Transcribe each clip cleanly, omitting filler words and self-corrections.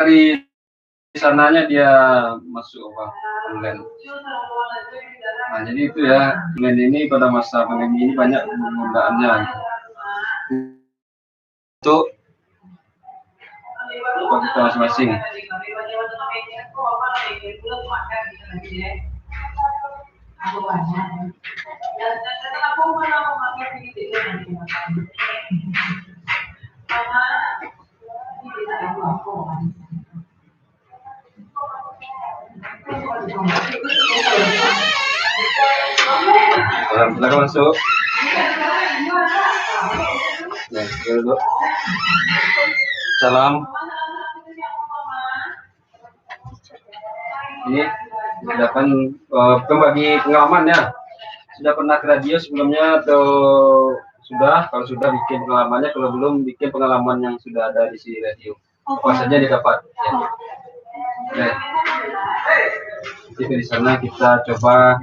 dari sananya dia masuk online. Nah, jadi itu ya, online ini pada masa pandemi ini banyak penggunaannya untuk kita masing-masing. Silakan masuk. Nah, dulu. Salam. Ini silakan berbagi pengalamannya. Sudah pernah ke radio sebelumnya atau sudah? Kalau sudah bikin pengalamannya, kalau belum bikin pengalaman yang sudah ada di si radio. Apa saja didapat. Ya. Oke. Jadi di sana kita coba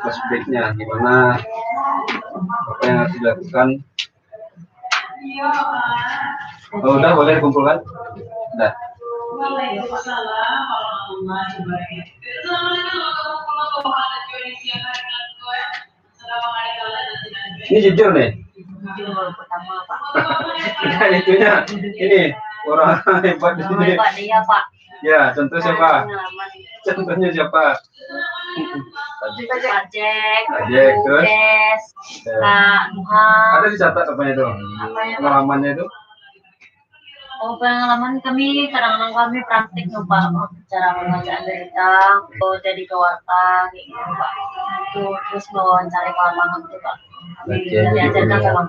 flashbacknya gimana, apa yang harus dilakukan. Oh, udah boleh dikumpulkan? Udah. Ini jujur nih. Jujur pertama Pak. Nah, itunya ini orang hebat di sini. Hebat dia Pak. Ya, contoh siapa? Contohnya siapa? Pak Jack, terus Kak Muha. ada dicatat apanya itu? Pengalamannya itu? Oh, pengalaman kami kadang-kadang kami praktik tuh Pak, cara membaca berita, jadi kewarta gitu Pak. Terus mewawancari lapangan tuh Pak. Kami diajarkan sama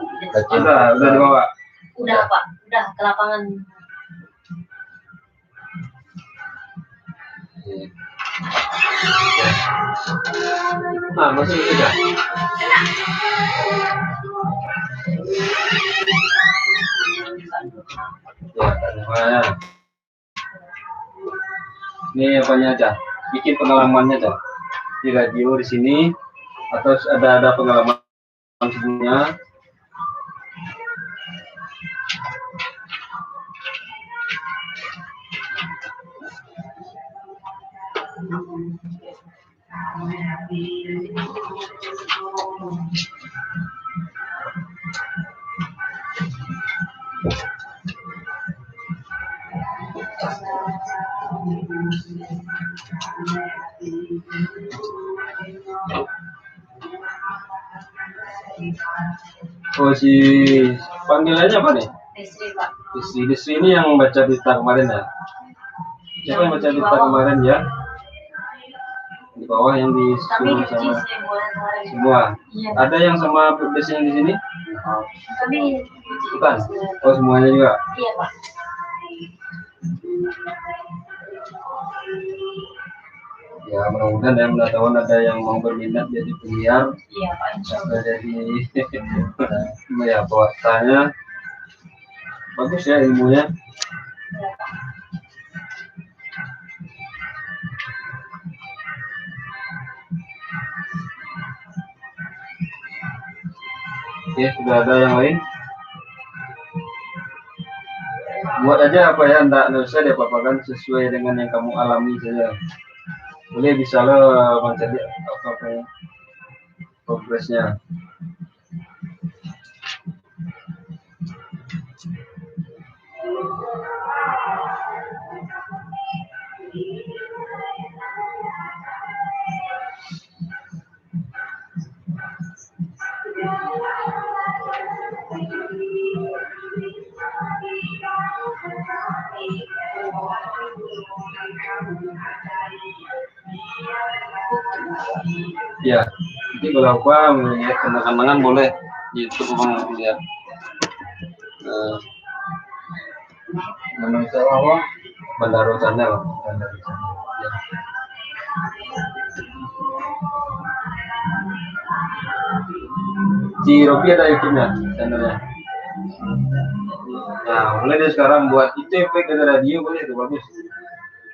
udah dibawa? Udah Pak, udah ke lapangan. Nah, masuk juga. Ya, ini apanya aja? Bikin pengalamannya aja. Di radio di sini atau ada pengalaman sebelumnya? Oh, si panggilannya apa nih? Istri Pak. Istri ini yang baca berita kemarin ya? Siapa yang baca berita kemarin ya? Di bawah yang di Kami sama semua. Iya. Ada yang sama petugasnya di sini? Kami bukan. Oh, semuanya juga? Iya Pak. Ya, mudah-mudahan ya pengetahuan ada yang mau berminat jadi penyiar. Iya Pak, insyaallah. Jadi ya pewartanya bagus ya ilmunya. Iya Pak. Oke, sudah ada yang lain? Buat aja apa ya, enggak usah diapa-apakan sesuai dengan yang kamu alami saja. Boleh bisa lo mencari apa progresnya. Ya, jadi kalau apa melihat kenangan boleh di YouTube orang lihat. Menurut saya apa? Bandaro Channel. Ya. Di Robi ada YouTube-nya, channelnya. Nah, mulai dari sekarang buat itu efek dari radio boleh itu bagus.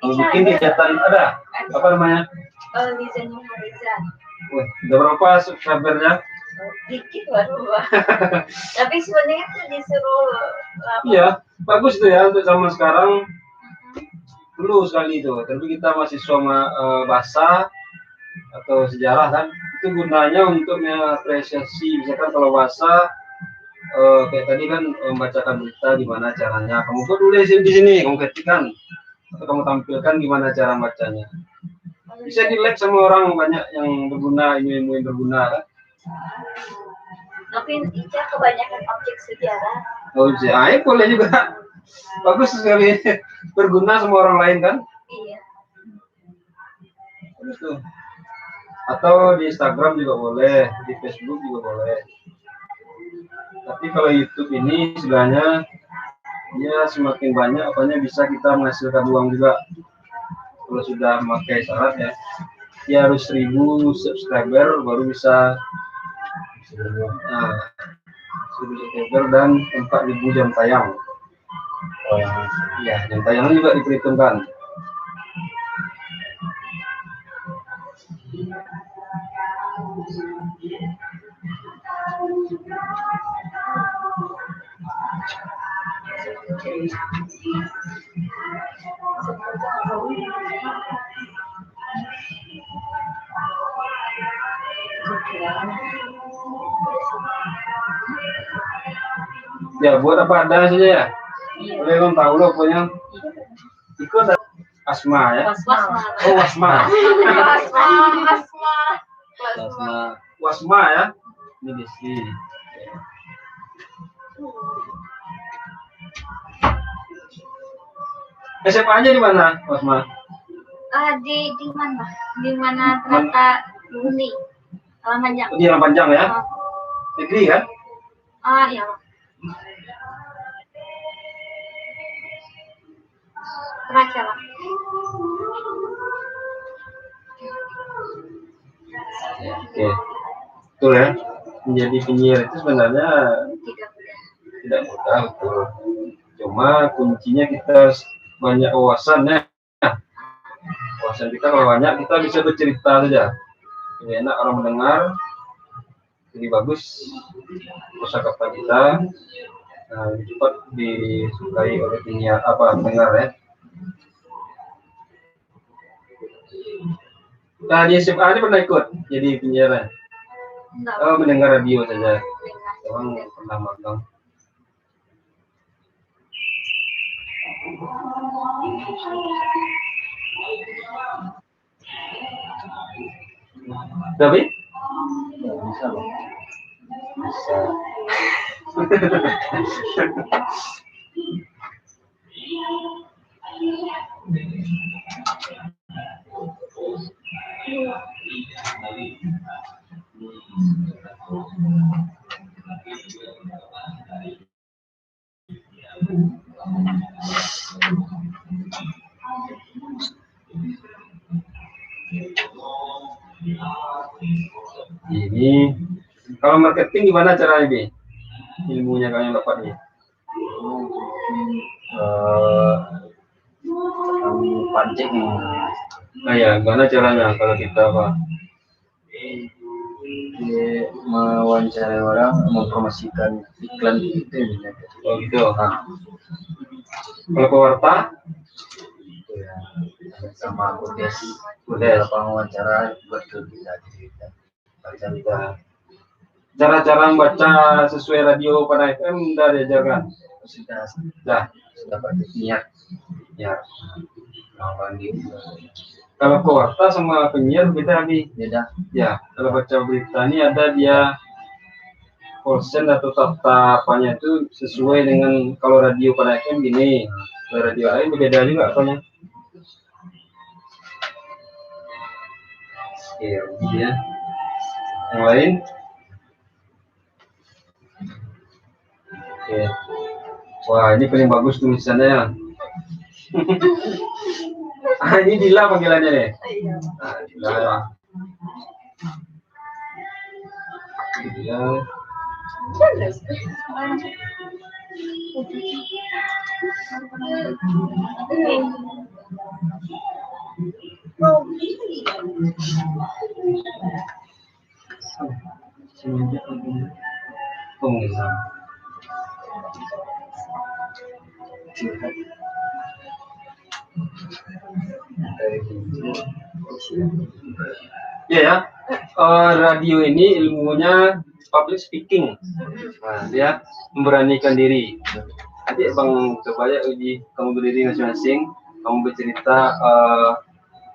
Kalau bikin kegiatan ada apa namanya? Liza Nurhaliza. Wah, udah berapa subscribernya? Dikit baru. Tapi sebenarnya itu disuruh. Iya, bagus tuh ya untuk zaman sekarang. perlu sekali itu. Tapi kita mahasiswa bahasa atau sejarah kan, itu gunanya untuk mengapresiasi. Misalkan kalau bahasa kayak tadi kan membacakan berita gimana caranya. Kamu pun tulis di sini, kamu ketikkan atau kamu tampilkan gimana cara bacanya. Bisa di-like sama orang banyak yang berguna, ilmu yang berguna kan. Tapi Ica kebanyakan objek sejarah. Oh, iya, boleh juga. Bagus sekali, berguna sama orang lain kan. Iya. Itu. Atau di Instagram juga boleh, di Facebook juga boleh. Tapi kalau YouTube ini sebenarnya ya semakin banyak apanya bisa kita menghasilkan uang juga. Kalau sudah memakai syarat ya, dia harus 1000 subscriber baru bisa. Nah, 1000 subscriber dan 4000 jam tayang. Oh ya, jam tayang juga diperhitungkan. Ya buat apa ada saja ya. Boleh kan tahu loh pokoknya. Ikut Asma ya. Oh Wasma. Wasma ya. Ini di sini. SMA-nya di mana, Wasma? Di mana? Di mana ternyata Uni. Panjang. Di Panjang ya? Negeri kan? Iya. Teraca lah. Oke. Betul ya. Menjadi penyiar itu sebenarnya tidak mudah, betul. Cuma kuncinya kita banyak wawasan ya. Wawasan kita kalau banyak kita bisa bercerita saja. Jadi enak orang mendengar. Jadi bagus kosakata kita. Nah, lebih cepat disukai oleh penyiar pendengar ya. Nah, di SMA ini pernah ikut jadi penyiar. Oh, mendengar radio saja. Orang pernah magang. Tapi? Ya, bisa loh. Bisa. Ini kalau marketing gimana caranya Bi? Ilmunya kalian dapat nih? Pancing. Nah ya, gimana caranya kalau kita apa? Mewawancarai orang, mempromosikan iklan gitu ya. Oh gitu. Nah. Kalau pewarta? Ya, sama Kudes apa wawancara buat kita cerita. Cara-cara membaca sesuai radio pada FM udah diajarkan? Sudah pakai niat. Kalau pewarta sama penyiar beda nih. Beda. Ya, kalau baca berita ini ada dia konsen atau tata apanya itu sesuai dengan kalau radio pada FM gini. Kalau radio lain berbeda juga apanya. Iya, ya. Yang lain? Oke. Wah, ini paling bagus tulisannya. Ini Dila panggilannya nih. Dila. Dila. Iya ya. Radio ini ilmunya public speaking. Nah, dia memberanikan diri. Nanti Bang coba ya uji, kamu berdiri masing-masing, kamu bercerita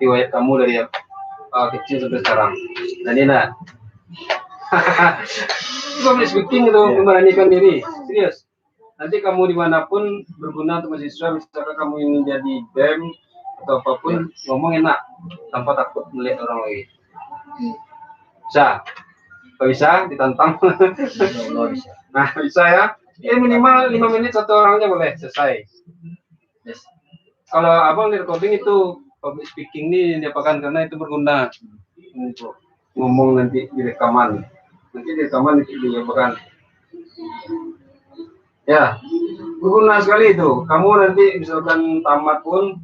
riwayat kamu dari kecil sampai sekarang. Dan ini nah, public speaking itu memberanikan diri, serius. Nanti kamu dimanapun berguna untuk mahasiswa, misalkan kamu ingin jadi BEM atau apapun, ngomong enak tanpa takut melihat orang lagi. Bisa, kalau bisa ditantang. Nah bisa ya, minimal 5 menit satu orangnya boleh selesai. Yes. Kalau abang di recording itu public speaking ini diapakan karena itu berguna untuk ngomong nanti di rekaman. Nanti di rekaman itu diapakan. Ya, berguna sekali itu. Kamu nanti misalkan tamat pun,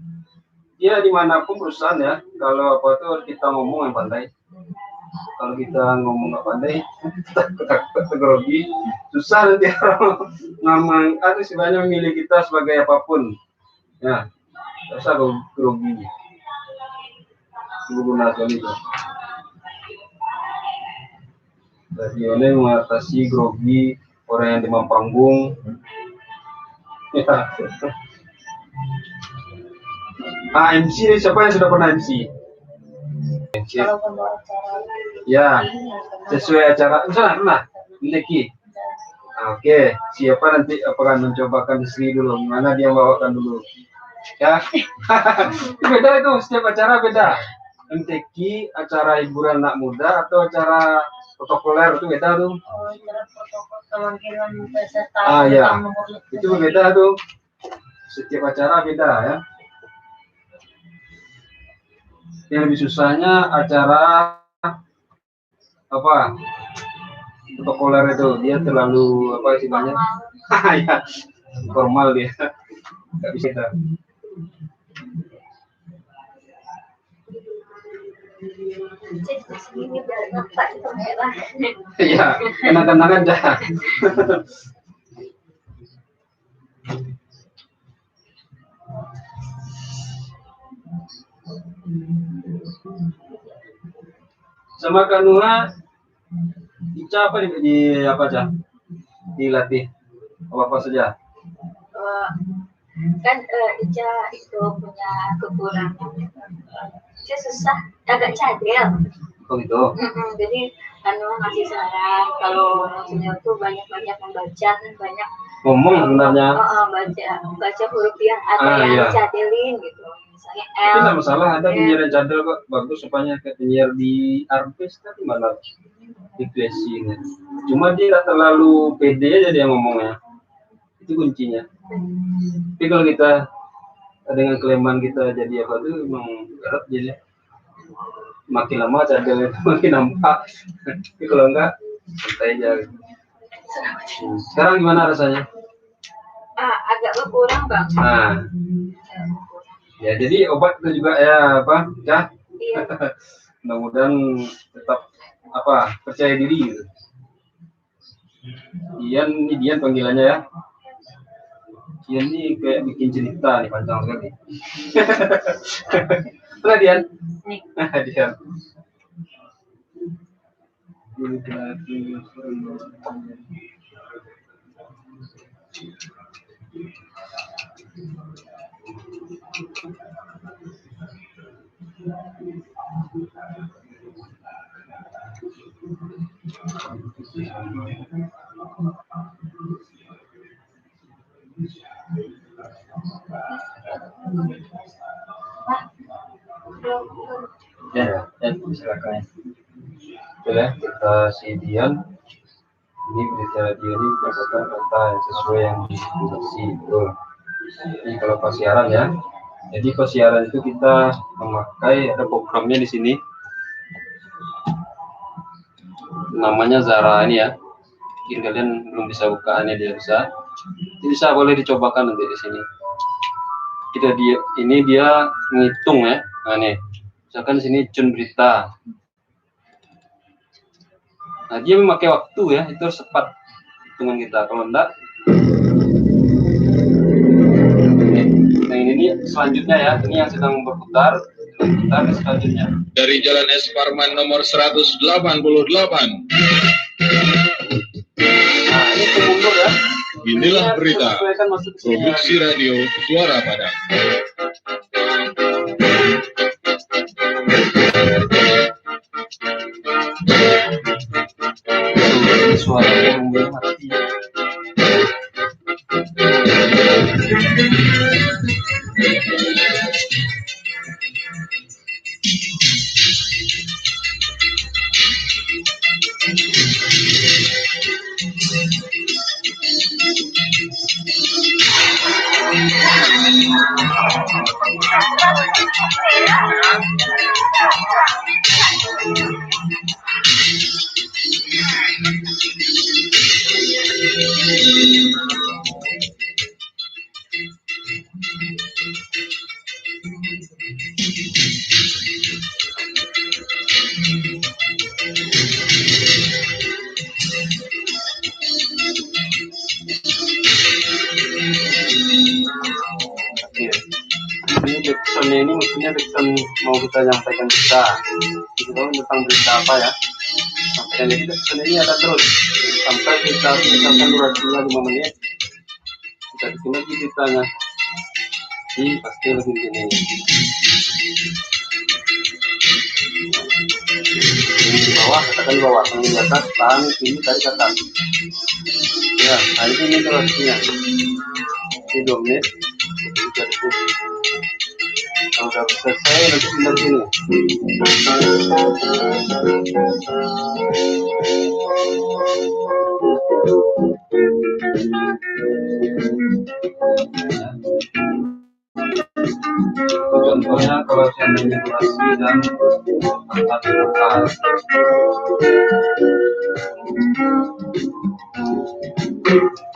ya dimanapun perusahaan ya. Kalau apa tuh kita ngomong yang pandai. Kalau kita ngomong nggak pandai, takut grogi, susah nanti orang ngomong. Atau sebenarnya memilih kita sebagai apapun. Ya, susah grogi. Berguna sekali itu. Radio ini mengatasi grogi orang yang demam panggung. Ya. MC siapa yang sudah pernah MC? Kalau pembawa acara Ya, sesuai acara. Misalnya, Neki. Oke, siapa nanti akan mencobakan Sri dulu? Mana dia bawakan dulu? Ya, beda itu. Setiap acara beda. MTQ, acara hiburan anak muda atau acara protokoler itu beda tuh. acara protokol pemanggilan peserta Ya, nomor itu beda tuh. Setiap acara beda ya. Yang lebih susahnya acara apa? Protokoler itu dia terlalu apa istilahnya? Ya, formal dia. Nggak bisa. Iya, kenang-kenangan dah. Sama Kak Nura, Ica apa di apa aja? Dilatih apa saja? Kan Ica itu punya kekurangan, dia susah, agak cadel. Oh gitu. Jadi ngasih saran kalau maksudnya tuh banyak membaca kan banyak Ngomong sebenarnya. baca huruf yang ada yang cadelin gitu. Misalnya L. Itu nggak masalah, ada penyiar yang cadel kok, bagus supaya kayak penyiar di Arpes kan malah di Klesi. Cuma dia nggak terlalu pede aja dia ngomongnya. Itu kuncinya. Tapi kalau kita dengan kelemahan kita jadi apa tuh emang berat jadi makin lama cadel itu makin nampak. Tapi kalau enggak santai aja. Sekarang gimana rasanya? Agak berkurang bang. Nah, ya jadi obat itu juga ya apa ya? Iya. Mudah-mudahan tetap apa percaya diri gitu. Dian panggilannya ya. Dian ini kayak bikin cerita nih panjang sekali. Mana Dian? Nih. Dian. Ya, silakan. Boleh kita si Dian. Ini berita radio ini merupakan kata yang sesuai yang didefinisi itu. Jadi kalau pasiaran ya. Jadi pasiaran itu kita memakai ada programnya di sini. Namanya Zara ini ya. Mungkin kalian belum bisa bukaannya, dia bisa. Bisa boleh dicobakan nanti di sini. Dia ngitung ya. Nah nih, misalkan di sini Jun berita. Nah dia memakai waktu ya, itu harus cepat hitungan kita. Kalau enggak, nah ini selanjutnya ya, ini yang sedang berputar. Kita ke selanjutnya. Dari Jalan S. Parman nomor 188. Nah, ini pemundur ya. Inilah berita Sesuaikan masuk ke sini. Produksi Radio Suara Padang. Ini suara burung mati. Ini backsoundnya ini mestinya backsound mau kita nyampaikan kita gitu tentang berita apa ya, sampaikan. Jadi backsound ini ada terus sampai kita misalkan durasinya 5 menit, kita bikin lagi beritanya. Jadi pasti lebih gini. Ini di bawah, katakan di bawah, yang di atas, tahan ini dari atas. Ya, nah ini durasinya. Ini 2 menit. Kalau udah selesai nanti pindah sini. Contohnya kalau seandainya durasi dan atas.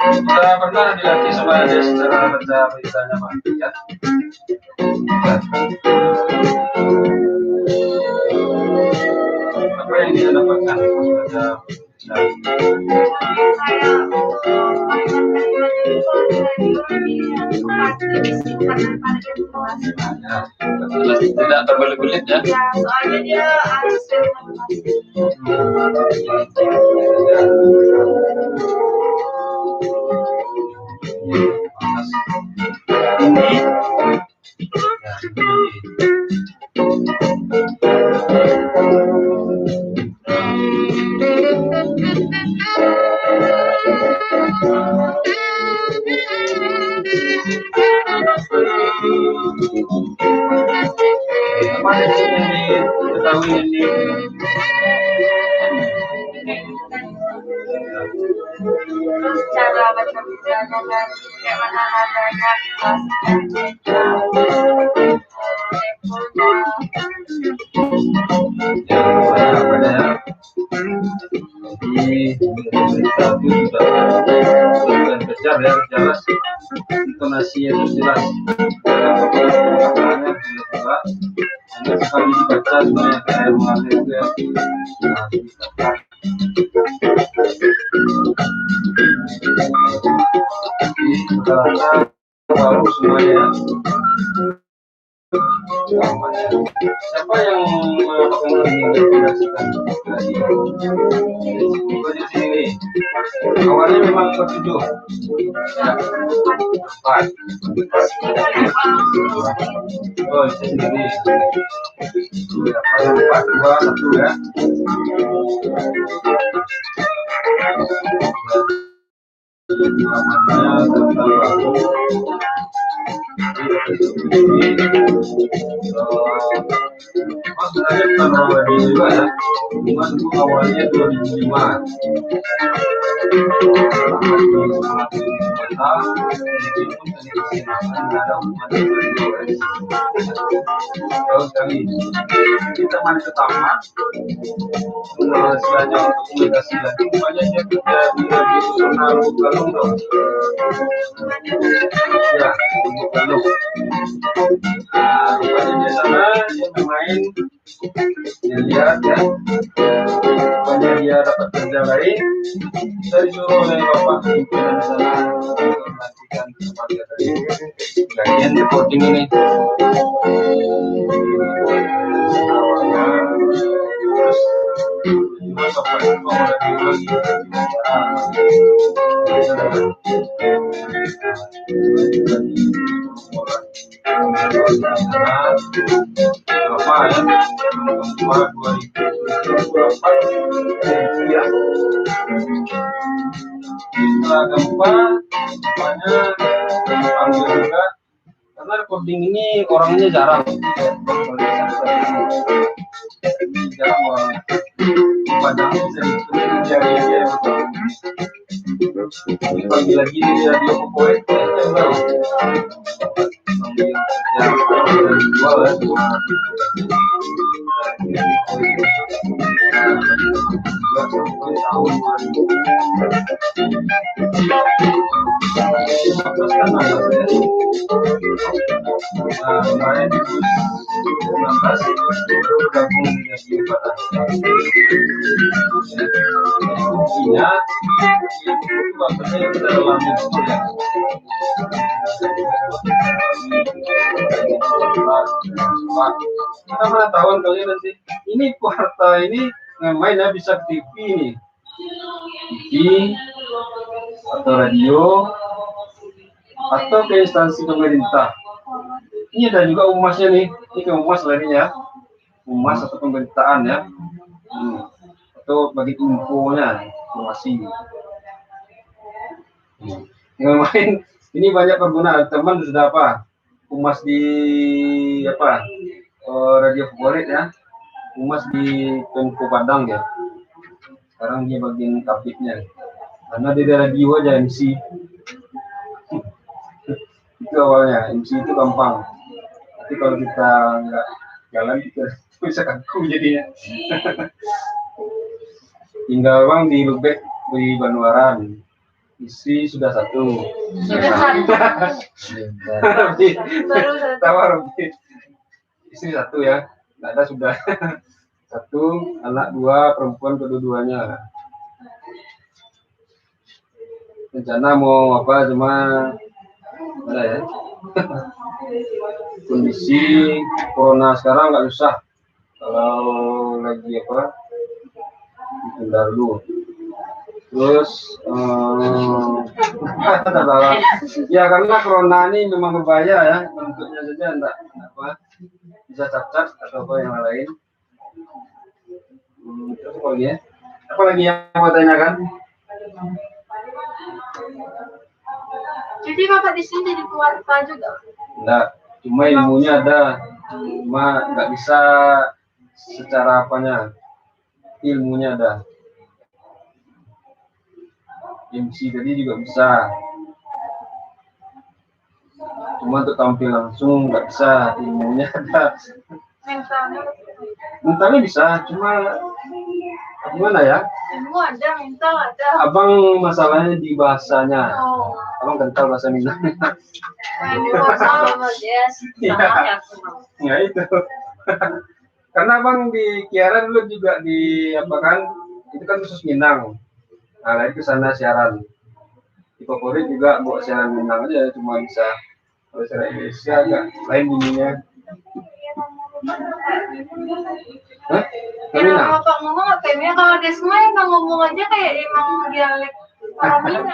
Sudah pernah dilatih sama dia secara baca beritanya Pak ya? Apa yang dia dapatkan pada tidak terbelit-belit ya? Soalnya dia harus apa ini ketahui ini terus cara baca beritanya kan kayak mana adanya apa ya? Jadi berita itu sudah kejar ya, jelas intonasinya itu jelas, katanya jelas, hanya sekali dibaca sebenarnya kayak mengalir itu ya. Jadi baru semuanya. Siapa yang merekomendasikan di sini? Awalnya memang bertujuh. Ya. 4. Oh, di sini. 4, 2, 1 ya. Sebenarnya bukan awal juga ya, cuma dulu awalnya 2005. Kita masih ke tamat, istilahnya untuk komunikasi lagi, makanya dia kerja di jurnal Bukalung dong. Ya, Bukalung. Nah, rupanya di sana dia bermain, dia lihat ya, rupanya dia dapat kerja lain, kita disuruh oleh bapak pimpinan di sana memastikan kesempatan dari bagian recording ini. apa info radio lagi. Apa ya? Nomor 2024 ya. Setelah gempa, banyak panggil juga karena recording ini orangnya jarang. Jarang orangnya. Padahal bisa dihitung jari aja. Pagi lagi di radio Popoet, saya baru. Kemarin di 2019 baru bergabung di Batak. Intinya itu maksudnya kita dalam itu ya. Kita mana tahu kalian nanti ini kuarta ini main ya bisa ke TV nih, TV atau radio atau ke instansi pemerintah. Ini ada juga umasnya nih, ini ke umas larinya, umas atau pemerintahan ya, atau bagi infonya, informasi. Yang main ini banyak pengguna teman sudah apa? Umas di apa? Radio favorit ya, umas di Pemko Padang ya. Sekarang dia bagian kapitnya, karena dia radio aja MC. Itu awalnya MC itu gampang. Tapi kalau kita nggak jalan kita bisa kaku jadinya. Tinggal bang di Lubek di Banuaran. Isi sudah satu. Baru satu. Tawar istri satu ya, nggak ada sudah. Satu, anak dua, perempuan kedua-duanya. Rencana mau apa cuma ada ya. Kondisi corona sekarang nggak usah. Kalau lagi apa ditunda dulu. Terus ya karena corona ini memang berbahaya ya, bentuknya saja enggak apa bisa cacat atau apa yang lain. Terus apa lagi ya? Apa lagi yang mau tanyakan? Jadi Bapak di sini jadi keluarga juga? Enggak, cuma ilmunya ada, cuma nggak bisa secara apanya, ilmunya ada. MC tadi juga bisa, cuma untuk tampil langsung nggak bisa, ilmunya ada. Mentalnya bisa, cuma gimana ya? Ilmu ada, mental ada. Abang masalahnya di bahasanya, Oh, abang kental bahasa Minang. ini masalah Mas Yes. Sama ya. Ya itu. Karena abang di Kiara dulu juga di apa kan? Itu kan khusus Minang. Nah, lagi ke sana siaran. Di favorit juga buat siaran Minang aja, cuma bisa kalau siaran Indonesia agak lain bunyinya. Hah? Ke Kenapa Minang? Bapak ngomong apa ya? Kalau dia semua emang ngomong aja kayak emang dialek orang Minang.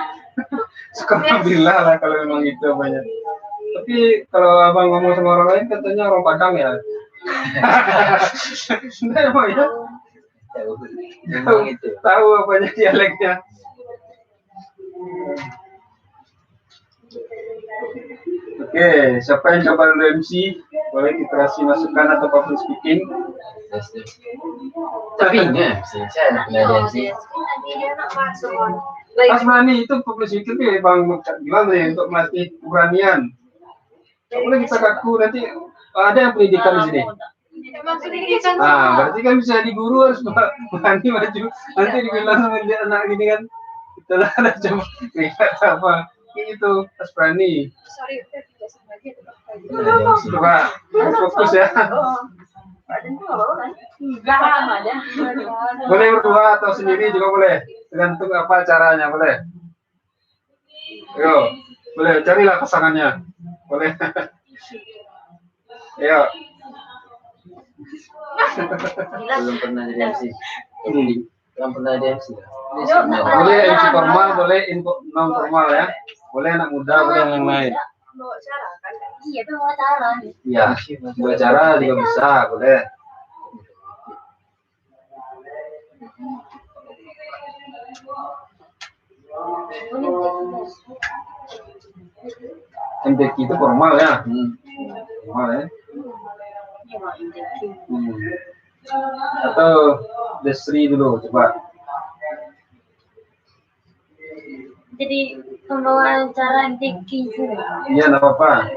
Suka bilang lah kalau memang itu banyak. Tapi kalau abang ngomong sama orang lain katanya orang Padang ya. Nah, emang ya. Tahu apanya dialeknya. Oke, siapa yang coba dulu MC? Boleh kita kasih masukan atau public speaking? Tapi enggak sih, saya nggak ada sih. Nanti dia nak masuk. Mas berani itu public speaking tuh ya bang, gimana ya untuk melatih keberanian? Nggak boleh kita kaku nanti ada yang pendidikan di sini. Emang pendidikan Nah, semua. berarti kan bisa di guru harus berani maju. Nanti dibilang sama dia anak gini kan, kita lah ada coba lihat apa itu harus berani. Sorry, udah tidak sama dia. Coba harus fokus ya. Enggak lama aja. Boleh berdua atau sendiri juga boleh, tergantung apa caranya boleh. Yo, boleh carilah pasangannya, boleh. Yo. Belum pernah jadi MC. Yang pernah di MC ya? Boleh MC formal, boleh info non formal ya. Boleh anak muda, boleh yang lain. Bawa cara kan? Iya, itu mau cara. Iya, dua cara juga bisa, boleh. MTQ itu formal ya. Formal ya. Atau Desri dulu coba. Jadi pembawaan acara MTQ itu. Iya, enggak apa-apa.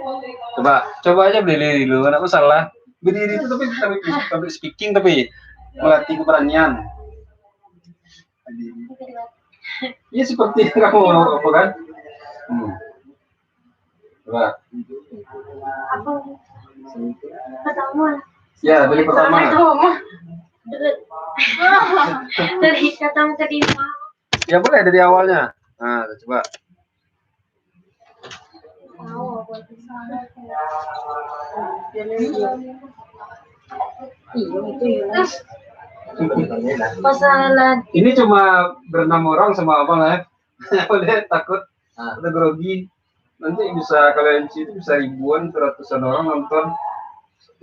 Coba aja berdiri dulu, enggak masalah. Berdiri itu tapi speaking tapi melatih keberanian. Iya seperti yang kamu apa kan? Coba. Apa? Pertama. Ya, dari pertama. Dari kata kedua. Ya boleh dari awalnya. Nah, coba. Masalah Ini cuma berenam orang sama abang ya. Boleh takut atau grogi. Nanti bisa kalian situ bisa ribuan, ratusan orang nonton.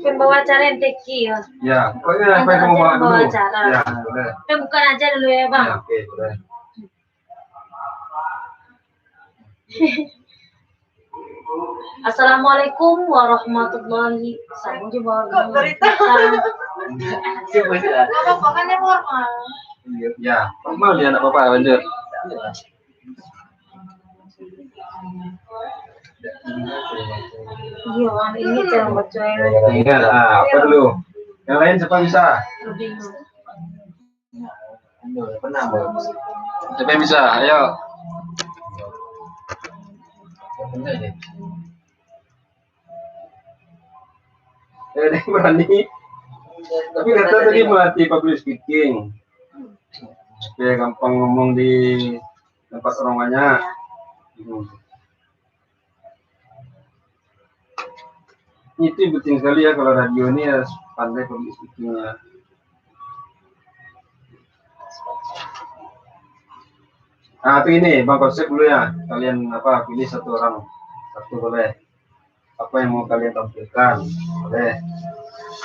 pembawa acara MTQ ya. Ya, pokoknya apa yang kamu bawa dulu. Pembawa acara. Ya, boleh. Kita bukan aja dulu ya bang. Ya, oke, boleh. Assalamualaikum warahmatullahi wabarakatuh. Apa kan yang formal? Ya, formal ya, enggak apa-apa, lanjut. Iya, ini cara bacain. Ingat, apa dulu? Yang lain siapa bisa? Pernah bawa. Siapa yang bisa? Ayo. Pernah deh. Ada yang berani. Tapi kata tadi melatih public speaking. Supaya gampang ngomong di tempat orang banyak. Itu penting sekali ya kalau radio ini harus pandai public speakingnya. Nah, tapi ini bang konsep dulu ya. Kalian apa pilih satu orang, satu boleh. Apa yang mau kalian tampilkan, boleh.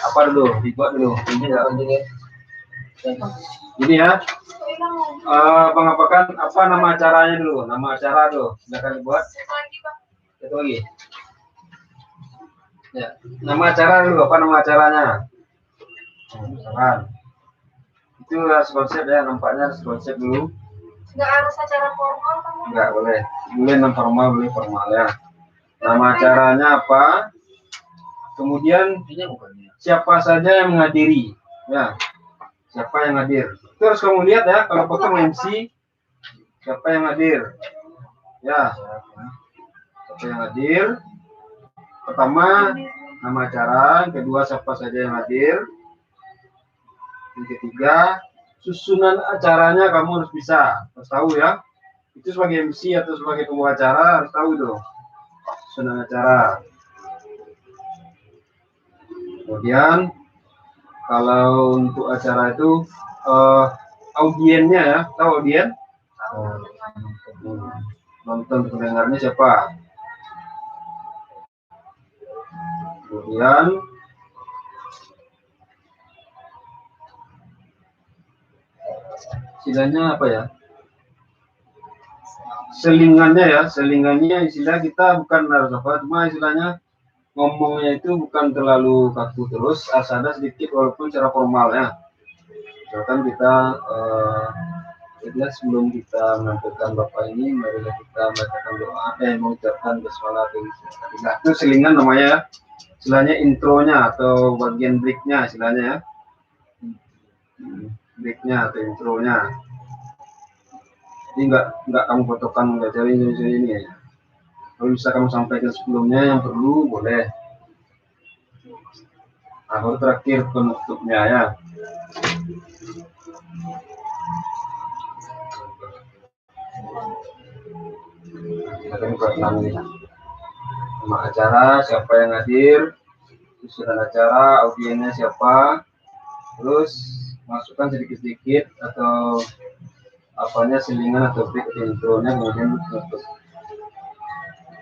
Apa dulu? Dibuat dulu. Ini nggak penting ya. Ini ya. Bang apakan apa nama acaranya dulu? Nama acara tuh. Silakan dibuat. Satu lagi. Ya. Nama acara dulu. Apa nama acaranya? Misalkan. Itu harus konsep ya. Nampaknya harus konsep dulu. Nggak harus acara formal kamu. Enggak boleh. Boleh non formal, boleh formal ya. Nama acaranya apa? Kemudian siapa saja yang menghadiri? Ya. Siapa yang hadir? Itu harus kamu lihat ya. Kalau potong MC, siapa yang hadir? Ya. Siapa yang hadir? Pertama, nama acara. Yang kedua, siapa saja yang hadir. Yang ketiga, susunan acaranya kamu harus bisa, harus tahu ya. Itu sebagai MC atau sebagai pembawa acara harus tahu dong susunan acara. Kemudian kalau untuk acara itu audiennya ya, tahu audien? Nonton pendengarnya siapa? Kemudian istilahnya apa ya? Selingannya ya, selingannya istilah kita bukan harus apa, cuma istilahnya ngomongnya itu bukan terlalu kaku terus, asal ada sedikit walaupun secara formal ya. Misalkan kita sebelum kita menampilkan Bapak ini, marilah kita membacakan doa, mengucapkan basmalah itu selingan namanya ya. Istilahnya intronya atau bagian breaknya istilahnya ya. Breaknya atau intronya. Jadi nggak kamu fotokan nggak cari ini ya. Kalau bisa kamu sampaikan sebelumnya yang perlu boleh. Nah, baru terakhir penutupnya ya. Silakan buat ini. Nama acara, siapa yang hadir, susunan acara, audiennya siapa, terus masukkan sedikit-sedikit atau apanya selingan atau break intronya kemudian tutup.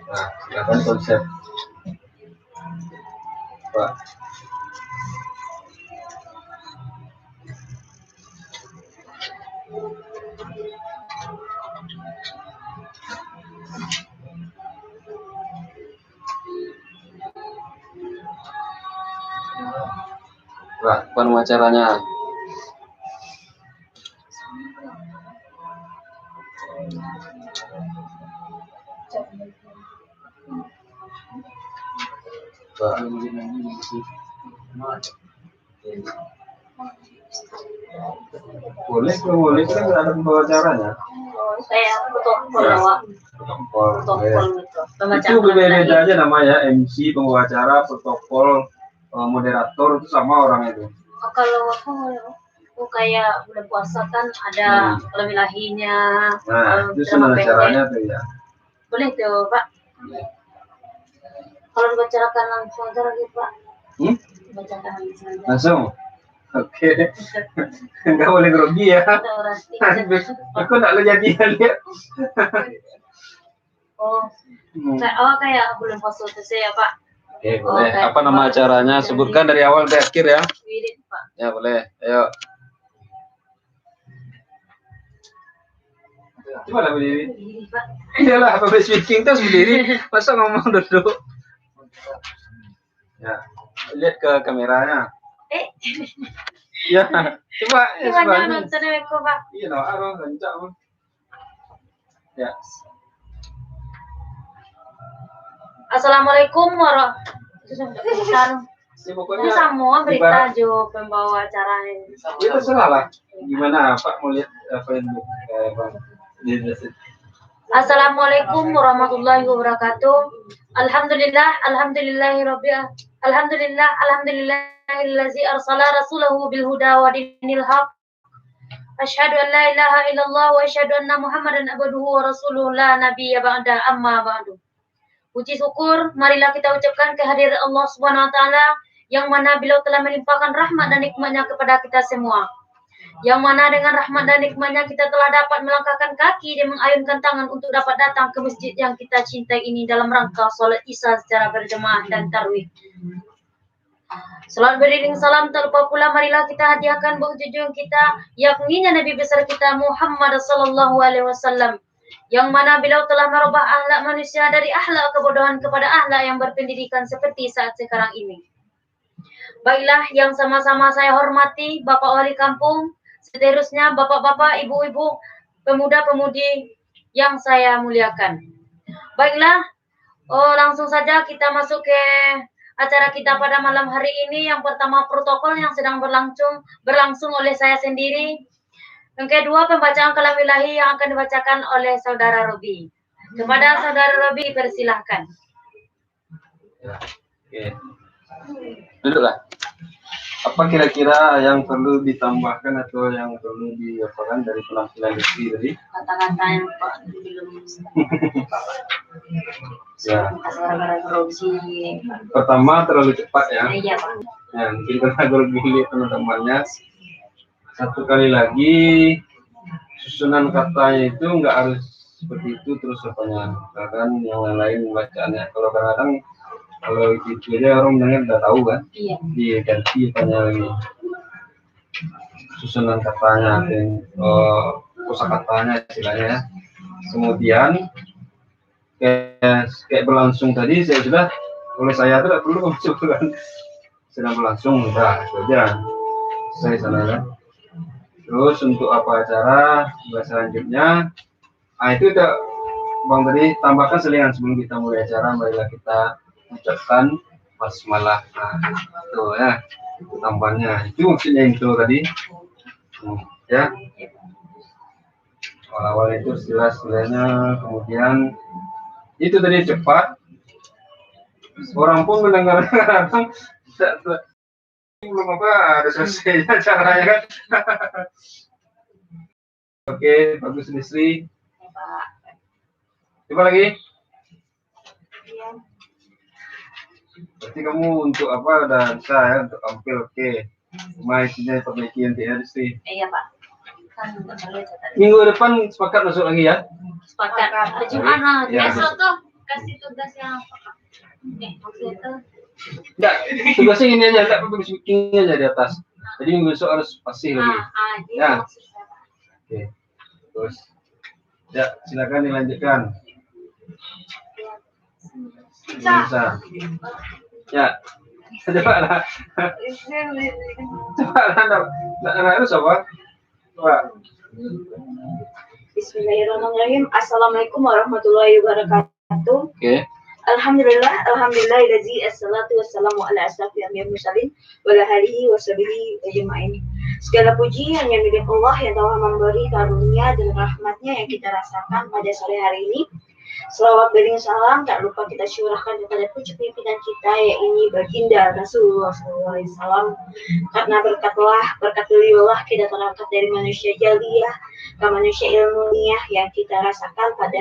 Nah, silakan konsep Pak. Pak, bukan wacaranya. Pak. Boleh kan ada pembawacaranya. Kayak protokol Pak. Protokol gitu. Itu beda-beda aja namanya MC, pembawacara, protokol, moderator itu sama orang itu. Oh, kalau aku kayak bulan puasa kan ada lahinya. Nah, itu sebenarnya caranya tuh ya. Boleh tuh Pak. Kalau dibicarakan langsung aja lagi Pak. Bacakan langsung aja. Langsung. Oke. Enggak boleh grogi ya. Aku enggak lo jadi lihat. Kayak bulan puasa itu ya Pak. Oke, boleh. Apa nama acaranya? Sebutkan dari awal sampai akhir ya. Wirid Pak. Ya, boleh. Ayo. Coba lah berdiri. Iyalah, public speaking terus berdiri. Masa ngomong duduk. Ya, lihat ke kameranya. Ya, coba. Gimana nontonnya kok Pak? Iya, no, arah lancar. Ya. Assalamualaikum warahmatullahi. Pokoknya semua berita jo pembawa acaranya. Itu terserah lah. Gimana Pak mau lihat apa yang Assalamualaikum warahmatullahi wabarakatuh. Alhamdulillahillazi arsala rasulahu bil huda wa dinil haq. Asyhadu an la ilaha illallah wa asyhadu anna Muhammadan abduhu wa rasuluhu la nabiyya ba'da amma ba'du. Puji syukur marilah kita ucapkan kehadiran Allah Subhanahu wa taala yang mana beliau telah melimpahkan rahmat dan nikmatnya kepada kita semua. Yang mana dengan rahmat dan nikmatnya kita telah dapat melangkahkan kaki dan mengayunkan tangan untuk dapat datang ke masjid yang kita cintai ini dalam rangka sholat isya secara berjemaah dan tarawih. Salat beriring salam tak lupa pula marilah kita hadiahkan buat junjungan kita yakni Nabi besar kita Muhammad sallallahu alaihi wasallam yang mana beliau telah merubah akhlak manusia dari akhlak kebodohan kepada akhlak yang berpendidikan seperti saat sekarang ini. Baiklah yang sama-sama saya hormati Bapak Wali Kampung, seterusnya Bapak-bapak, Ibu-ibu, pemuda-pemudi yang saya muliakan. Baiklah, langsung saja kita masuk ke acara kita pada malam hari ini. Yang pertama protokol yang sedang berlangsung oleh saya sendiri. Yang kedua pembacaan kalam ilahi yang akan dibacakan oleh Saudara Robi. Kepada Saudara Robi dipersilahkan. Ya, oke. Duduklah. Apa kira-kira yang perlu ditambahkan atau yang perlu diapakan dari penampilan Lutfi tadi? Kata-kata yang Pak belum. Ya. Gara-gara grogi. Pertama terlalu cepat ya. Iya Pak. Ya, mungkin karena grogi teman-temannya. Satu kali lagi susunan katanya itu nggak harus seperti itu terus apanya. Kadang yang lain bacaannya. Kalau kadang-kadang kalau itu aja orang dengar udah tahu kan? Iya. Diganti apanya lagi. Susunan katanya, kosakatanya istilahnya ya. Kemudian kayak berlangsung tadi sudah oleh saya tidak perlu masukkan sedang berlangsung udah saja saya sana ya. Terus untuk apa acara selanjutnya, itu udah Bang tadi tambahkan selingan sebelum kita mulai acara. Marilah kita ucapkan basmalah. Nah, itu ya itu tambahnya. Itu maksudnya intro tadi ya. Awal-awal itu jelas-jelasnya, kemudian itu tadi cepat. Orang pun mendengar belum apa ada selesainya caranya kan. Oke, bagus Nisri. Coba lagi. Berarti kamu untuk apa udah bisa ya untuk tampil oke. Isinya perbaiki NTRC. Iya Pak. Kan bentar aja tadi. Minggu depan sepakat masuk lagi ya. Sepakat. Hari Jumat Ya. besok tuh kasih tugas yang maksudnya tuh. Enggak, tugasnya ini aja, enggak perlu speaking aja di atas. Jadi minggu besok harus pasti lagi. Ya. Oke. Terus. Ya, silakan dilanjutkan. Bisa. Ya. Coba lah. Coba lah. Enggak harus apa? Coba. Bismillahirrahmanirrahim. Assalamualaikum warahmatullahi wabarakatuh. Oke. Alhamdulillahilladzi assalatu wassalamu ala asrafil anbiya'i mursalin wa ala alihi washabihi ajma'in. Segala puji hanya milik Allah yang telah memberi karunia dan rahmatnya yang kita rasakan pada sore hari ini. Selawat beriring salam tak lupa kita syurahkan kepada pucuk pimpinan kita yaitu baginda Rasulullah SAW. Karena berkat beliaulah kita terangkat dari manusia jaliah ke manusia ilmiah yang kita rasakan pada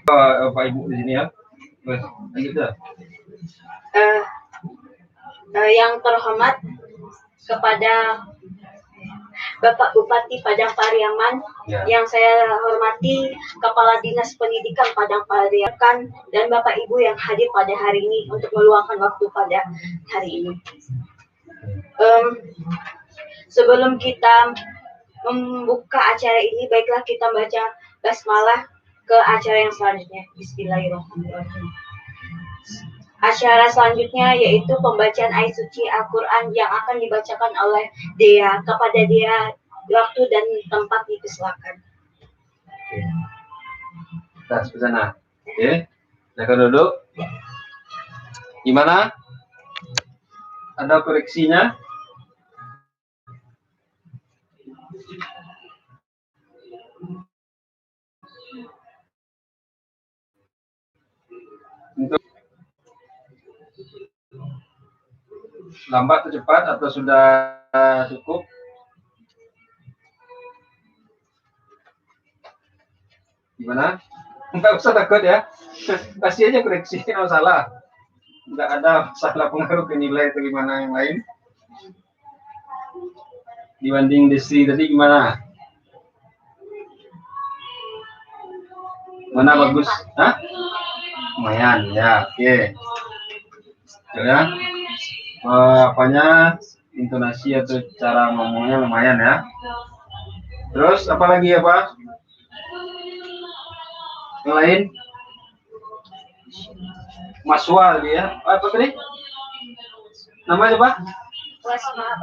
Pak Ibu di sini ya. Lanjut dah. Yang terhormat kepada Bapak Bupati Padang Pariaman, Ya. yang saya hormati Kepala Dinas Pendidikan Padang Pariaman dan Bapak Ibu yang hadir pada hari ini untuk meluangkan waktu pada hari ini. Sebelum kita membuka acara ini, baiklah kita baca basmalah ke acara yang selanjutnya. Bismillahirrahmanirrahim. Acara selanjutnya yaitu pembacaan ayat suci Al-Quran yang akan dibacakan oleh Dea. Kepada Dea, waktu dan tempat dipersilakan. Tas ke sana. Oke. Silakan duduk. Gimana? Ada koreksinya? Untuk lambat atau cepat atau sudah cukup? Gimana? Enggak usah takut ya. Kasih aja koreksi kalau salah. Enggak ada salah pengaruh ke nilai atau gimana yang lain. Dibanding Desi tadi gimana? Mana bagus? Hah? Lumayan ya, oke. Ya. Apanya intonasi atau cara ngomongnya lumayan ya. Terus apa lagi apa? Yang lain? Maswa tadi ya. Apa tadi? Namanya apa?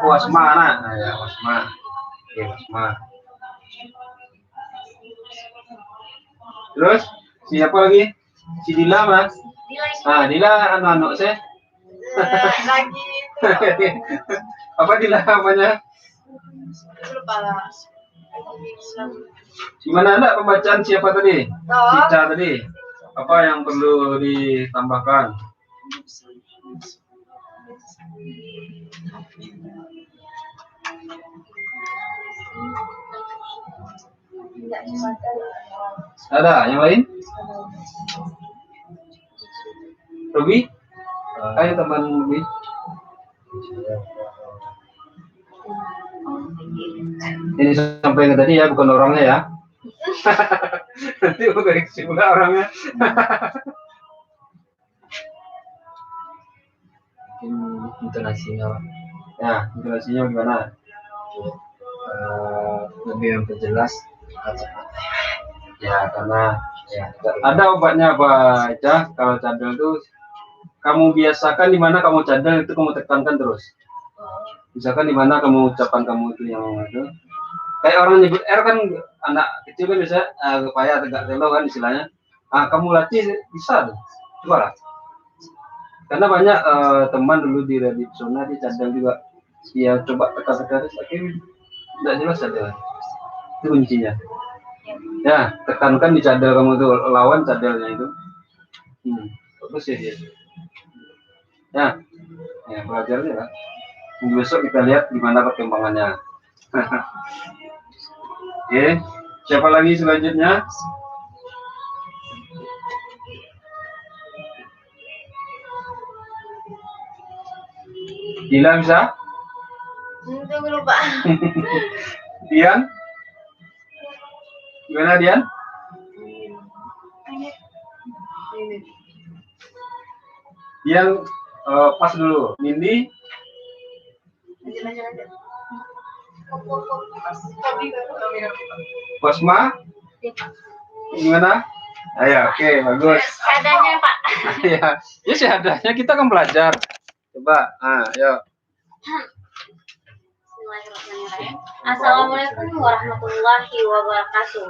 Wasma. Nah, ya Wasma. Oke, Wasma. Terus siapa lagi? Si Dila mas. Ah, Dila anak-anak saya. Lagi Apa Dila namanya? Gimana anak pembacaan siapa tadi? Cica tadi. Apa yang perlu ditambahkan? Ada yang lain? Ruby? Ayo teman Ruby. Ini sampai ke tadi ya, bukan orangnya ya. Nanti koreksi pula orangnya. Intonasinya Ya, intonasinya gimana? lebih memperjelas. Ya, karena ada obatnya Pak Ica. Kalau cadel itu kamu biasakan di mana kamu cadel itu kamu tekankan terus. Misalkan di mana kamu ucapan kamu itu yang itu. Kayak orang nyebut R kan anak kecil kan bisa payah tegak telo kan istilahnya. Ah, kamu latih bisa tuh. Coba lah. Karena banyak teman dulu di Radio Pesona di cadel juga. Dia coba tekan-tekan akhirnya tidak jelas cadel. Itu kuncinya. Ya, tekankan di cadel kamu tuh lawan cadelnya itu. Bagus ya dia. Ya, belajarnya lah. Minggu besok kita lihat gimana perkembangannya. Oke, siapa lagi selanjutnya? Dila bisa? Tunggu lupa. Dian? Gimana Dian? Dian pas dulu. Nindi? Basma? Gimana? Ayo, oke, bagus. Adanya Pak. Ya, ya seadanya kita kan belajar. Coba, yuk. Bismillahirrahmanirrahim. Assalamualaikum warahmatullahi wabarakatuh.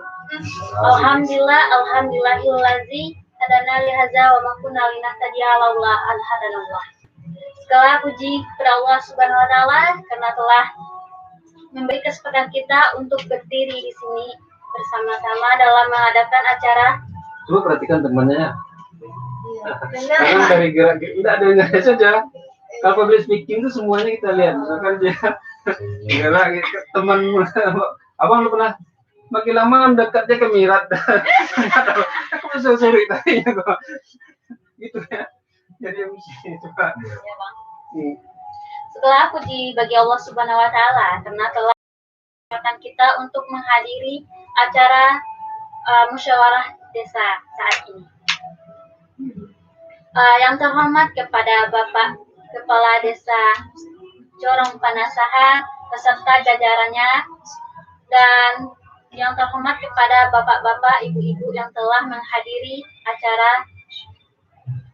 Alhamdulillahillazi hadana li hadza wa ma kunna linahtadiya laula an hadanallah. Segala puji kepada Allah Subhanahu wa taala karena telah memberi kesempatan kita untuk berdiri di sini bersama-sama dalam mengadakan acara. Coba perhatikan temannya. Karena dari gerak-gerak tidak ada yang saja. Kalau public speaking itu semuanya kita lihat. Misalkan dia gerak teman abang lu pernah makin lama mendekat dia ke Mirat. Aku bisa suruh tadi gitu ya. Jadi mesti coba. Ya, Bang. Segala puji bagi Allah Subhanahu wa taala karena telah mengingatkan kita untuk menghadiri acara musyawarah desa saat ini. Yang terhormat kepada Bapak Kepala Desa Corong Panasaha beserta jajarannya, dan yang terhormat kepada bapak-bapak, ibu-ibu yang telah menghadiri acara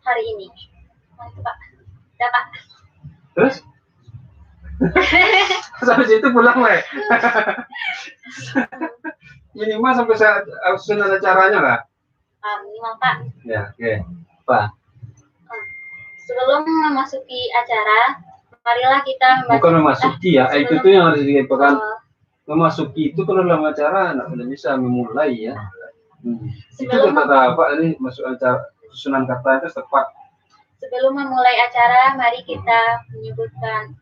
hari ini. Mantap, Pak. Udah, Pak. Terus? Sampai situ pulang lah. Minimal sampai susunan acaranya lah. Minimal, Pak. Ya, oke. Pak. Sebelum memasuki acara, marilah kita membaca. Bukan memasuki ya, itu tuh yang harus dikatakan. Memasuki itu kalau dalam acara anak sudah bisa memulai ya. Itu kata apa ini masuk acara susunan kata itu tepat. Sebelum memulai acara, mari kita menyebutkan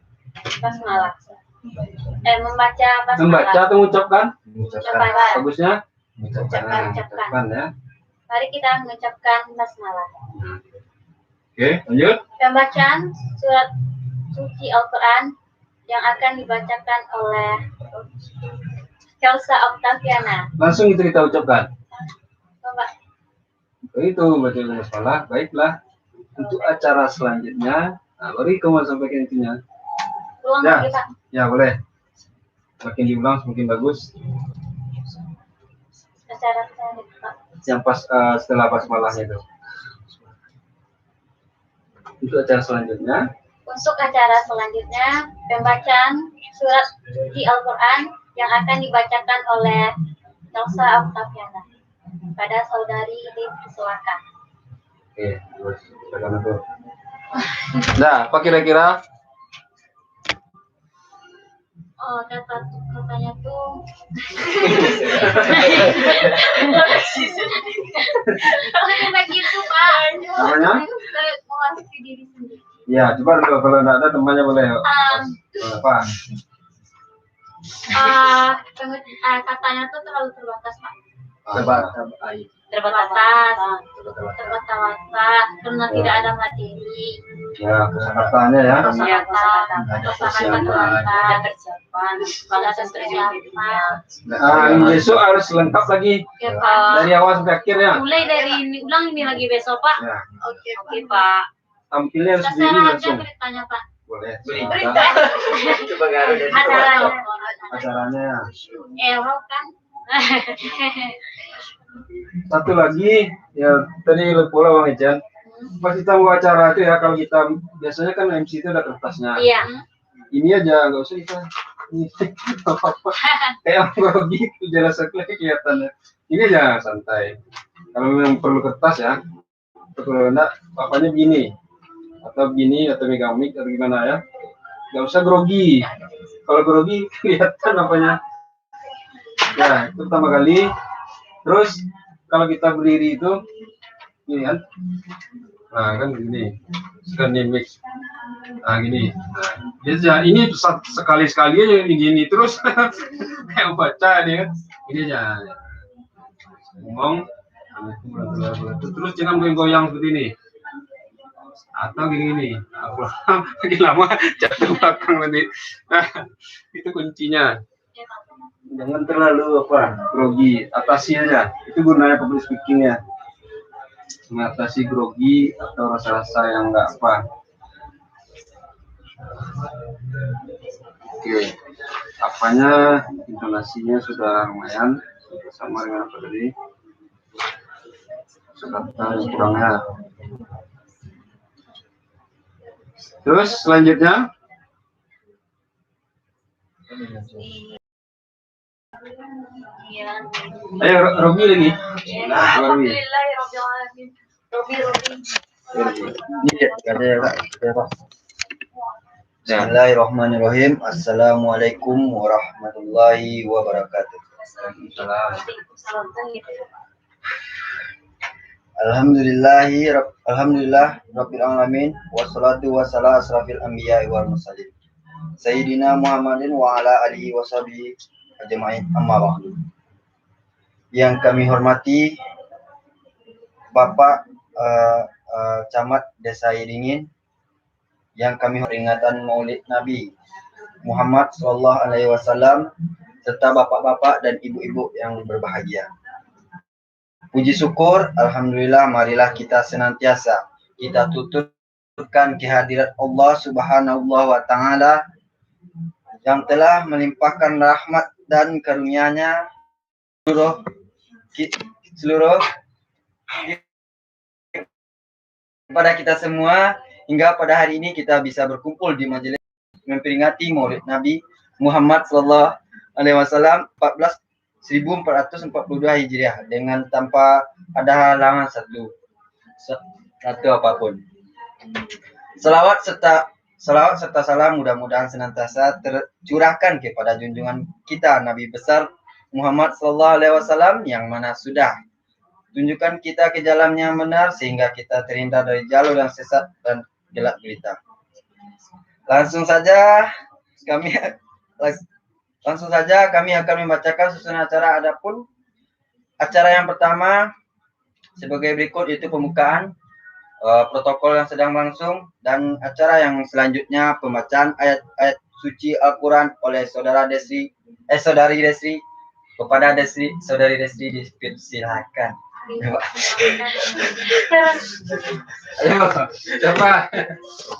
basmalah. Membaca basmalah. Membaca atau mengucapkan? Mengucapkan. Bagusnya? Mengucapkan. Ya. Mari kita mengucapkan basmalah. Oke, lanjut. Pembacaan surat suci Al-Quran yang akan dibacakan oleh Elsa Octaviana. Langsung itu kita ucapkan. Coba. Itu baca basmalah. Baiklah. Untuk acara selanjutnya, baru kamu sampaikan intinya. Ulang Ya, lagi, Pak. ya boleh. Semakin diulang semakin bagus. Acara selanjutnya, Pak. Yang pas setelah basmalahnya itu. Untuk acara selanjutnya. Untuk acara selanjutnya, pembacaan surat suci Al-Quran yang akan dibacakan oleh Elsa Octaviana pada saudari dipersilakan. Oke, terus silakan itu. Nah, apa kira-kira? Oh, katanya tuh begitu, Pak. Namanya? Mewakili diri sendiri. Ya, coba dulu kalau tidak ada temannya boleh. Apa? Katanya tuh terlalu terbatas, Pak. Terbatas. Terbatas karena tidak ada materi. Ya, kosakatanya ya. Kosakata persiapan. Besok harus lengkap lagi Ya, Pak. dari awal sampai akhir ya. Mulai dari ini, ulang ini lagi besok, Pak. Ya. Oke, Pak. Tampilnya harus Terserah sendiri aja langsung. beritanya, Pak. Boleh. Berita. Coba garu dari Acaranya. Acaranya. Error kan? Satu lagi, ya tadi lupa Bang Ejan. Pas kita mau acara itu ya, kalau kita biasanya kan MC itu ada kertasnya. Iya. Ini aja nggak usah kita ini apa-apa. Kayak grogi itu jelas sekali kelihatannya. Ini aja santai. Kalau memang perlu kertas ya, kalau enggak papanya begini atau begini atau megang mic atau gimana ya, nggak usah grogi. Kalau grogi kelihatan apanya. Ya, itu pertama kali. Terus kalau kita berdiri itu ini kan, nah kan gini, sekarang mix, nah gini, nah ini sekali aja gini terus kayak baca dia, ini aja ngomong, terus jangan goyang seperti ini, Atau gini, aku makin lama jatuh belakang nanti. Nah, itu kuncinya. Jangan terlalu grogi, atasi aja. Itu gunanya public speakingnya. Mengatasi grogi atau rasa-rasa yang nggak apa. Oke, apanya intonasinya sudah lumayan sama dengan apa tadi. Kata yang kurangnya. Terus selanjutnya, ayo Robi lagi. Nah, Robi. Bismillahirrahmanirrahim. Assalamualaikum warahmatullahi wabarakatuh. Alhamdulillah Rabbil Alamin. Wassalatu wassalamu asrafil anbiya'i wal mursalin Sayyidina Muhammadin wa ala alihi wa sahbihi ajma'in, amma ba'du. Yang kami hormati Bapak Camat Desa Yedingin, yang kami peringatan Maulid Nabi Muhammad Sallallahu Alaihi Wasallam, serta bapak-bapak dan ibu-ibu yang berbahagia. Puji syukur, alhamdulillah, marilah kita senantiasa kita tuturkan kehadirat Allah Subhanahu wa Ta'ala yang telah melimpahkan rahmat dan karunia-Nya seluruh kepada kita semua, hingga pada hari ini kita bisa berkumpul di majelis memperingati Maulid Nabi Muhammad Sallallahu Alaihi Wasallam 1442 Hijriah dengan tanpa ada halangan satu apapun. Salawat serta salam mudah-mudahan senantiasa tercurahkan kepada junjungan kita Nabi besar Muhammad Sallallahu Alaihi Wasallam, yang mana sudah tunjukkan kita ke jalan yang benar sehingga kita terhindar dari jalur yang sesat dan gelap gulita. Langsung saja kami akan membacakan susunan acara. Adapun acara yang pertama sebagai berikut, yaitu pembukaan, protokol yang sedang berlangsung, dan acara yang selanjutnya pembacaan ayat-ayat suci Al-Quran oleh saudari Desri. Kepada saudari Desri dipersilakan.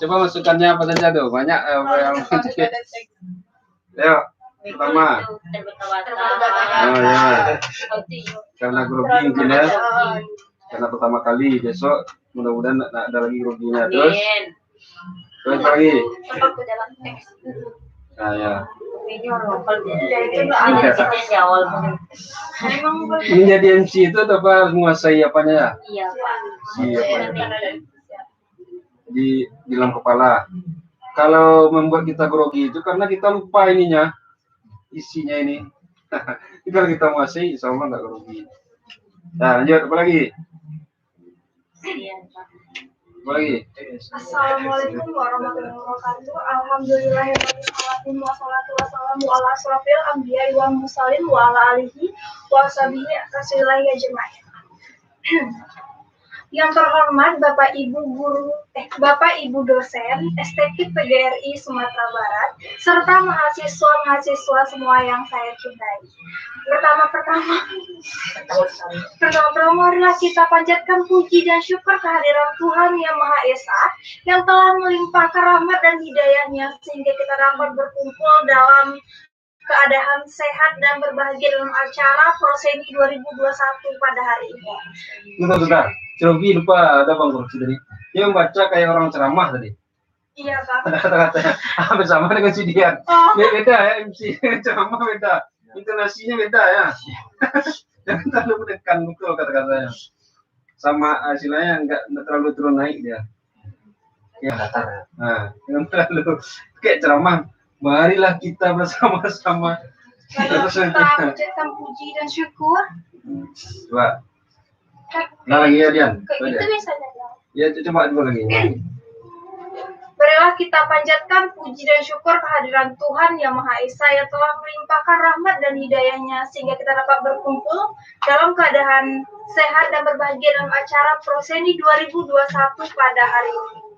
Coba masukannya apa saja tuh, banyak yang ayo. Pertama, karena grogi mungkin ya, karena pertama kali, besok mudah-mudahan ada lagi groginya. Terus lagi, nah ya, ini jadi MC itu apa menguasai apanya ya? Iya, di dalam kepala. Kalau membuat kita grogi itu karena kita lupa ininya, isinya ini. Kalau kita menguasai, insya Allah nggak grogi. Nah, lanjut, apa lagi? Assalamualaikum warahmatullahi wabarakatuh. Alhamdulillahirrahmanirrahim. Wassalatu wassalamu ala asrofil anbiya'i wal mursalin wa ala alihi wa sahbihi rasulillahi ajma'in. Yang terhormat Bapak Ibu dosen Estetik PGRI Sumatera Barat, serta mahasiswa semua yang saya cintai. Pertama, marilah kita panjatkan puji dan syukur kehadiran Tuhan Yang Maha Esa yang telah melimpahkan rahmat dan hidayahnya sehingga kita dapat berkumpul dalam keadaan sehat dan berbahagia dalam acara Proseni 2021 pada hari ini. Bentar. Cobi lupa ada Bang Korupsi tadi. Dia membaca kayak orang ceramah tadi. Iya, Pak. Ada kata-katanya hampir sama dengan si Dian. Beda ya, MC ceramah beda. Intonasinya beda ya. Jangan terlalu menekan betul kata-katanya. Sama hasilnya enggak terlalu turun naik dia. Ya, datar. Nah, jangan terlalu kayak ceramah. Marilah kita bersama-sama. Kita panjatkan puji dan syukur. Coba. Nah, lagi ya Dian. Itu misalnya. Ya, coba dua lagi. Marilah kita panjatkan puji dan syukur kehadiran Tuhan Yang Maha Esa yang telah melimpahkan rahmat dan hidayahnya sehingga kita dapat berkumpul dalam keadaan sehat dan berbahagia dalam acara Proseni 2021 pada hari ini.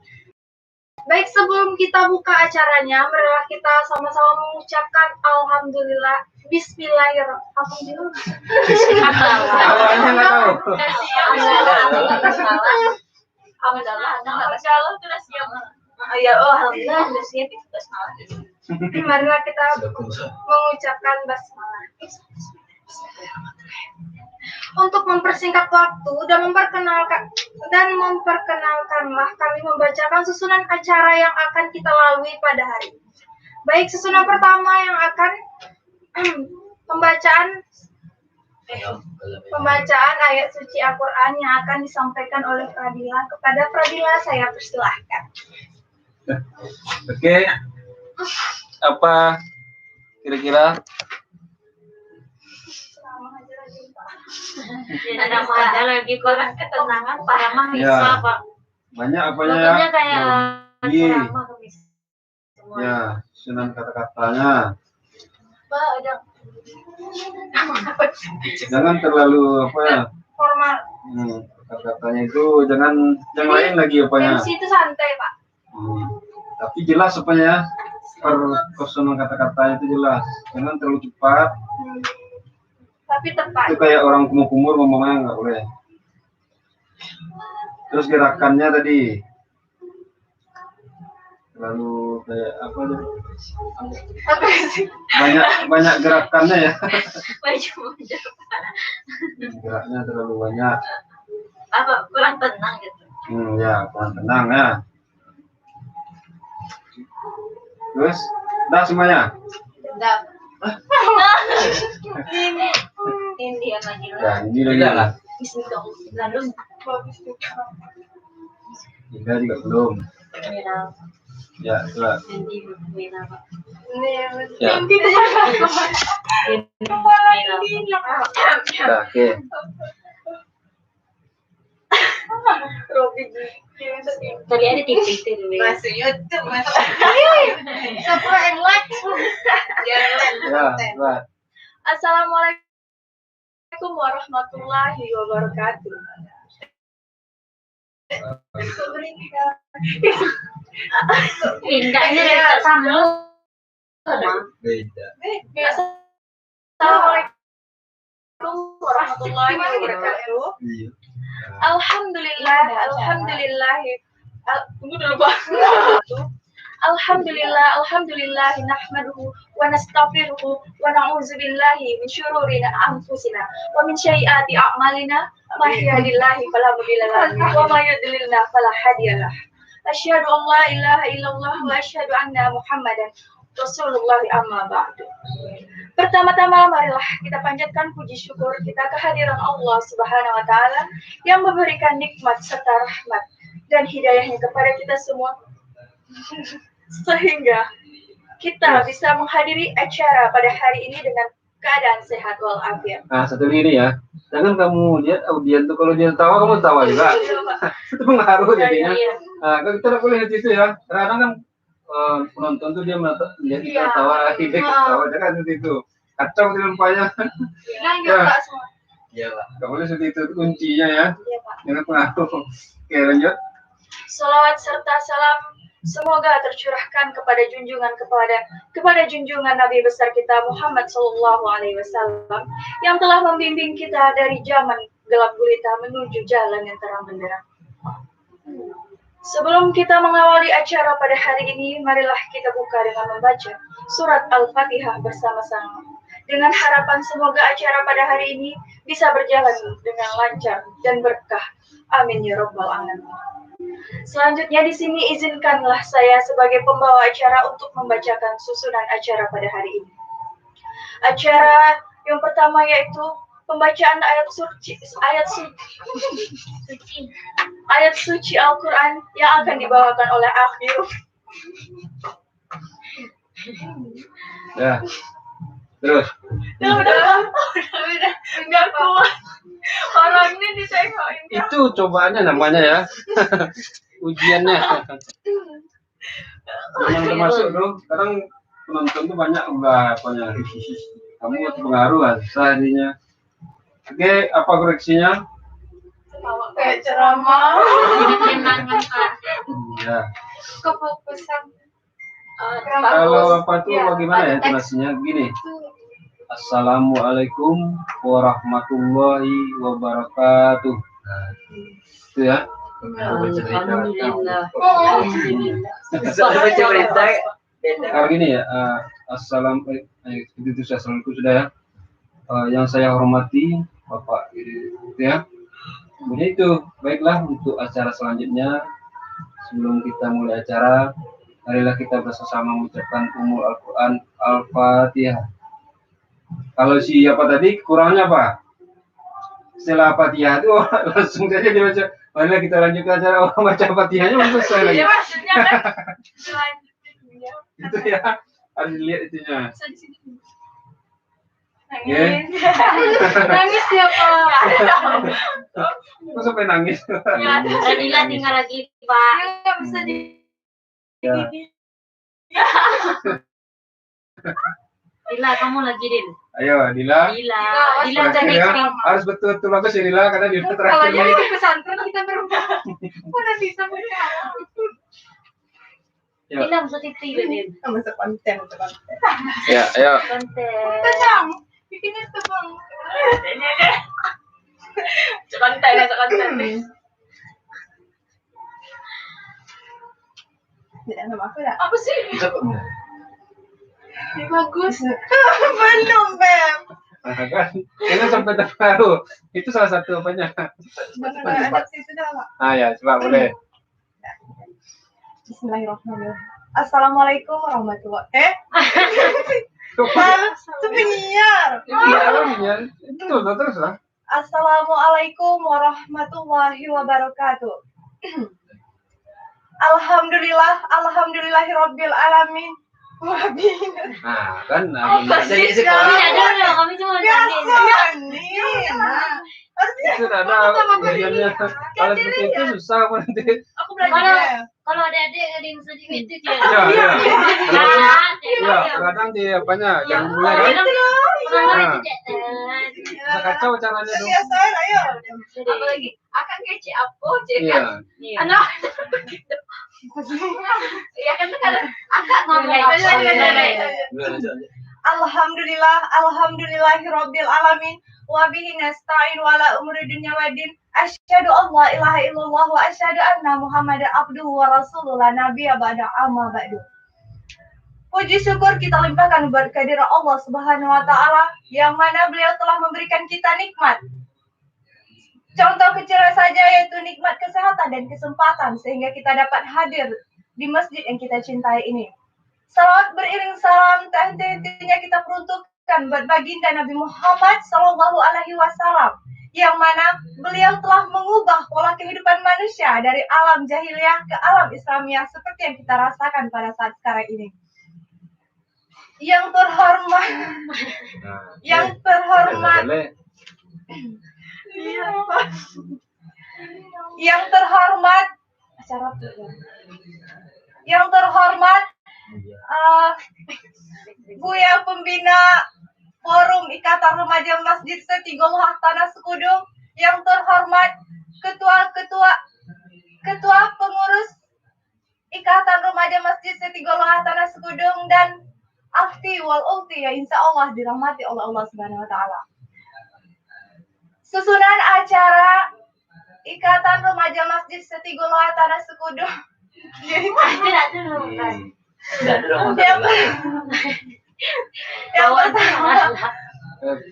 Baik, sebelum kita buka acaranya, marilah kita sama-sama mengucapkan Alhamdulillah, Bismillahirrahmanirrahim. Awalnya nggak tahu. Alhamdulillah sudah siap itu basmalah. Marilah kita mengucapkan basmalah. Untuk mempersingkat waktu dan memperkenalkanlah kami membacakan susunan acara yang akan kita lalui pada hari ini. Baik, susunan pertama yang akan pembacaan ayat suci Al-Quran yang akan disampaikan oleh Fadila. Kepada Fadila saya persilahkan. Oke. Apa kira-kira? Ada lagi Quran ketenangan para mahasiswa Ya. Pak. Banyak apanya ya? Pokoknya kayak Iya. ceramah kami semua. Ya, susunan kata-katanya. Pak, ada Jangan terlalu apa ya? Formal. Kata-katanya itu jangan yang lain lagi apanya. MC itu santai, Pak. Tapi jelas apanya. Susunan kata-katanya itu jelas. Jangan terlalu cepat. Tapi tepat. Itu kayak orang kumur-kumur ngomongnya nggak boleh. Terus gerakannya tadi terlalu kayak apa tuh? Banyak gerakannya ya. Geraknya terlalu banyak. apa kurang tenang gitu. Ya kurang tenang ya. Terus, dah semuanya. Ini dia lagi. Ya, ini lagi lah. Lalu Juga juga belum. merah. Ya, itulah. Nanti merah. Ya. Dah, oke. Tadi ada titik-titik. Masuk YouTube, masuk. Subscribe and like. Ya, dah. Assalamualaikum warahmatullahi wabarakatuh. Indahnya dekat sama. Beda. Assalamualaikum warahmatullahi wabarakatuh. Iya. Alhamdulillah. Tunggu dulu, Pak. Alhamdulillah nahmaduhu wa nastaghfiruhu wa na'udzu billahi min syururi anfusina wa min sayyiati a'malina may yahdihillahu fala mudilla lahu wa may yudlil fala hadiya lahu. Asyhadu an la ilaha illallah wa asyhadu anna Muhammadan Rasulullah amma ba'du. Pertama-tama marilah kita panjatkan puji syukur kita kehadiran Allah Subhanahu wa taala yang memberikan nikmat serta rahmat dan hidayahnya kepada kita semua sehingga kita bisa menghadiri acara pada hari ini dengan keadaan sehat walafiat. Nah, satu ini ya. Jangan kamu lihat audien tuh kalau dia tawa kamu tawa juga. Itu pengaruh jadinya. Nah, kalau kita nggak boleh lihat itu ya. Kadang kan penonton tuh dia lihat kita tawa, kita tawa, jangan seperti itu. Kacau di lempanya. Nah, semua. Iyalah, nggak boleh seperti itu kuncinya ya. Iya, Pak. Jangan pengaruh. Oke, lanjut. Salawat serta salam semoga tercurahkan kepada junjungan Nabi besar kita Muhammad Sallallahu Alaihi Wasallam yang telah membimbing kita dari zaman gelap gulita menuju jalan yang terang benderang. Sebelum kita mengawali acara pada hari ini, marilah kita buka dengan membaca surat Al-Fatihah bersama-sama. Dengan harapan semoga acara pada hari ini bisa berjalan dengan lancar dan berkah. Amin ya Rabbal Alamin. Selanjutnya di sini izinkanlah saya sebagai pembawa acara untuk membacakan susunan acara pada hari ini. Acara yang pertama yaitu pembacaan ayat suci Al-Quran yang akan dibawakan oleh Akhir. Ya. Terus. Udah, enggak kuat. Orang ini disengokin. Itu cobaannya namanya ya. Ujiannya. Yang termasuk tuh, sekarang penonton tuh banyak udah apanya. Kamu pengaruh lah seharinya. Oke, apa koreksinya? Kayak ceramah. Kenangan Pak. Ya. kefokusan. Kalau apa tuh Ya, bagaimana ya ada teks intonasinya gini. itu. Assalamualaikum warahmatullahi wabarakatuh. Nah, itu ya. Alhamdulillah. Baca berita. Kalau gini ya, itu assalamualaikum sudah ya. Yang saya hormati Bapak itu ya. Kemudian itu, baiklah untuk acara selanjutnya. Sebelum kita mulai acara, marilah kita bersama mengucapkan umul Al-Quran Al-Fatihah. Kalau siapa tadi kurangnya apa? Setelah Fatihah itu langsung saja dibaca. Marilah kita lanjutkan acara orang baca Fatihahnya langsung selesai lagi. Ya maksudnya kan dilanjutin ya. Itu ya, harus dilihat itunya. Bisa di sini. Ya. Nangis ya Pak. Kok sampai nangis? Ya, Radila tinggal lagi, Pak. nggak bisa di. Ya. Dila, kamu lagi, Dil. Ayo, Dila. Dila Terakhir jadi ya. speak. Harus betul-betul bagus ya Dila, karena Dila Kalau terakhir jadi nih. di pesantren kita berubah. Udah bisa berjalan. Ya. Dila, masuk TV, Dil. Masuk konten. Ya, ayo. Konten. Tenang, bikinnya tuh bang. Sekonten, sekonten. Tidak sama aku dah. Apa sih? Bagus. Belum, Beb. Nah, kan, ini sampai terbaru. Itu salah satu apanya. Ada situ dah, Pak. Ah ya, coba boleh. Bismillahirrahmanirrahim. Assalamualaikum warahmatullahi Itu penyiar. Iya, itu terus lah. Assalamualaikum warahmatullahi wabarakatuh. Alhamdulillahirabbil alamin. Wabillahi. Nah, kan Kami ada dulu, kami cuma tadi. itu ada bagiannya. Kalau seperti itu susah nanti. Aku belajar. Kalau ada yang sedih itu dia. Iya, iya. Iya, Iya, kadang di apanya, yang mulai kan. Bisa kacau caranya dong. Biasa ayo. Apalagi akan kece apa? Iya. Anak. Ya kan sekarang akan Alhamdulillahirabbil alamin wa bihi nasta'in wa la umuri dunya waddin asyhadu an la ilaha illallah wa asyhadu anna muhammadar abduhu wa rasuluhu la nabiyya ba'da amma ba'du. Puji syukur kita limpahkan kehadirat Allah Subhanahu wa taala yang mana beliau telah memberikan kita nikmat. Contoh kecil saja yaitu nikmat kesehatan dan kesempatan sehingga kita dapat hadir di masjid yang kita cintai ini. Salawat beriring salam tak henti-hentinya kita peruntukkan buat baginda Nabi Muhammad SAW yang mana beliau telah mengubah pola kehidupan manusia dari alam jahiliyah ke alam Islamiyah seperti yang kita rasakan pada saat sekarang ini. Yang terhormat, Boleh. yang terhormat Buya Pembina Forum Ikatan Remaja Masjid Setigoloh Tanah Sekudung, yang terhormat Ketua Pengurus Ikatan Remaja Masjid Setigoloh Tanah Sekudung, dan Afti wal Ulti ya insya Allah dirahmati oleh Allah Subhanahu Wa Taala. Susunan acara Ikatan Remaja Masjid Setigoloh Tanah Sekudung. Tidak dulu, kan.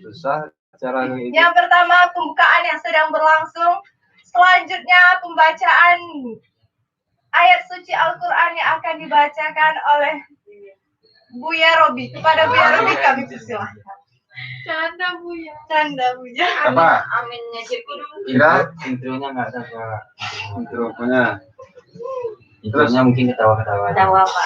Susah cara ini. Yang pertama pembukaan yang sedang berlangsung, selanjutnya pembacaan ayat suci Al-Quran yang akan dibacakan oleh Buya Robi. Kepada Buya Robi kami persilahkan. Canda Buya. Apa? Aminnya Cikudung. Kira Intronya nggak ada suara. intro punya. Intronya mungkin ketawa-ketawa. Tahu apa?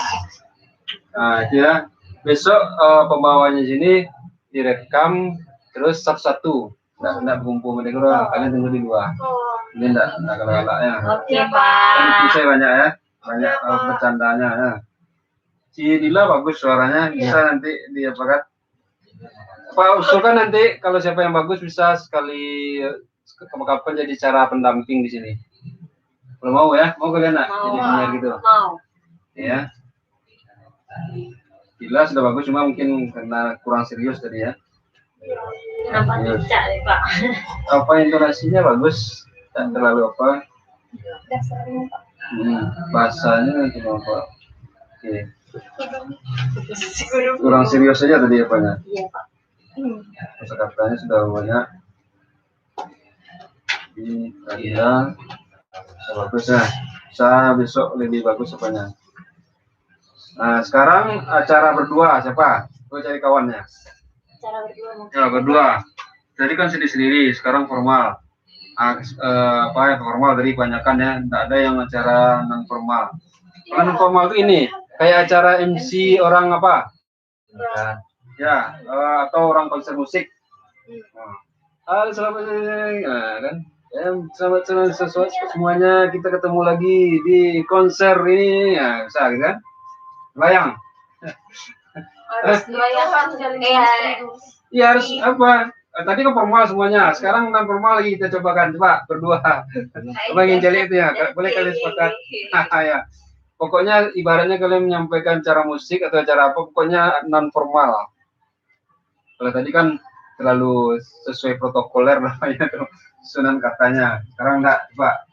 Nah, itu ya. Besok pembawanya sini direkam terus satu-satu. Nggak berkumpul mereka orang. Kalian tunggu di luar. Ini nggak galak-galak ya. Oke, Kan Pak. bisa banyak ya. Banyak bercandanya ya. Si Dila bagus suaranya. Bisa nanti diapakan. Pak usulkan nanti kalau siapa yang bagus bisa sekali kapan jadi cara pendamping di sini. Kalau mau ya, mau kalian nak Mau. jadi penyiar gitu. Mau. Ya, gila sudah bagus, cuma mungkin karena kurang serius tadi ya. Kenapa Serius. tidak nih Pak? Apa intonasinya bagus, tak terlalu apa. Dasarnya Pak. Bahasanya cuma apa. Oke. Kurang serius aja tadi apanya. Iya Pak. Kosakatanya sudah banyak. Ini tadinya bagus ya. Bisa besok lebih bagus apanya. Nah, sekarang acara berdua siapa? Gue cari kawannya. Cara berdua mungkin. Ya, berdua. Jadi kan sendiri-sendiri, sekarang formal. Apa ya formal tadi kebanyakan ya, tidak ada yang acara non formal. Kalau non formal itu ini kayak acara MC orang apa? Ya, atau orang konser musik. Halo, selamat kan? Ya, selamat sesuatu semuanya, kita ketemu lagi di konser ini, ya, bisa kan? Bayang. Harus merayakan Iya harus apa? Tadi kan formal semuanya, sekarang non formal lagi kita cobakan, coba berdua. Coba ingin jadi itu ya, boleh kalian sepakat? Ya. Pokoknya ibaratnya kalian menyampaikan cara musik atau cara apa, pokoknya non formal. Kalau tadi kan terlalu sesuai protokoler namanya tuh, susunan katanya. Sekarang enggak, coba.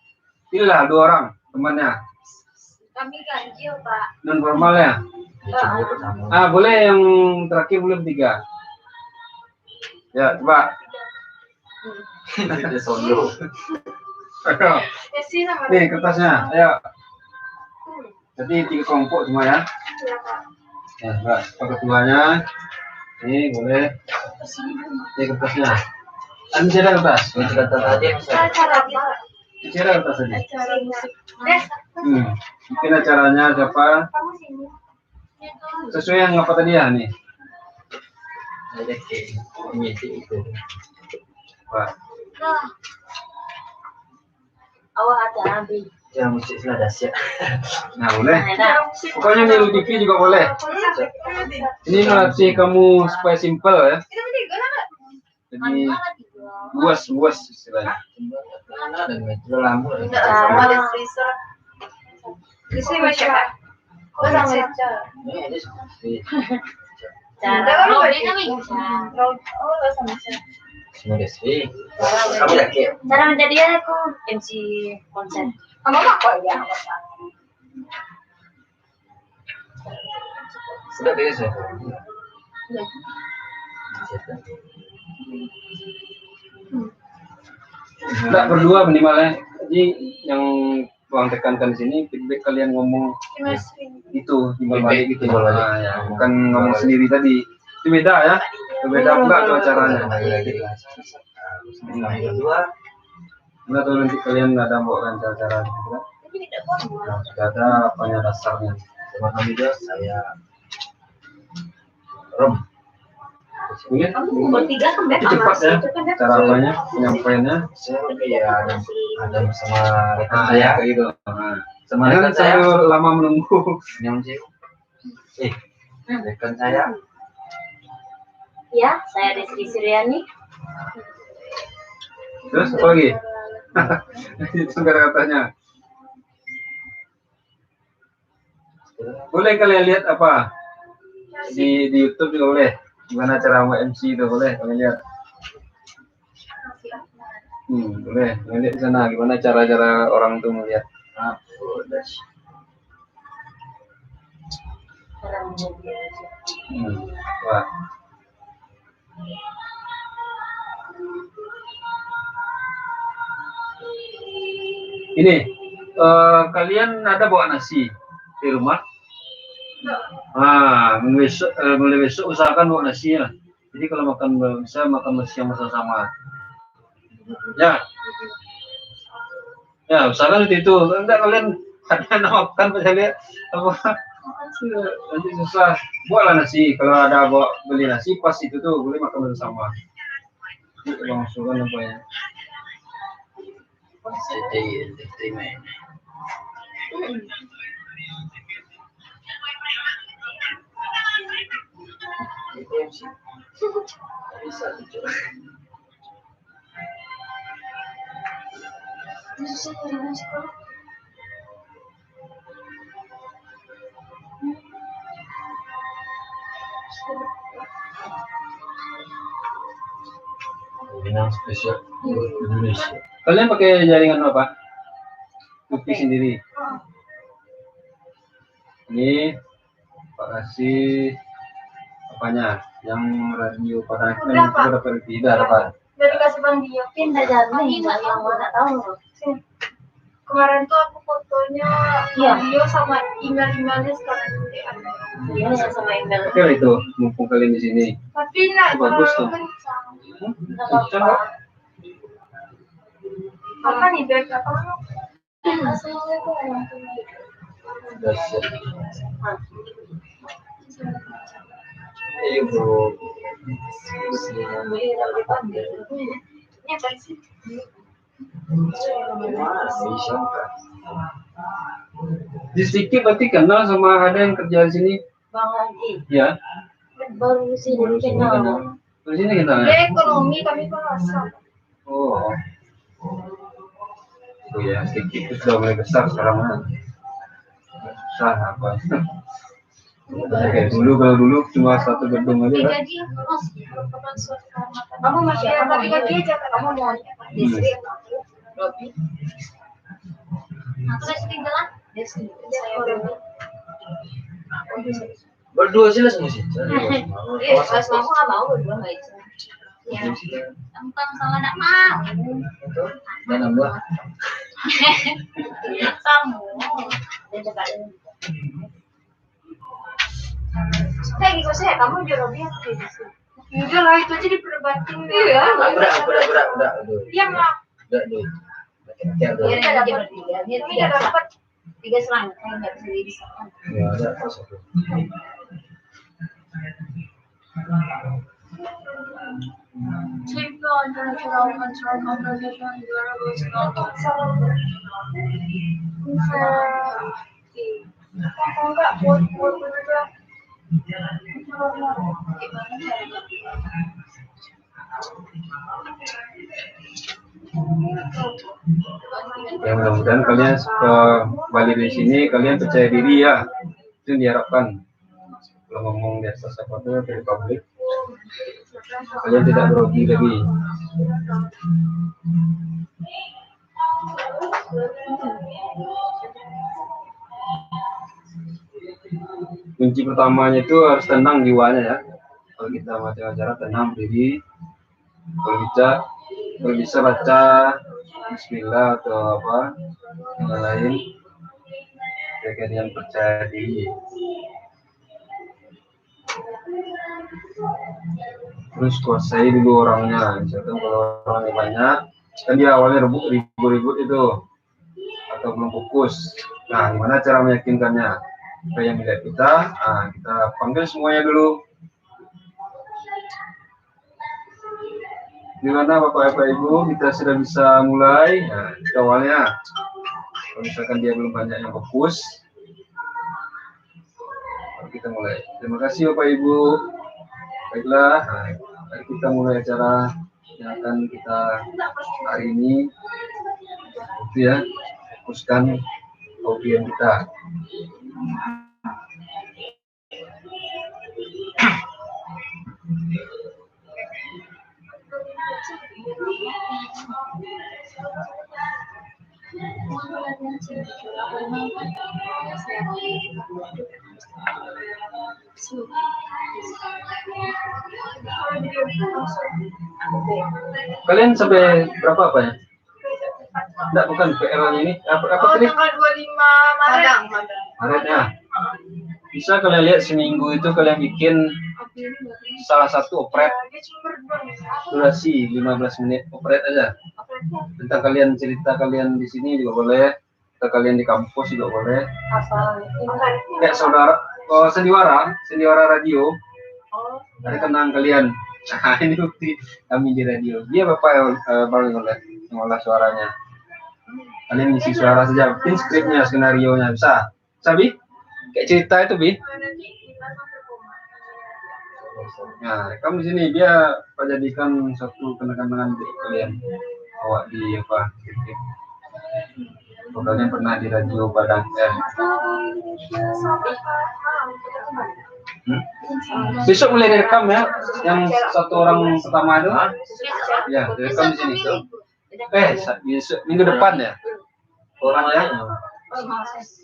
Pilihlah 2 orang temannya. Kami ganjil Pak. Non formal ya. Boleh yang terakhir boleh 3. Ya, coba. Solo. Ya sih nama. Nih kertasnya, ayo. Jadi 3 kelompok semua ya. Iya Pak. Ya, coba ketuanya. Ini boleh. Ini kertasnya. Masih ada kertas? Kertas aja. Acara apa? Masih ada kertas aja. Acara musik. Mungkin acaranya siapa? Kamu sini. Sesuai yang apa tadi ya nih? Pak. Awak ada ambil. Ya musik selada siap. Nah boleh. Nah, Pokoknya Niru TV juga boleh. Ini melatih kamu supaya simple ya. Jadi buas istilahnya. Di sini Masya Allah. Oh, sama saja. cara oh ini kami Oh, sama saja. Kamu yakin? cara menjadi aku MC konser. Kamu apa kok ya? Sudah beres ya? Enggak berdua minimalnya. Jadi yang tuang tekankan di sini feedback kalian ngomong itu timbal balik gitu. Nah, ya, bukan ngomong sendiri tadi. Itu beda ya. Itu beda enggak tuh acaranya. Berdua. Enggak tahu nanti kalian ada bawakan cara-cara gitu. Nah, sudah ada apanya dasarnya. Sama kami juga saya Rom. Mungkin Bertiga kan itu cepat ya. Cara apanya penyampaiannya. Saya ya ada sama rekan saya Kayak gitu. Nah, sama jangan rekan saya. saya lama menunggu. Rekan saya ya saya Desri Suryani. Terus apa lagi? Itu kata-katanya. Boleh kalian lihat apa di YouTube juga boleh. Gimana cara MC itu boleh kalian lihat. Boleh kalian lihat di sana gimana cara-cara orang itu melihat. Wah. Ini kalian ada bawa nasi di rumah? Mulai besok usahakan bawa nasi ya. Jadi kalau makan bisa makan nasi yang bersama. Ya. Ya, usahakan itu. Enggak kalian ada makan saya lihat apa nanti susah. Buatlah nasi. Kalau ada bawa beli nasi pas itu tuh boleh makan bersama. Langsung apa ya? Jaringan spesial Indonesia. Kalian pakai jaringan apa? Bukti sendiri. Ini Pak kasih apanya? Yang radio pada Udah, Pak. udah tidak dapat. Udah dikasih Bang Dio. Pindah jalan enggak yang mana tahu. Kemarin tuh aku fotonya Iya. Dio sama email-emailnya sekarang di ada. Iya, sama email. Oke itu mumpung kalian di sini. Tapi nak Bagus tuh. terlalu kencang. Coba. Apa nih beb? Apa? Dasar. Ayo bro. Ini apa sih? Siapa? Di Siki berarti kenal sama ada yang kerja di sini? Bang Haji. Ya. Baru sini kenal. Di sini kenal ya? Dia ekonomi, kami bahasa. Oh. Oh ya, Siki itu sudah mulai besar sekarang kan. Susah apa? Kayak dulu, kalau dulu cuma satu gedung aja kan? Jadi mas, kapan suatu kamu masih ya, tapi gaji aja kamu mau istri Robi. Aku sering jalan. Saya Robi. Berdua sih lah sama sih. Iya, pas mau nggak mau berdua nggak itu. Ya. Tentang sama anak mau. Dan nambah. Kamu. Dan coba. Kayak gitu saya, kamu di Robi aku di sini. Udah lah itu aja diperdebatin. Iya. Udah. Iya mak. Udah dulu. Dia ada bertiga. Dia Kami tidak udah dapat. tiga serangkaian nggak bisa dipisahkan. Ya ada apa satu. Take the international control conversation variables not enggak buat berdua. Ya mudah-mudahan kalian kembali di sini kalian percaya diri ya, itu yang diharapkan. Kalau ngomong di atas apa tuh dari publik, kalian tidak grogi lagi. Kunci pertamanya itu harus tenang jiwanya ya. Kalau kita wawancara tenang diri. Kalau bisa baca Bismillah atau apa yang lain, jaga yang percaya diri. Terus kuasai dulu orangnya. Misalkan kalau orangnya banyak, kan dia awalnya ribut itu atau belum fokus. Nah, gimana cara meyakinkannya? Supaya melihat kita, kita panggil semuanya dulu. Gimana Bapak Ibu, kita sudah bisa mulai. Nah, itu awalnya. Kalau misalkan dia belum banyak yang fokus, kita mulai. Terima kasih Bapak Ibu. Baiklah, mari kita mulai acara yang akan kita hari ini. Itu ya, fokuskan audien kita. Kalian sampai berapa apa ya? Enggak, bukan PL ini. Apa tadi? Tanggal 25 Maret. Maret ya. Bisa kalian lihat seminggu itu kalian bikin salah satu operet Dia cuma berdua nih. durasi 15 menit operet aja. Tentang kalian cerita kalian di sini juga boleh, atau kalian di kampus juga boleh. Asal Kayak saudara, sendiwara radio. Ada kenang kalian. Nah, ini bukti kami di radio. Dia bapak yang paling ngolah suaranya. Kalian isi suara saja, bikin skripnya, skenario-nya bisa. Bi? Kayak cerita itu, Bi. Nah, kamu di sini dia jadikan satu kenang-kenangan untuk kalian. Bawa di apa? Skrip. Kalian pernah di radio Padang Besok mulai direkam ya, yang satu orang pertama itu. Ya, direkam di sini tuh. Besok minggu depan ya. Orang ya.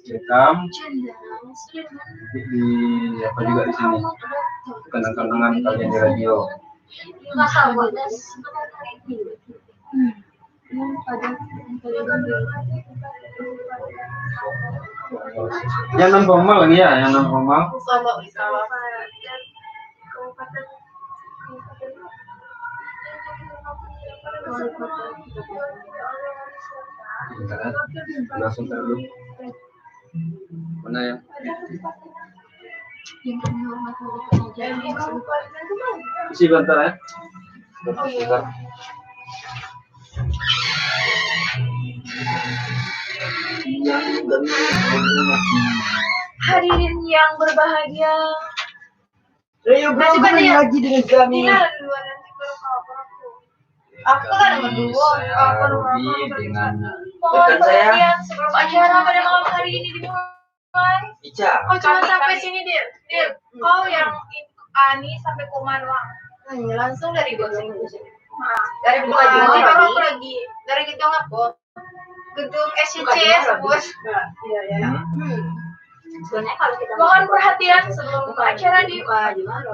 Direkam di apa juga di sini. Kenang-kenangan kalian di radio. Yang non formal lagi ya, yang non formal. Langsung dulu. Mana ya? Isi bentar ya. Bentar. Hadirin yang berbahagia. Ayo bro, balik lagi dengan kami. Tina duluan nanti baru cover aku. Aku kan nomor 2. Robi dengan Mohon rekan saya perhatian sebelum acara pada malam hari ini dimulai. Ica. Oh cuma sampai sini Dir. Kau yang Ani sampai Kuman doang. Langsung dari Goseng. Dari buka juga baru aku lagi. Dari gedung apa? Gedung SCC bos. Iya. Sebenarnya kalau kita Mohon perhatian sebelum acara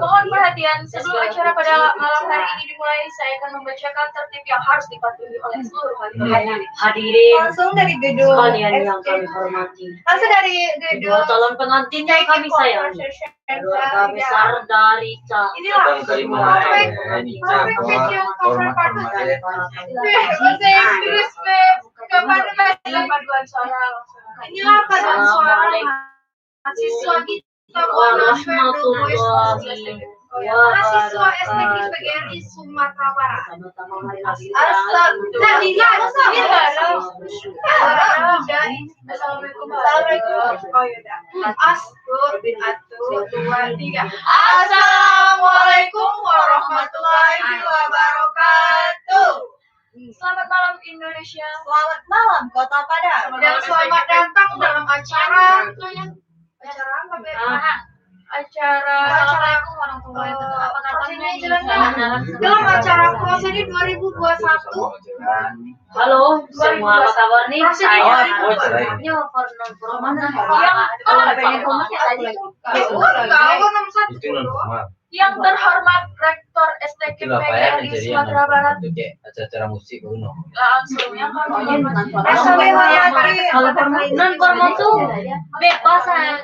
Mohon perhatian sebelum acara pada malam hari ini dimulai, saya akan membacakan tertib yang harus dipatuhi oleh seluruh hadirin Langsung dari gedung sekalian yang kami hormati. Langsung dari Dua gedung calon pengantin yang kami sayangi. Keluarga besar dari Ca. Inilah Datang dari mana ya? Ini Ica, hormat ya. bahasa Inggris kepada paduan suara. Inilah paduan suara mahasiswa kita mahasiswa STK PGRI Sumatera Barat. Assalamualaikum. Oh yaudah. Assalamualaikum warahmatullahi wabarakatuh. Selamat malam Indonesia. Selamat malam Kota Padang. Dan selamat datang dalam acara apa acara Assalamualaikum warahmatullahi wabarakatuh. Dalam acara Prosedi 2021. Halo, semua apa kabar nih? Saya cerai. Itu non formal. Yang terhormat Rektor STK Itu lah Pak ya, PGRI menjadi yang Sumatera Barat. untuk kayak acara musik kuno. Langsung yang kami non hormati. non formal tuh bebas saya.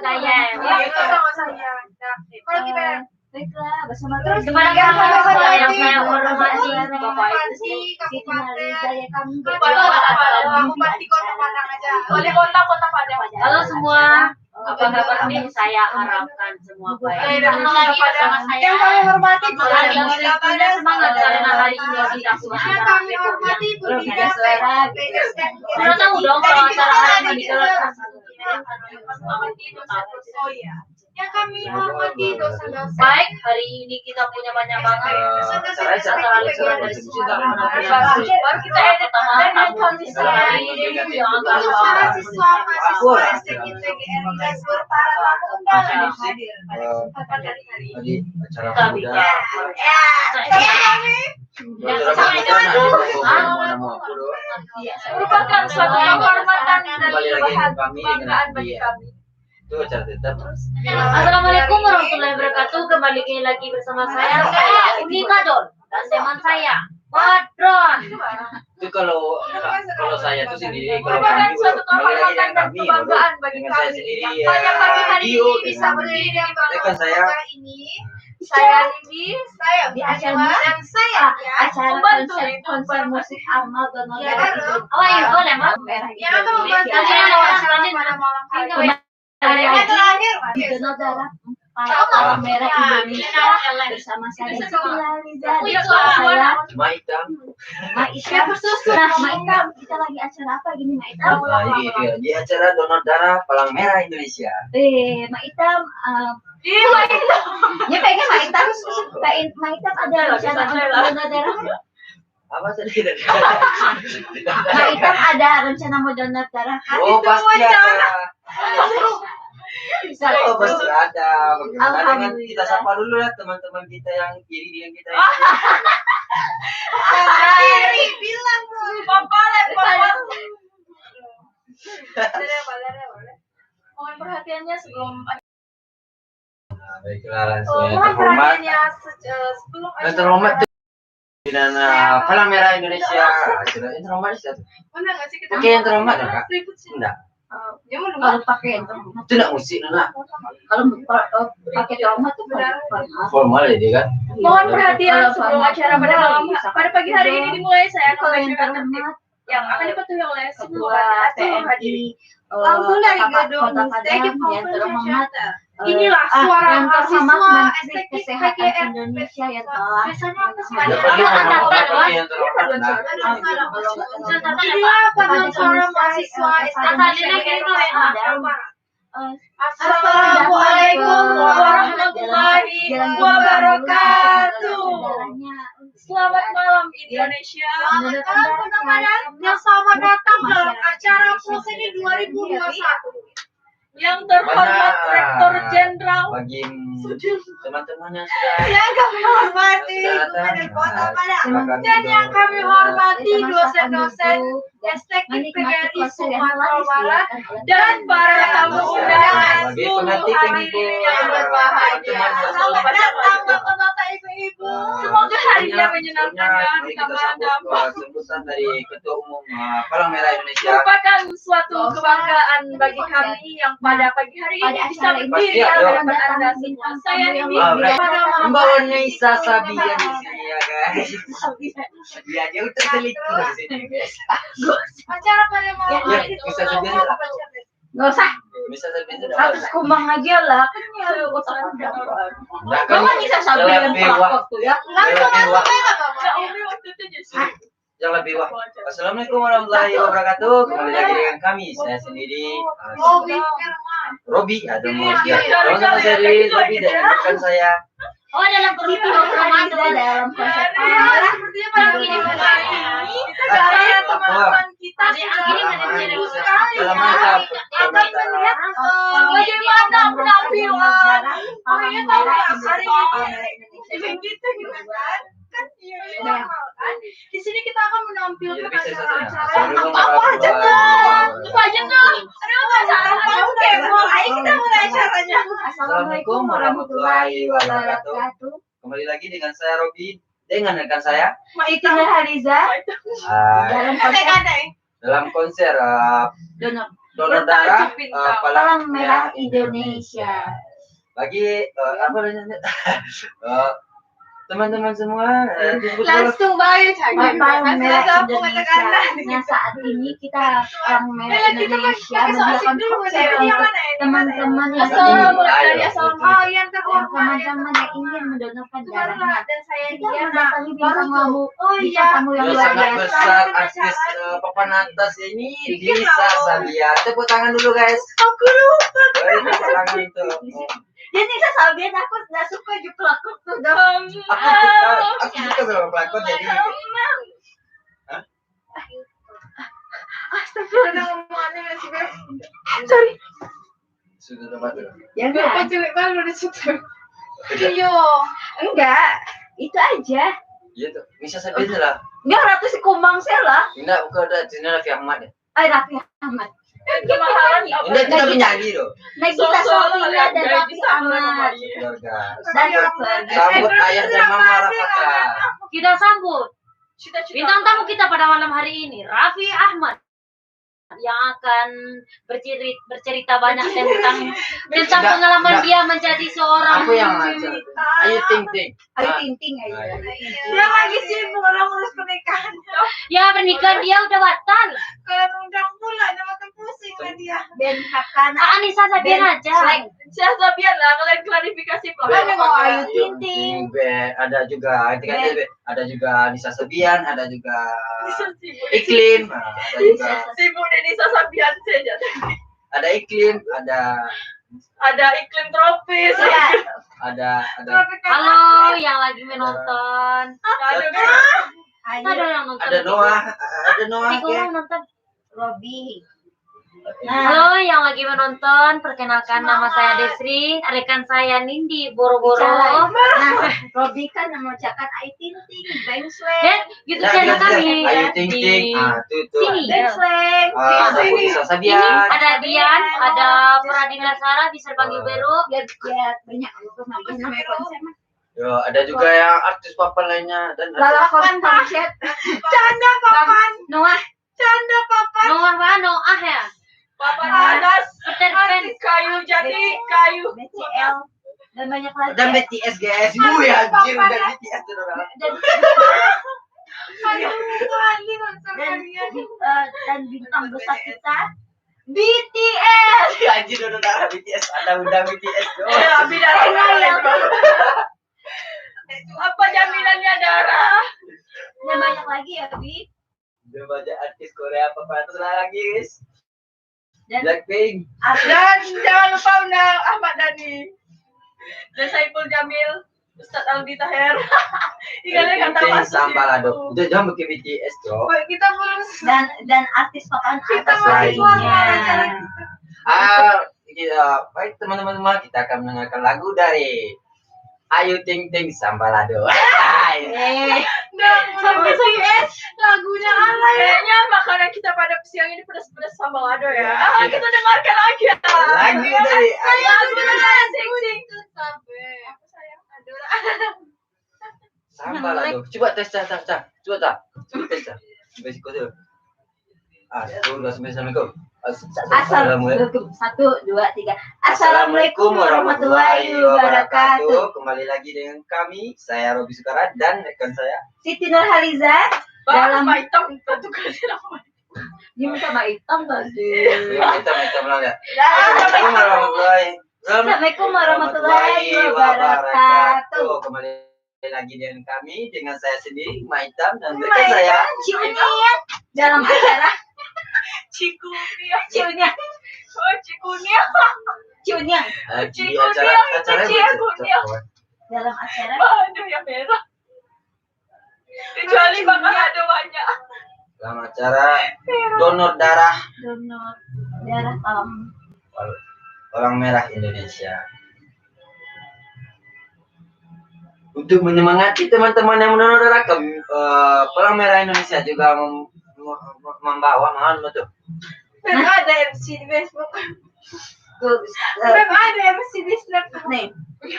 Ya, itu sama saya. Nah, kalau kita Baiklah, bersama terus Gimana yang kabar, saya Bupati? hormati Bapak Siti Kabupaten Nurhalizaya kami Bupati Kota Padang aja. Wali Kota Padang. Halo semua, apa kabar nih? Saya harapkan semua baik. Ketemu lagi bersama saya. Yang kami hormati Sudah semangat karena hari ini kita sudah Yang kami hormati Bu Dina Udah tahu dong kalau acara hari ini digelar. Oh iya. Yang kami hormati dosa-dosa. Baik, hari ini kita punya banyak banget acara liburan dari juga baru kita edit dan kondisi hari ini yang agak mahasiswa STK PGRI dan para tamu undangan hadir pada hari Tadi acara Tapi muda. merupakan suatu kehormatan dan Kembali lagi dengan kami dengan kebanggaan bagi dia. kami. Itu acara tetap. Assalamualaikum warahmatullahi wabarakatuh. Kembali lagi bersama saya Uni Kadol dan teman saya Badron. Itu kalau saya tuh sendiri, kalau Merupakan kami suatu kembali lagi kehormatan dengan dan kami, kebanggaan bagi dengan saya kami. sendiri Yang ya. pada pagi hari Dio ini bisa dengan berdiri di rekan saya. ini. Saya Lidi, saya Di acara dan saya acara membantu konser musik Amal dan Ya, halo. Oh iya, boleh mas. yang akan membantu Kalian acara pada malam hari ini. Yang terakhir, di Donor Darah Palang Merah Indonesia bersama saya saya Maita. Maisha nah Maisha kita lagi acara apa gini Maisha Lagi di acara donor darah Palang Merah Indonesia. Maisha ya kayaknya Maisha ada rencana untuk donor darah Apa tadi? Maisha ada rencana mau donor darah Oh pasti ada. Oh, pasti ada. Bagaimana dengan kita Alhamdulillah. sapa dulu lah teman-teman kita yang kiri dengan kita. Kiri bilang papa mohon perhatiannya sebelum Nah, baiklah langsung yang mohon terhormat. perhatiannya sebelum Yang terhormat Pidana Palang Merah Indonesia. Sudah yang terhormat siapa? Mana nggak sih kita Oke, yang terhormat ya, Kak? ribut sih. Enggak. Dia mau Kalau pakai itu, Itu enggak musik, Nana. kalau pakai trauma tuh Formal ya dia kan. mohon perhatian Kalau sebelum format acara pada malam pada pagi hari ini dimulai saya akan kalau yang membacakan tertib terhormat yang akan dipatuhi oleh semua ketua seluruh hadirin. PMI Langsung dari gedung Kota Stadium Padang yang terhormat Inilah suara yang terhormat mahasiswa Menteri estetik Kesehatan PGR. Indonesia yang telah Biasanya apa sih? Ya, Ada pergi apa? sama Ada Bapak apa? pergi yang terhormat. Nah. Inilah paduan suara mahasiswa estetik PGR. Assalamualaikum warahmatullahi wabarakatuh. Selamat malam Indonesia. Yang selamat datang dalam acara Proseni 2021. Yang terhormat Banyak. Rektor Jenderal Bagi teman-teman yang sudah Yang kami hormati sudah Gubernur datang. Kota Padang. silakan dan duduk. yang kami hormati dosen-dosen estetik PGRI Sumatera Barat dan para tamu undangan Bagi seluruh pengantin hadirin yang berbahagia. Selamat datang Bapak-bapak Ibu-ibu. Semoga harinya menyenangkan dan Mari kita tambah sambut damai. sambutan dari Ketua Umum Palang Merah Indonesia. Merupakan suatu kebanggaan bagi kami yang pada pagi hari ini bisa berdiri di hadapan Anda semua. Saya ini pada malam Mbak hari Onesa Sabian di sini ya guys. Dia aja udah selingkuh di sini guys. acara pada malam Ya, hari bisa Sabian lah. nggak usah Bisa Sabian itu harus dapat. kumbang aja lah kan ya kota Padang. Enggak kan? Kamu bisa sambil Yang lebih wah. pelakor tuh ya. Yang lebih wah. Kak Umi waktu itu justru Yang lebih wah. Assalamualaikum warahmatullahi wabarakatuh. Kembali lagi dengan kami. Saya sendiri Robi. Ada mau dia. Teman-teman saya dari Robi dan rekan saya. Oh dalam program dalam konsep sepertinya pada ini kita dari teman-teman kita Dalam mantap. akan melihat bagaimana penampilan Maria tahu nggak hari ini gitu kan di sini kita akan menampilkan acara-acara apa aja tuh ada acara oke mulai kita mulai acaranya. Assalamualaikum warahmatullahi wabarakatuh. Kembali lagi dengan saya Robi dengan rekan saya Itu Haliza uh, dalam konsep dalam konser donor donor darah Palang Merah Indonesia. bagi apa namanya teman-teman semua tunggu dulu. Langsung baik Palang Merah Indonesia. Nah saat ini kita Palang Merah Indonesia membuatkan konser untuk teman-teman yang Yang teman-teman yang ingin mendonorkan darahnya. dan saya Kita dia mendatangi bintang tamu, iya. tamu yang Yang luar sangat biasa. besar artis papan atas ini bisa Sabia. Tepuk tangan dulu guys. aku lupa. Tepuk tangan itu. Jadi saya Sabian aku nggak suka jeplakut tuh dong. Aku suka sama pelakon jadi. Astagfirullahaladzim sorry Sudah tempat dulu. Ya Bapak enggak? cewek baru di situ Udah. iya Enggak. Itu aja. Iya tuh. Bisa Sabia lah. Enggak ratu si kumbang saya lah. Enggak, bukan ada Cina Raffi Ahmad ya. Raffi Ahmad. kemahalan Ini kita penyanyi loh. Nagita Sofia dan Raffi Ahmad. Keluarga. Dan keluarga. Sambut ayah dan mama Rafathar. Kita sambut cita-cita bintang tamu kita pada malam hari ini, Raffi Ahmad, yang akan bercerita banyak tentang Enggak, pengalaman enggak. dia menjadi seorang Aku yang ngajak. Ayo ting ting. Ayo ting-ting aja. dia lagi sibuk orang urus pernikahan Ya pernikahan dia udah batal. kalian undang pula dia makin pusing lah dia Ben Hakana. Anissa Sabian aja. siapa biar lah kalian klarifikasi Kami pelakon mau Ayu Ayo, Ting-Ting. Ada juga ada juga Nisa Sabian, ada juga Iklim, ada juga sibuk Denisa Sabian saja ada Iklim, ada iklim tropis ada Halo yang lagi menonton. Ada yang nonton. ada Noah, Tiga orang nonton. Robi. Halo yang lagi menonton, perkenalkan nama saya Desri, rekan saya Nindi Boro-Boro. Nah, Robi kan mengucapkan I ting ting, bang sweng. YouTube channel kami Ayo ting ting. Ah, tuh. sini. Bang sweng. Ada Putisa Ini Sabian. ada Dian, ada Pradina Sara, bisa panggil Beru. Biar banyak konsep. Yo, ada juga yang artis papan lainnya dan Lalapan konsep. Canda papan. Noah. Canda papan. Noah mana? Noah ya. Papan panas. Peter Pan. Artis kayu jadi kayu. BCL dan banyak lagi. dan BTS guys. Gue anjir udah BTS tuh. Aduh, kali nonton dan kalian. dan bintang besar kita BTS. Anjir udah BTS, ada undang BTS. Abi darah. Apa jaminannya darah? dan banyak lagi ya Bi. Udah banyak artis Korea apa lagi guys. Dan Blackpink. Dan jangan lupa undang Ahmad Dhani dan Saiful Jamil, Ustadz Aldi Taher. Ikannya kata Blackpink masuk Sambal itu. Ado. Udah jangan pakai BTS, Cok. Kita belum dan artis papan kita atas masih keluar lainnya. acara Baik teman-teman, kita akan mendengarkan lagu dari Ayu Ting Ting Sambalado. dan BTS lagunya apa ya? Kayaknya makanan kita pada siang ini pedas-pedas sambal lado ya. Kita dengarkan aja. Lagu dari Ayu Lagu dari Sing Sing sampai apa sayang Adora. Sambalado. Coba tes. Coba tes. Basic dulu. Sudah Assalamualaikum. Assalamualaikum. 1, 2, 3. Assalamualaikum warahmatullahi wabarakatuh. Kembali lagi dengan kami, saya Robi Sukara dan rekan saya. Siti Nurhaliza Dalam dalam item tentu kasih nama. ini sama hitam tadi. Kita mulai ya. Assalamualaikum warahmatullahi Assalamualaikum warahmatullahi wabarakatuh. Kembali lagi dengan kami, dengan saya sendiri, Maitam dan rekan saya. Ciunia dalam acara Cikunia. Ciunia Oh, Cikunia. Ciunia Di acara dalam acara Aduh, yang merah. Kecuali bakal ada banyak. dalam acara donor darah donor darah orang merah Indonesia. Untuk menyemangati teman-teman yang menonor darah, Palang Merah Indonesia juga membawa betul. Memang ada MC di Facebook. tuh Memang ada MC di Snap. nih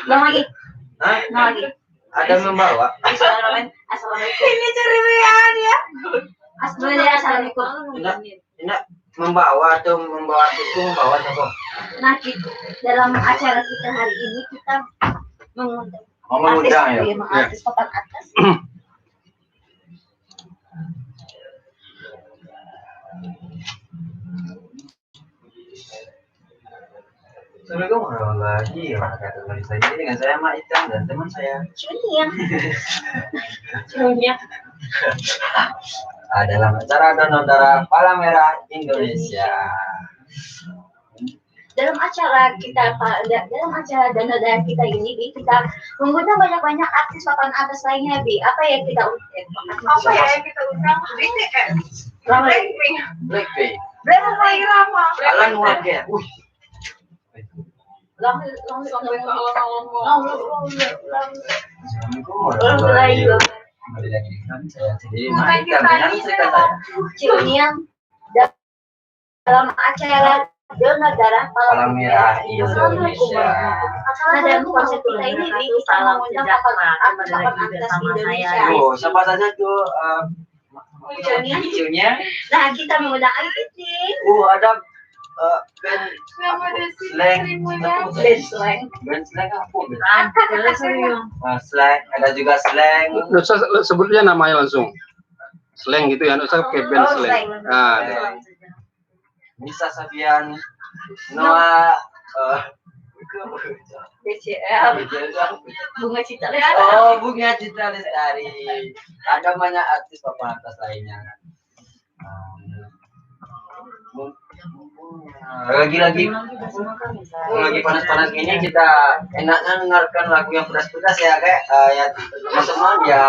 ulang lagi Hah? ulang lagi. Ada membawa. Assalamualaikum. Ini ceriaan ya. Assalamualaikum. Ini membawa atau membawa itu membawa apa? Nah, dalam acara kita hari ini kita mengundang Mengundang ya. artis papan atas. Assalamualaikum warahmatullahi wabarakatuh. Saya dengan saya Mak Itam dan teman saya. Ciunia. Dalam acara donor darah Palang Merah Indonesia. Dalam acara donor darah kita ini, Bi, kita mengundang banyak artis papan atas lainnya, Bi. Apa yang kita undang? Apa ya yang kita undang? BTS. Blackpink. Blackpink. Blackpink Rama. Alan Walker. Assalamualaikum warahmatullahi wabarakatuh. Kembali lagi dengan saya sendiri Mak Itam dengan rekan saya. Ciunia dalam acara donor darah Palang Merah Indonesia. Nah, dalam konsep kita ini, Bi, kita mengundang papan atas Indonesia. Oh, siapa saja tuh Ciunya? Nah, kita mengundang Alkitin. Ada band Nama Desi slang. Band slang. Band slang apa? Angkat. Slang, ada juga slang. Nggak usah sebutnya namanya langsung. Slang gitu ya, nggak usah pakai band Oh, slang. slang. Nah, Nisa Sabian, Noah, BCL. Bunga Cita Lestari. oh Bunga Citra Lestari. Ada banyak artis papan atas lainnya. Lagi-lagi Pulang juga sama kami, saya. lagi panas-panas gini kita enaknya dengarkan lagu yang pedas-pedas ya kayak ya teman-teman ya.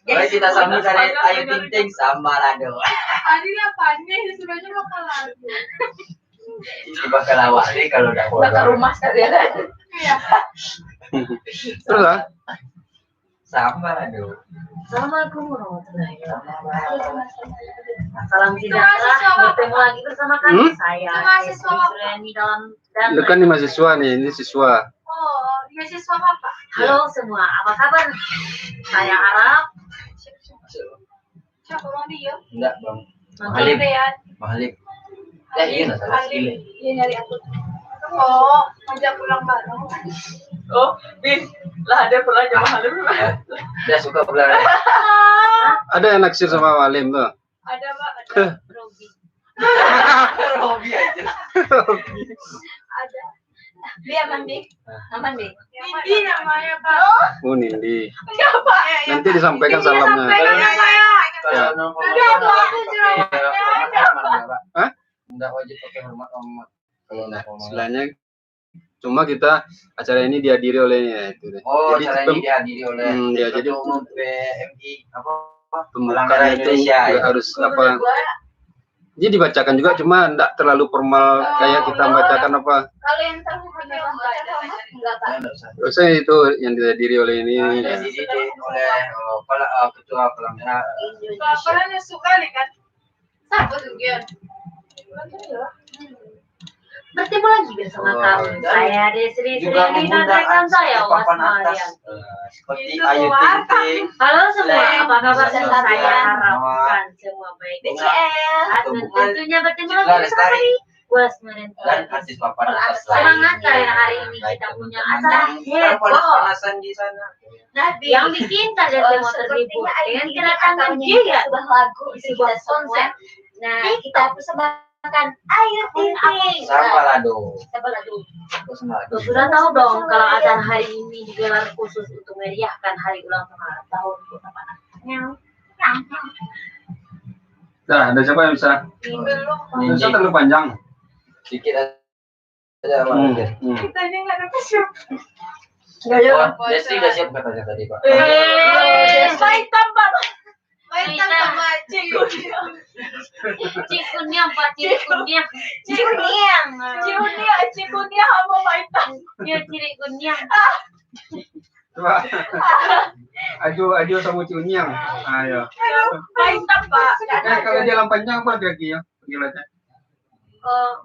Baik kita sambut dari Ayu Ting Ting sama Lado. Tadi apanya sebenarnya bakal lagu. Ini bakal awak nih kalau udah Bakal bodoh. rumah sekalian. Iya. Terus lah. Sama Lado. Assalamualaikum warahmatullahi wabarakatuh. Iya. Salam sejahtera, bertemu lagi bersama kami. Saya Mahasiswa Estri apa? Suryani dalam dan Itu kan ini mahasiswa nih, ini siswa. Oh, mahasiswa apa? halo semua, apa kabar? Saya Arab. Siapa bang dia? Enggak bang. Halim. Mahalip. Iya nggak salah sekali. Dia nyari aku. Oh, ngajak pulang bareng. Oh, Bin, lah ada pernah jamaah Halim. Dia suka pulang. Ada yang naksir sama Walim tuh. Ada mbak, ada. Robi. Hobi aja. Ada. Dia aman, Bi. Aman, Bi. Ini namanya pak. Oh Nindi. Siapa? Nanti disampaikan salamnya. Kalau nongkrong aku jerawat. Hah? Enggak wajib pakai hormat amat. Kalau nongkrong. Istilahnya cuma kita acara ini dihadiri olehnya itu deh. Oh, Jadi acara ini dihadiri oleh ya, jadi Ketua Umum PMI apa? pembukaan itu Indonesia, juga ya. harus apa? Jadi dibacakan juga cuma enggak terlalu formal kayak kita membacakan apa. Kalau yang terhormat enggak pak. Terusnya itu yang dihadiri oleh ini. Ya. Dihadiri oleh Ketua Pelanggan Kelaparannya suka nih kan? Siapa tuh dia? Bertemu lagi bersama Oh, kami. dan Saya Desri juga Suryani dan mengundang rekan saya papan Wasma atas Rian. seperti Itu Ayu Ting Ting. Halo semua, Selain apa kabar? Selain Saya Selain harapkan semua baik. BCL. Dan tentunya bertemu lagi bersama kami Wasma Dan Rian. artis papan atas Semangat lainnya. karena hari ini Baik, kita punya teman-teman acara yang heboh panas-panasan di sana. Nabi. yang bikin kalian semua terhibur dengan kedatangan Giga sebuah lagu di di sebuah sebuah konsep. konsep. Nah, kita persembahkan Ayu Ting Ting. Sama Lado. Siapa lagu? Sama Lado. Sudah tahu dong kalau acara hari ini digelar khusus untuk meriahkan hari ulang tahun Kota Panas. Nah, ada siapa yang bisa? Belum. Bisa terlalu panjang. Sedikit aja Bang. Kita aja nggak ada siapa. Oh, Desi udah siap katanya tadi Pak. Baik tambah. Baik tambah cikgu. Cikunya Pak, cikunya. Cuniang. Cikunia sama baik tambah. Ya cikunya. Coba. Aju sama Cunyang. Ayo. Baik tambah. Kalau jalan panjang apa kaki ya? Gimana?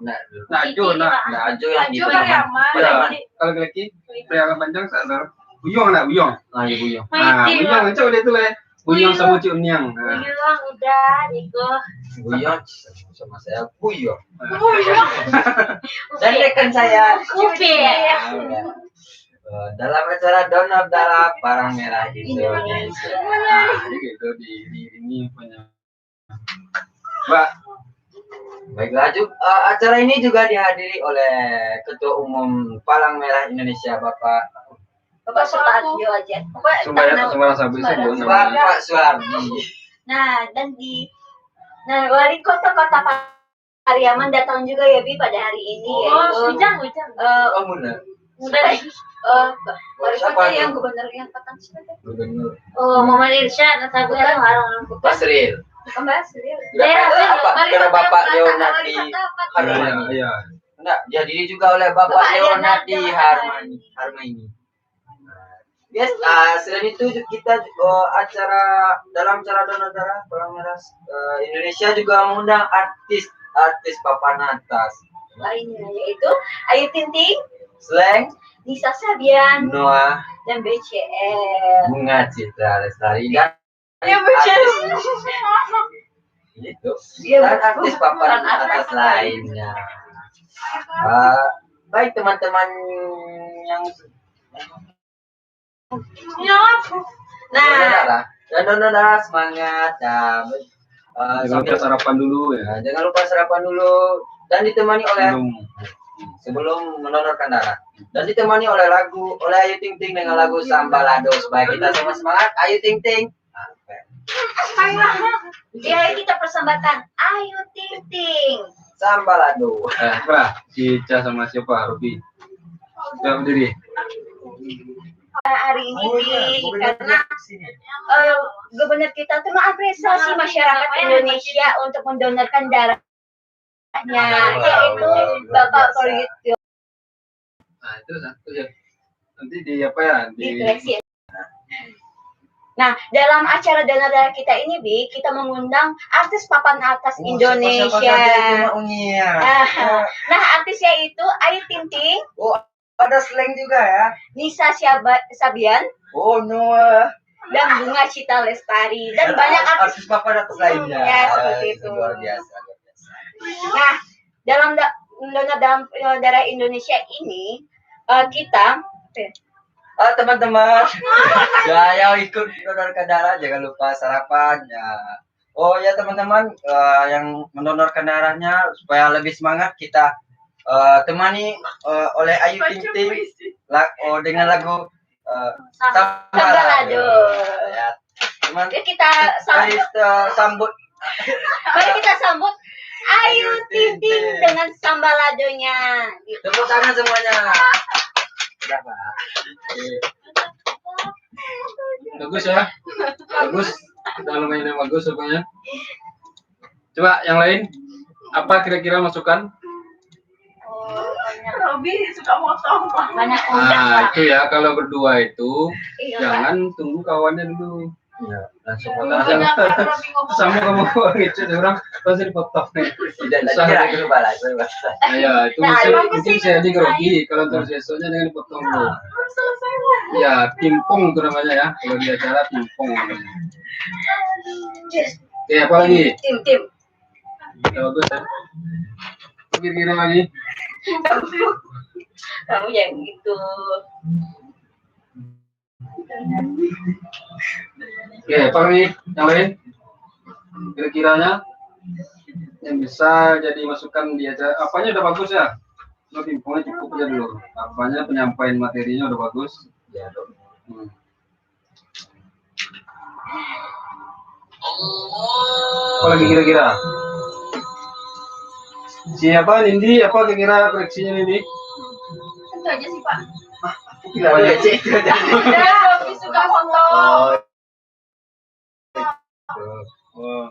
Nah, Aju, nah. Ajo yang Aju gitu. Mariaman. Ya, kalau kaki jalan panjang sana. Buyong nak buyong. Nah, ya Buyong. Nah, Maiti buyong coba dia tuh le. Buyong sama Cunyang. Nah. bilang udah Niko. Buyong sama saya Buyong. Buyong. Dan rekan saya Upi. dalam acara Donor Darah Parang Merah Indonesia. Nah, gitu di ini punya. Mbak, Baiklah, acara ini juga dihadiri oleh Ketua Umum Palang Merah Indonesia Bapak Bapak Sutarjo aja. Bapak Sembarang Sabi itu Bapak Suhardi. Nah, wali kota Pariaman datang juga ya Bi pada hari ini Oh, yaitu ujang. Oh benar. wali Siapa kota tuh? yang gubernur yang petang siapa? Gubernur Oh, Muhammad Irsyad, aku Bukan. orang. Basril. Bukan Mbak Surya. Karena Bapak Leonardi Harmani. Iya. Enggak, dihadiri juga oleh Bapak Leonardi Harmani. Yes, selain itu kita dalam acara Donor Darah Palang Merah Indonesia juga mengundang artis papan atas Lainnya yaitu Ayu Ting Ting, Slang, Nisa Sabian, Noah, dan BCL. Bunga Citra Lestari dan Ya BCL. gitu. Dia Dan artis papan atas lainnya. Baik teman-teman yang Nah, dan Donor Darah semangat ya. Jangan lupa sarapan dulu ya. Jangan lupa sarapan dulu dan ditemani oleh Belum. sebelum mendonorkan darah dan ditemani oleh Ayu Ting Ting dengan lagu Sambalado supaya kita sama semangat. Ayu Ting Ting. di hari kita persembahkan Ayu Ting Ting. Sambalado. Coba si Ica sama siapa? Ruby. Coba berdiri. Hari ini karena gubernur kita tuh mengapresiasi masyarakat Indonesia untuk mendonorkan darahnya, yaitu Bapak Koryutyo Nah, itu satu ya. Nanti di apa ya? Direksi. Nah, dalam acara donor darah kita ini, Bi, kita mengundang artis papan atas Indonesia. Nah, artisnya itu Ayu Ting Ting, Ada slang juga ya. Nisa Sabian, Noah. dan Bunga Cita Lestari, dan banyak artis. papan atas lainnya. Ya, seperti itu. Luar biasa. Nah, dalam donor darah Indonesia ini kita Teman-teman, yang ikut mendonorkan darah jangan lupa sarapan ya. Oh ya teman-teman, yang mendonorkan darahnya supaya lebih semangat kita temani oleh Ayu Ting Ting dengan lagu Sambalado. Ya, teman, Mari kita sambut. Mari kita sambut Ayu Ting Ting dengan Sambaladonya. Tepuk tangan semuanya. Berapa? Bagus ya. Bagus. Kalau mainnya bagus semuanya. Coba yang lain. Apa kira-kira masukan? Robi suka motong. Banyak undang Nah, Pak. itu ya kalau berdua itu Iya, jangan tunggu kawannya dulu. Ya, langsung Jangan sama kamu gitu orang pasti dipotong nih. tidak Susah lagi deh. ke balas. Nah, ya itu mungkin saya digrogi kalau terus besoknya jangan dipotong dulu. Ya timpong itu namanya ya kalau di acara timpong namanya. Oke apa lagi? tim. Ya, bagus ya. Kira-kira lagi? Kamu yang gitu. Oke apa lagi? Yang lain? Kira-kiranya yang bisa jadi masukan di acara apanya udah bagus ya? Lo timpongnya cukup aja dulu. Apanya penyampaian materinya udah bagus. Ya, Hmm. Apa lagi kira-kira? Siapa Nindi? Apa kira-kira koreksinya Nindi? Itu aja sih Pak. Oh, ya, Cik. Ya, Robi suka foto. Oh.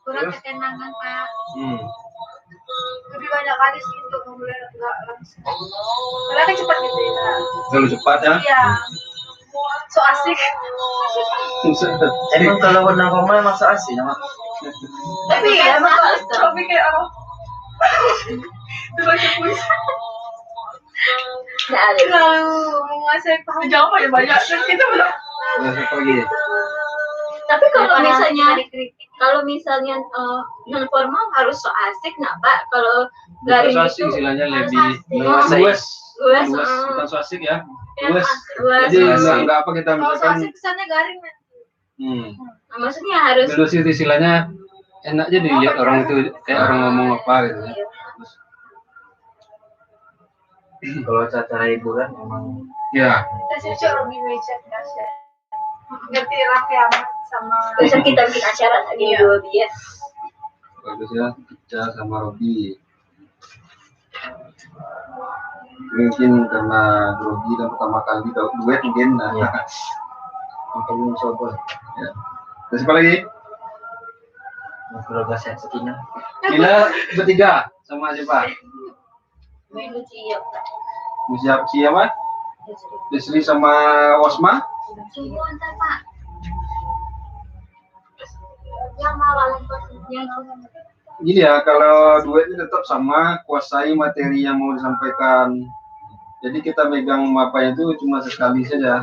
Kurang ketenangan Pak. Hmm. Lebih banyak kali sih untuk memulai enggak langsung. Karena kan cepat gitu ya. Terlalu cepat ya? Iya. So asik. Emang kalau warna koma emang so asli nama. Tapi ya emang Robi kayak orang. Baca puisi. Nggak ada. Terlalu menguasai paham. Jawabannya banyak. Dan kita belum. Ya, apa lagi? Tapi kalau misalnya kritik. kalau misalnya non formal harus so asik nggak Pak? Kalau garing Bukan so asik itu istilahnya harus lebih asik. luas. Luas, Luas, ah. bukan so asik ya. Ya, Luas. luas. Jadi Luas. nggak apa kita Kalau so misalkan asik kesannya garing nanti. Nah, maksudnya harus Luas itu istilahnya enak aja dilihat orang itu kayak orang ngomong apa gitu. Kalau acara hiburan emang Ya, Kita sih cuma Robi Wecet kasih. Ngerti Raffi Ahmad sama. bisa kita bikin acara lagi Iya. dua biar. bagus ya. Ica sama Robi. Mungkin karena Robi kan pertama kali duet mungkin. Nah, Iya. belum coba. ya. Terus apa lagi? Keluarga saya sekinya. Gila bertiga sama siapa? Main lucu ya Pak. Siapa? Desri sama Wasma? Tunggu ntar Pak. Yang malam yang Gini ya, kalau duet itu tetap sama, kuasai materi yang mau disampaikan. Jadi kita megang mapanya itu cuma sekali saja.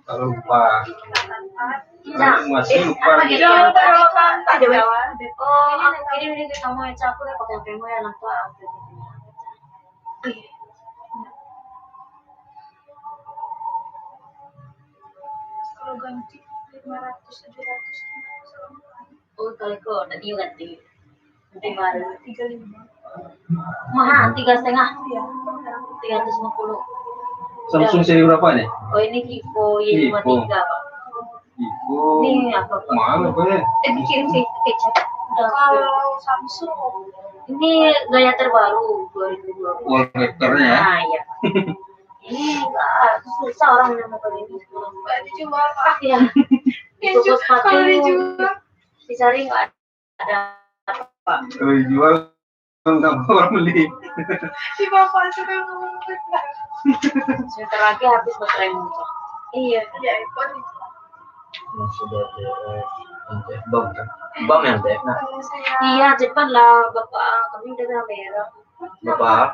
Kalau lupa, kalau masih lupa. gitu? Jangan terlalu Ada Jawa. Oh, ini kamu yang aku udah pakai demo ya anak tua aku. Kalau ganti 500 700 Oh, kali kok udah ingat nih. Nanti baru 35. mahal 3,5. Iya. 350. Samsung seri berapa nih? Oh ini Vivo Y53 Pak. Vivo. Ini apa Pak? Mahal apa ya? Bikin sih kecap. Udah. Kalau Samsung Ini gaya terbaru 2020. Wallpapernya ya. Nah, iya. Ini enggak susah orang yang mau ini. nggak dijual Pak. Iya. Yang Toko sepatu kalau dijual dicari nggak ada apa. Kalau dijual nggak mau orang beli. di bapak sudah ngomong Sebentar lagi habis baterai motor. iya di iPhone itu. Yang sudah TF, yang TF bom kan? Bom yang TF. Nah, Kalau saya Iya, cepat lah bapak. Kami udah kamera. bapak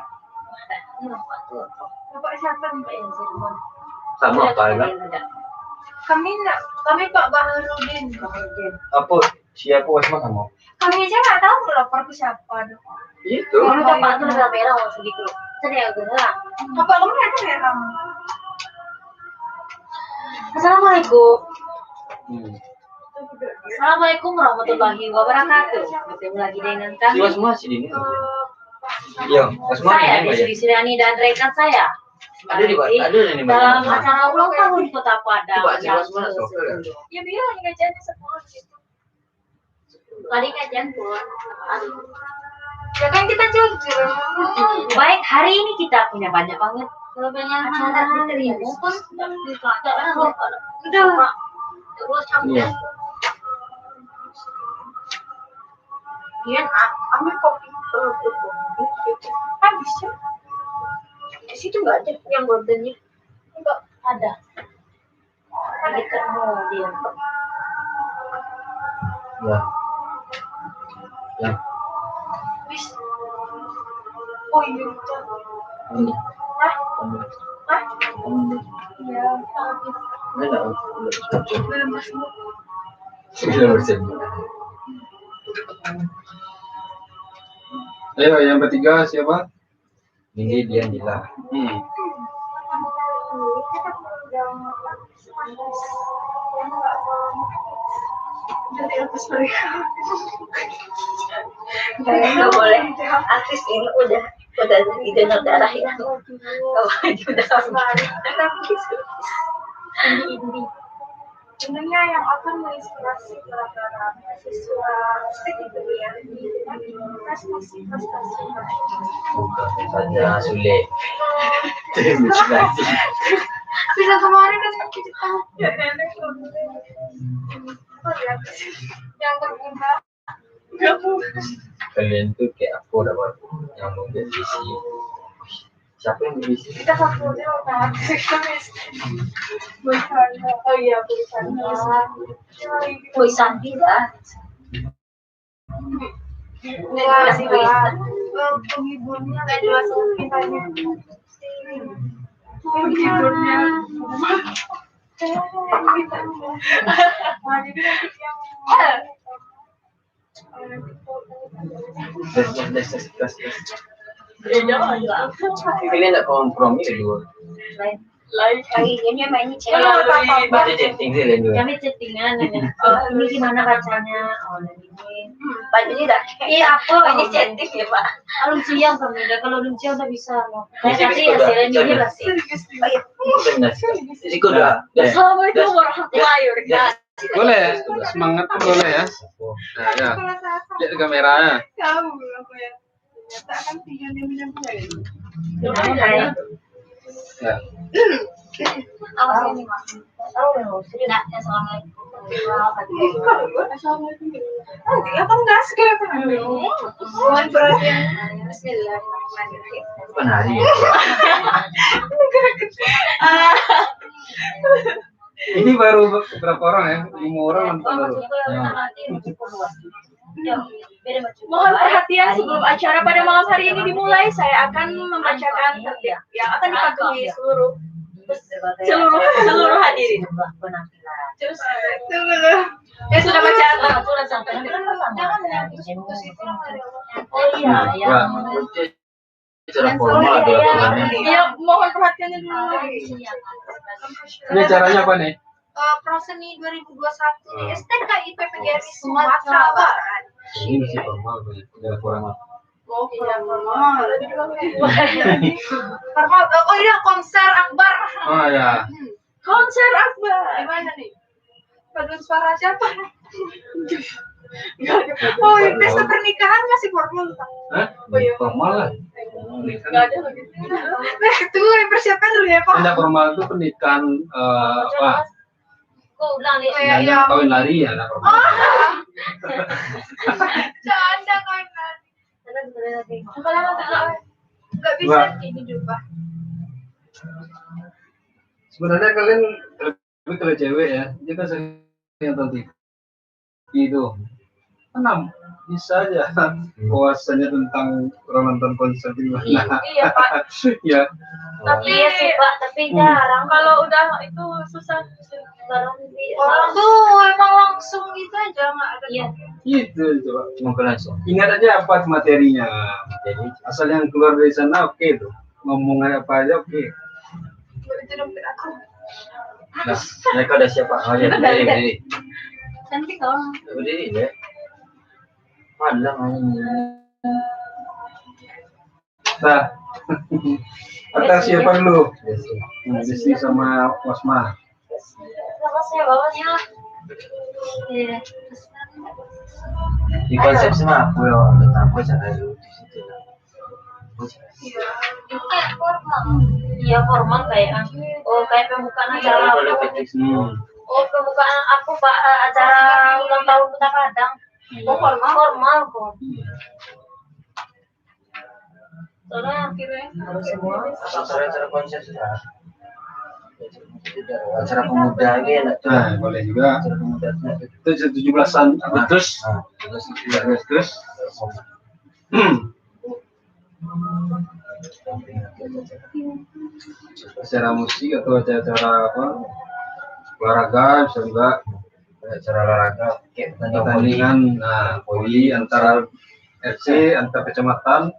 Ini bapak tuh. bapak siapa nih? Bapak yang Zirman. kamu apa ya? Kami Pak Baharudin. Apa siapa wasma kamu? Kami aja nggak tahu lapor ke siapa. Itu. Kamu bapak tuh udah kamera mau sedikit. Saya gerak. Bapak kamu ada merah. Assalamualaikum. Hmm. Assalamualaikum warahmatullahi wabarakatuh. Bertemu lagi dengan kami. Si wasma sih ini. Iya, wasma Saya ini Desri Sriani dan rekan saya. Ada di ada di Dalam mana? acara ulang tahun Kota Padang Coba, yang Wasma, ke-10. Ya bilang ngajarnya 10 gitu. Tadi kajian pun. Aduh. Ya kan kita jujur. Baik, hari ini kita punya banyak banget kelebihan acara diterima pun udah terus Iya. Dia ambil kopi. Habis ya. Di situ nggak ada yang bordernya. enggak ada. Lagi ketemu dia. Ya. Ya. Bis. Oh iya. Ini. Hah? Ambil. Hah? Ambil. Iya. Habis. Enggak. Belum masuk. Sudah bersih. Ayo yang bertiga siapa? Ini dia Nila. Nggak boleh. Artis ini udah jadi donor darah ya. Udah Tentunya yang akan menginspirasi para mahasiswa stek itu ya prestasi Bukan saja sulit. Terus lagi. bisa kemarin kan kita tahu ya nenek yang terbuka nggak bukan Kalian tuh kayak aku dapat yang mau jadi visi. Siapa yang visi? kita fokusnya utama bercanda oh iya bercanda Tulisan tidak. ya sih lah penghiburnya nggak jelas kitanya penghiburnya jadi nanti yang Tes. Ini enggak kompromi kedua. lagi ini mainnya Kalau cewek. Baca chatting sih lain dua. Kami chattingan nanya, ini gimana bacanya? Oh, dan ini. Bajunya dah. Iya, apa? Ini cantik ya Pak. Belum siang kami udah, kalau belum siang udah bisa. Saya Bisa, kasih bisa, hasilnya bisa, ini bisa. pasti. Oh iya. Benar. Risiko dah. Assalamualaikum warahmatullahi wabarakatuh. Boleh, semangat tuh boleh ya. Nah, ya. kalau saya Lihat kameranya. tahu apa ya ternyata kan tinggal di minum Ya. Awas ini, Mas. Tahu ya, sudah. Assalamualaikum. Assalamualaikum. Nanti apa enggak sekarang? Mohon perhatian. Bismillahirrahmanirrahim. Bukan hari ya. Ini baru berapa orang ya? 5 orang nonton baru. Mohon perhatian sebelum acara pada malam hari ini dimulai, saya akan membacakan tertib yang akan dipatuhi seluruh hadirin. Terus sebelum sudah baca Oh iya, ya. Wah, secara formal ada aturannya. ya mohon perhatiannya dulu. Ini caranya apa nih? Proseni 2021 di STK IPPGRI Sumatera Barat. Ini masih formal, tidak kurang apa. Oh, formal. Formal. Oh iya, konser akbar. Oh ya. Konser akbar. Gimana nih? Paduan suara siapa? Oh, pesta pernikahan masih formal. Hah? Oh, iya. Formal lah. Nggak ada lagi. Nah, itu persiapkan dulu ya, Pak. Tidak formal itu pernikahan apa? Kok ulang nih? Kayak Yang yang kawin lari ya, tidak formal. canda kan. Nggak bisa Wah. ini juga. Sebenarnya kalian lebih kalau cewek ya, dia kan sering nonton TV itu. Enam bisa aja wawasannya tentang orang nonton konser di mana. Iya, Pak. Ya, Tapi Iya sih Pak, tapi jarang. kalau udah itu susah. Jarang Orang tuh emang langsung gitu aja nggak ada. Iya. itu coba. Mungkin langsung. Ingat aja apa materinya. Jadi asal yang keluar dari sana oke tuh. Ngomong apa aja oke. Itu dompet aku. Nah, mereka udah siap Pak. Oh ya, berdiri. Nanti kalau Berdiri ya. Malam ini. Nah, atas siapa dulu? Desi sama Wasma. Bawasnya, bawasnya. Iya. Di konsep sama aku ya, aku cara dulu di situ. Kayak formal. Iya formal kayak. Oh kayak pembukaan acara aku. Oh pembukaan aku Pak acara ulang tahun Kota Padang. Oh formal. Formal kok. Soalnya harus semua. Acara konsep sudah. Acara pemuda aja enak tuh. Nah, boleh juga. Acara pemuda Itu 17-an Agustus. Nah, Agustus. Acara musik atau acara apa? Olahraga bisa juga. acara olahraga kayak Pertandingan voli antara FC antar kecamatan.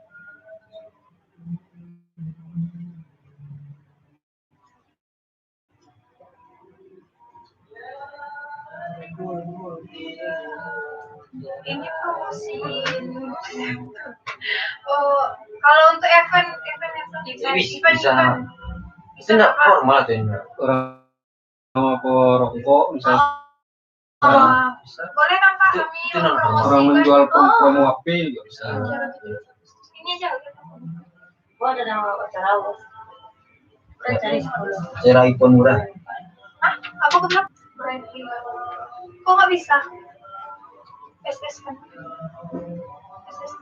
ini promosi. Oh, kalau untuk event bisa itu enggak formal tuh ini. Orang apa rokok misalnya boleh kan Pak kami Itu non formal. orang menjual promo HP juga bisa. ini aja. Oh ada nama acara aku. Udah cari 10. Acara iPhone murah. Hah? Apa kenapa? Branding. Kok nggak bisa? SS kan. SS.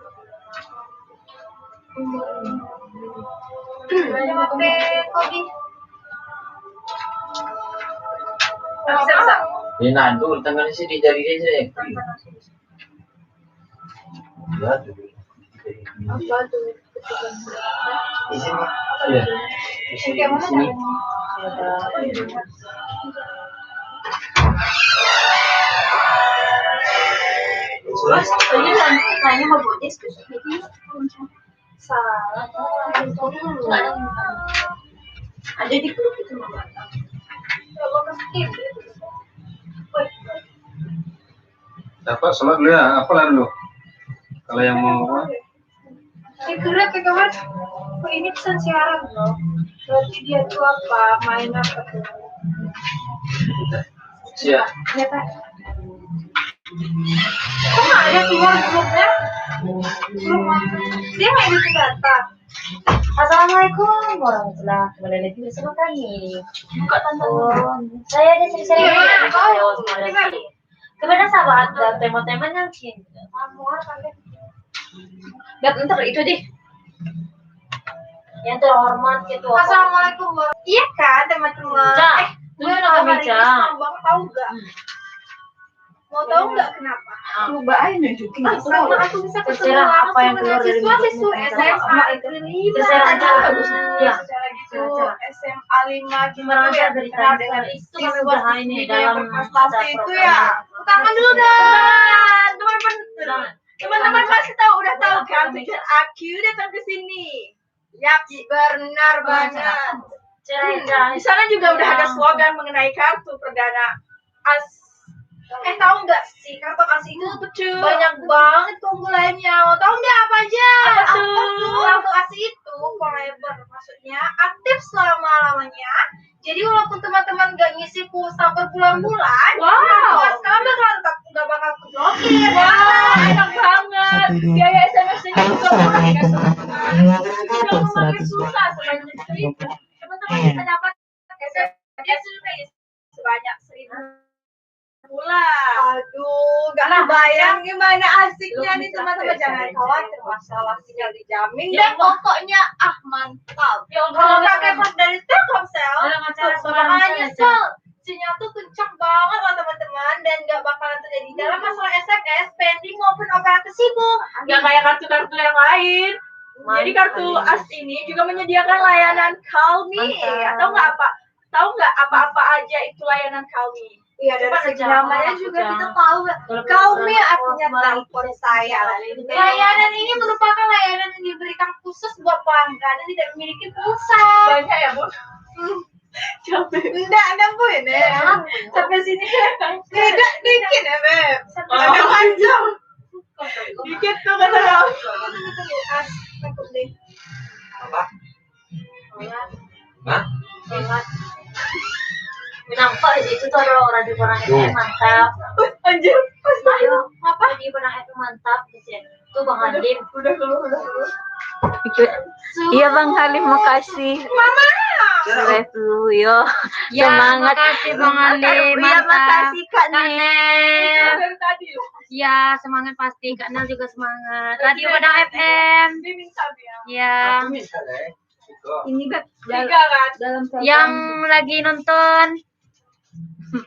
Ada HP Kobi. Bisa. Nah, itu tangannya sih dicari aja ya. Ya, tuh. Apa tuh? Di sini. Iya. Di sini. Kayak Di sini. Terus ini kayaknya mau buat salah. Ada di grup itu. Kalau mesti. Dapat sholat dulu ya, apa lah dulu? Kalau yang mau apa? Ini gerak ya kawan. Oh, ini pesan siaran loh. Berarti dia tuh apa? Main apa tuh? Siap. Ya Pak. Kok nggak ada keluar grupnya? Grup mana? Dia nggak bikin data. Assalamualaikum warahmatullahi wabarakatuh. Bersama kami. Buka tantangan. Saya ada seri-seri Iya, video kau. kepada sahabat dan teman-teman yang cinta. Gak bentar itu deh. Yang terhormat gitu. Assalamualaikum warahmatullahi. Iya kan teman-teman. Cak, Gue tunjuk tahu kami, hari ini Cak. senang banget, tahu nggak? Mau tahu nggak kenapa? Coba aja nunjukin. Karena aku bisa ketemu Terserah langsung apa yang keluar dari dengan mulutmu. siswa SMA itu. Terserah aja. Ya. Secara gitu Terserah. SMA 5 Gimana aja berita dengan itu kami udah ini dalam dalam berprestasi acara itu ya. Tangan dulu dan teman-teman pasti tahu udah tahu kan tujuan aku datang ke sini. Yap, benar banget. Di sana juga udah ada slogan mengenai kartu perdana tahu nggak sih kartu as itu banyak banget keunggulannya. Mau tahu nggak apa aja? Apa tuh? Kartu as itu forever, maksudnya aktif selama lamanya. Jadi walaupun teman-teman nggak ngisi pulsa berbulan-bulan, kartu as kalian nggak bakal keblokir Iya, enak banget. Biaya SMS-nya juga murah ya. Kalau makin susah sebanyak 1.000. Teman-teman bisa dapat SMS sebanyak 1.000 bulan. Aduh, gak kebayang gimana asiknya nih teman-teman. Jangan khawatir, masalah sinyal dijamin dan pokoknya mantap. Kalau pakai pas dari Telkomsel, makanya sinyal tuh kencang banget loh teman-teman, dan gak bakalan terjadi dalam masalah SMS, pending maupun operator sibuk. Gak kayak kartu-kartu yang lain. Jadi kartu AS ini juga menyediakan layanan Call Me. Tahu nggak apa-apa aja itu layanan Call Me? Iya, dari segi namanya juga kita tahu Kaumi artinya telepon saya. Layanan ini merupakan layanan yang diberikan khusus buat pelanggan yang tidak memiliki pulsa. Banyak ya, Bu? Capek. Enggak Bu ini. Sampai sini tidak dikit ya, Beb. Ada panjang. Dikit tuh kata kamu. Takut deh. Apa? Hah? Nampak itu tuh ada orang di orang itu mantap. Anjir. Ayo, apa di orang itu mantap di sini. Tuh Bang Halim. Udah keluar. Iya Bang Halim, makasih. Mama. Review yo. Ya, Semangat. makasih Bang Halim. Iya, makasih Kak Nel. Dari tadi loh. Ya, semangat pasti. Kak Nel juga semangat. Radio Padang FM. Diminta dia. Ya. Ini Beb, Tiga kan? dalam program Yang lagi nonton.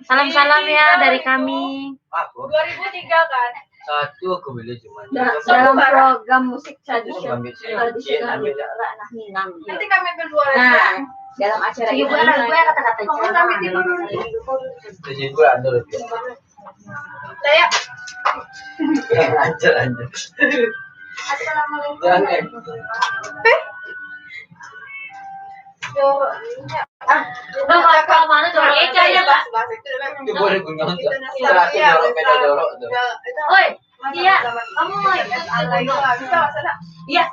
Salam-salam ya dari kami. Aku 2003 kan? satu aku beli cuma. dalam program musik tradisional Ambil sih. Ambil. Ranah Minang. Nanti kami berdua Nah, dalam acara ini Gue kata-kata Kamu sampai tidur dulu. Di sini gua ada lebih. Saya Lanjut. Assalamualaikum. Jangan. Kalau mana coba Eca ya, Pak. Itu boleh guna untuk. Terakhir dorong beda dorong tuh. Oi, iya. Kamu mau ikut Iya.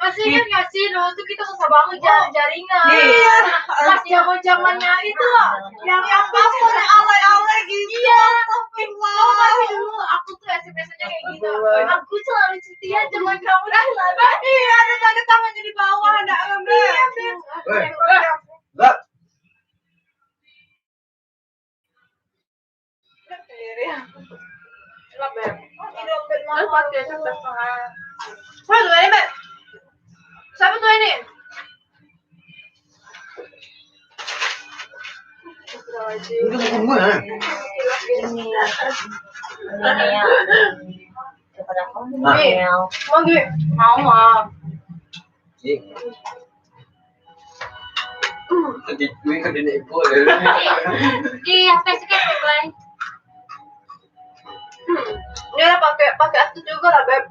Masih ingat nggak sih dulu tuh kita susah banget jaringan. Iya. Pas zaman-zamannya itu loh, yang password alay-alay gitu. Iya. Masih dulu aku tuh SMS-nya kayak gitu. Aku selalu setia sama kamu. Iya, ada tanda tangannya di bawah, ada ambil. Iya, Enggak. Siapa tuh ini? Udah semua. ini ya. Kepada kamu Nih. Mel. Mau. Tadi gue ke nenek ibu. Iya, Facebook lain. Dia pakai aku juga lah, Beb.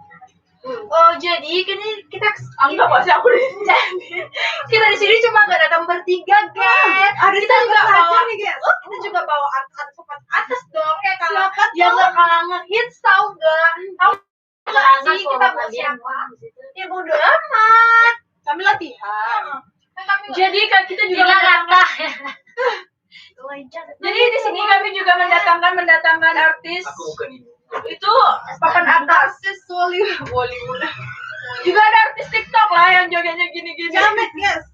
Oh, jadi kita anggap apa sih aku di sini? Kita di sini cuma nggak datang bertiga, guys. Kita juga bawa nih, guys. Kita juga bawa artis papan atas dong, kayak kalau yang nggak kalah ngehits tahu nggak? Tahu nggak sih kita buat siapa? Ya bodo amat. Kami latihan. Jadi kan kita juga Kata. Jadi di sini kami juga mendatangkan artis. Aku bukan ini. Itu papan atas Bollywood. Juga ada artis TikTok lah yang jogetnya gini-gini. Jamet, guys.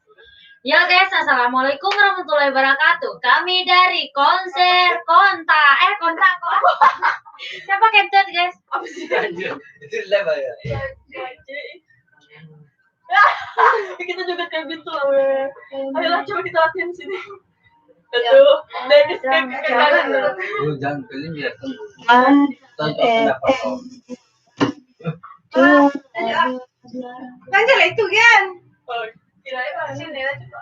Ya guys, assalamualaikum warahmatullahi wabarakatuh. Kami dari konser Konta. Siapa kentut guys? Apa sih? Anjir. Itu level ya. Kita juga kayak gitu lah, weh. Ayolah coba kita latihan sini. Aduh, Dennis kayak kejalan dulu. Lu jangan pilih biar tentu. Tonton pendapat kau. Ganjel itu kan. Oh, kirain lah sini ya coba.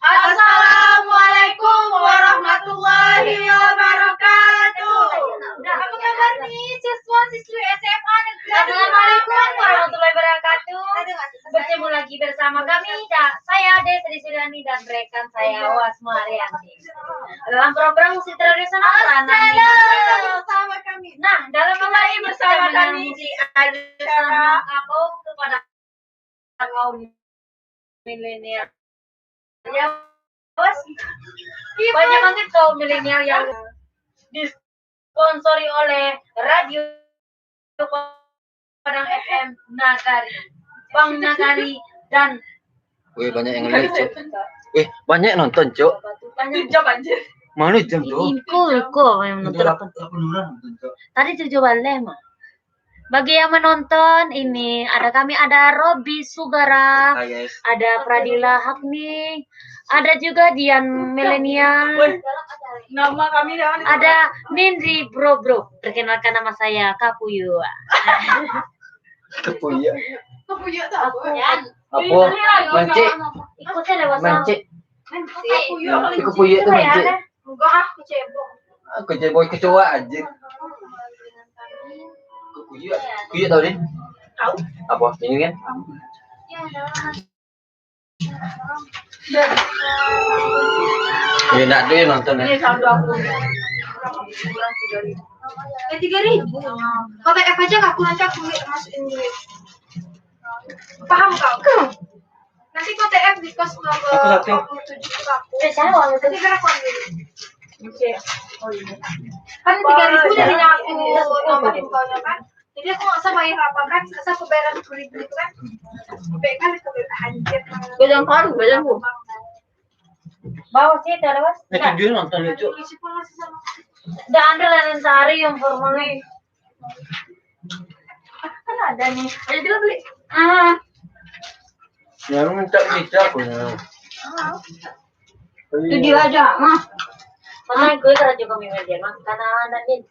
Assalamualaikum warahmatullahi wabarakatuh. Apa kabar nih siswa-siswi SMA negeri? Assalamualaikum warahmatullahi wabarakatuh. Bertemu lagi bersama kami, saya Desri Sudani dan rekan saya Wasma Arianti. Dalam program musik tradisional Ranah Minang. Sama kami. Nah, dalam program kembali bersama kami di acara aku kepada kaum milenial. Ya, bos. Banyak banget kaum milenial yang disponsori oleh Radio Padang FM Nagari, Bang Nagari dan Wih, banyak yang like, Cuk. Wih, banyak nonton, Cuk. lanjut jam anjir. Mana jam, Cuk? Iko yang nonton. 8 orang nonton, Cuk. Tadi 7 balik mah. Bagi yang menonton ini ada Robi Sugara, Yes. ada Pradila Hakni, ada juga Dian Milenial, Nama kami jangan ada Nindri Bro. Perkenalkan nama saya Kapuyu. Kepuya. punya tahu. Apa? Mancik. Ikutnya lewat Mancik. Punya Itu kepuya tuh mancik. enggak aku cebong. Aku boy kecoa aja. Kepuya. Kepuya tahu deh. Tahu. Apa? Ini kan? Ya, enggak ada yang nonton ya. Ini saldo aku. Kurang 3.000. 3.000. Kau TF aja aku nanti aku masukin duit. Paham kau? Nanti kau TF di kos nomor 27 ke aku. Nanti biar aku ambil. Oke. Oh iya. Kan 3.000 dari aku nambahin kau kan. Jadi aku nggak usah bayar apa kan, asal aku bayar 10.000 itu kan. Baik kali aku bayar anjir. Bejang kan, bejang bu. Bawah sih ada lewat. Itu dia nonton itu. Isi pun masih sama. Udah Andre lain sehari yang formalnya. Kan ada nih. Ayo dia beli. Ya, lu minta kita aku. Itu dia aja, mah. Makanya gue kerja kami media mah karena ada din.